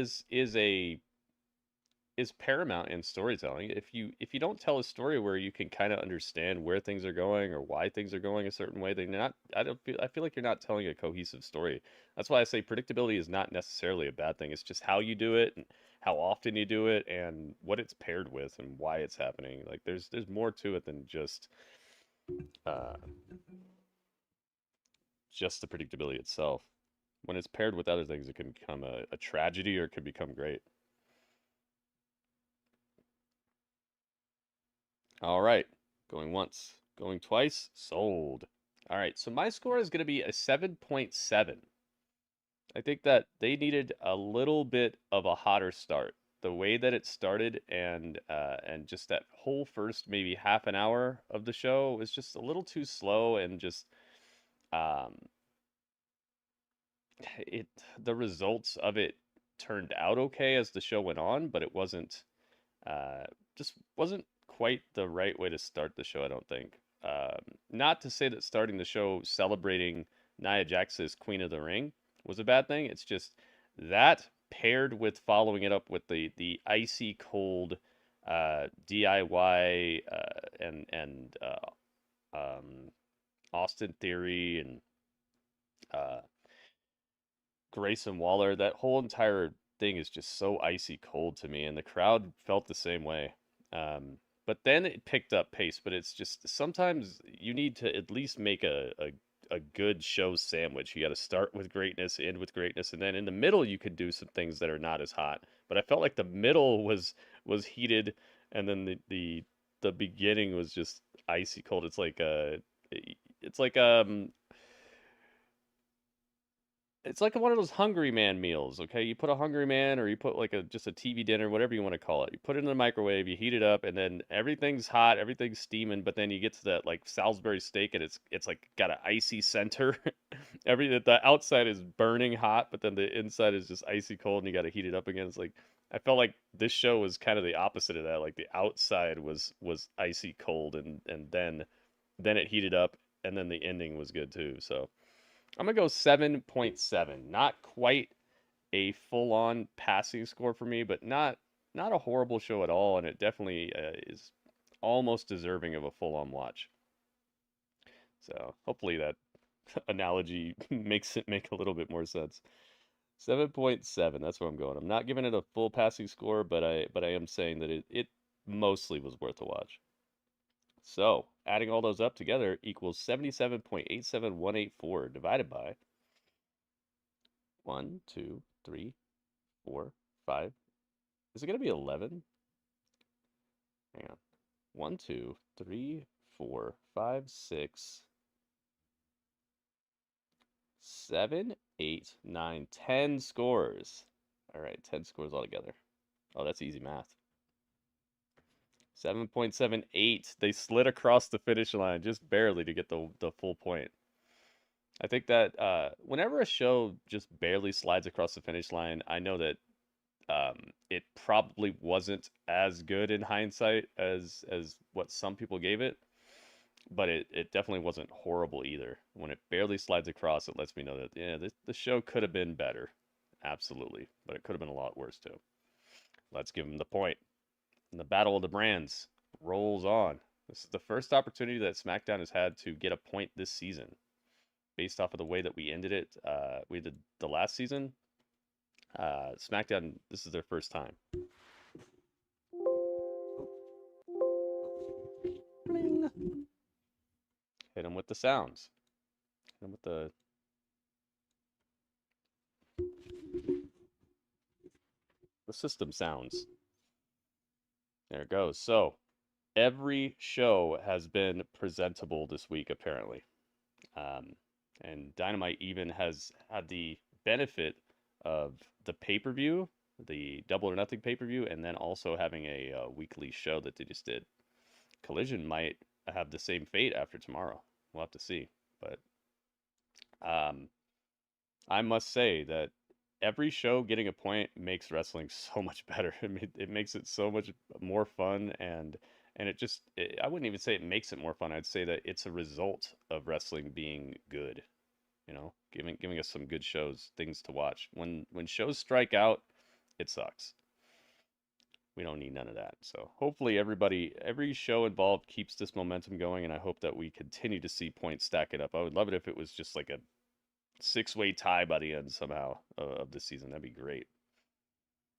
is paramount in storytelling. If you don't tell a story where you can kind of understand where things are going or why things are going a certain way, then I feel like you're not telling a cohesive story. That's why I say predictability is not necessarily a bad thing. It's just how you do it and how often you do it and what it's paired with and why it's happening. Like there's more to it than just the predictability itself. When it's paired with other things, it can become a tragedy or it can become great. All right, going once, going twice, sold. All right, so my score is going to be a 7.7. I think that they needed a little bit of a hotter start. The way that it started and just that whole first maybe half an hour of the show was just a little too slow and just the results of it turned out okay as the show went on, but it wasn't just wasn't quite the right way to start the show, I don't think. Not to say that starting the show celebrating Nia Jax's Queen of the Ring was a bad thing. It's just that paired with following it up with the icy cold DIY and Austin Theory and Grayson Waller, that whole entire thing is just so icy cold to me, and the crowd felt the same way. But then it picked up pace, but it's just sometimes you need to at least make a good show sandwich. You got to start with greatness, end with greatness, and then in the middle you could do some things that are not as hot. But I felt like the middle was heated, and then the beginning was just icy cold. It's like one of those Hungry Man meals, okay? You put a Hungry Man or you put like just a TV dinner, whatever you want to call it. You put it in the microwave, you heat it up, and then everything's hot, everything's steaming, but then you get to that like Salisbury steak and it's like got an icy center. The outside is burning hot, but then the inside is just icy cold and you got to heat it up again. It's like I felt like this show was kind of the opposite of that. Like the outside was icy cold and then it heated up and then the ending was good too. So I'm going to go 7.7. Not quite a full-on passing score for me, but not a horrible show at all, and it definitely is almost deserving of a full-on watch. So hopefully that analogy makes it make a little bit more sense. 7.7, that's where I'm going. I'm not giving it a full passing score, but I am saying that it mostly was worth a watch. So, adding all those up together equals 77.87184 divided by 1, 2, 3, 4, 5. Is it going to be 11? Hang on. 1, 2, 3, 4, 5, 6, 7, 8, 9, 10 scores. All right, 10 scores altogether. Oh, that's easy math. 7.78. They slid across the finish line just barely to get the full point. I think that whenever a show just barely slides across the finish line, I know that it probably wasn't as good in hindsight as what some people gave it, but it definitely wasn't horrible either. When it barely slides across, it lets me know that yeah, the show could have been better, absolutely, but it could have been a lot worse too. Let's give them the point. And the battle of the brands rolls on. This is the first opportunity that SmackDown has had to get a point this season, based off of the way that we ended it. We did the last season. SmackDown, this is their first time. Bling. Hit them with the sounds. Hit them with the system sounds. There it goes. So every show has been presentable this week, apparently. And Dynamite even has had the benefit of the pay-per-view, the Double or Nothing pay-per-view, and then also having a weekly show that they just did. Collision might have the same fate after tomorrow. We'll have to see. But I must say that every show getting a point makes wrestling so much better. I mean, it makes it so much more fun, and I wouldn't even say it makes it more fun. I'd say that it's a result of wrestling being good. You know, giving us some good shows, things to watch. When shows strike out, it sucks. We don't need none of that. So hopefully every show involved keeps this momentum going, and I hope that we continue to see points stack it up. I would love it if it was just like a 6-way tie by the end somehow of the season. That'd be great.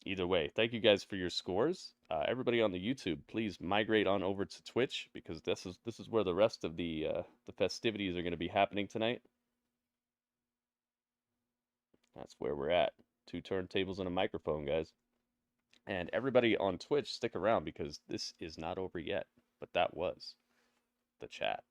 Either way, thank you guys for your scores. Everybody on the YouTube, please migrate on over to Twitch, because this is where the rest of the festivities are going to be happening tonight. That's where we're at. 2 turntables and a microphone, guys. And everybody on Twitch, stick around, because this is not over yet. But that was the chat.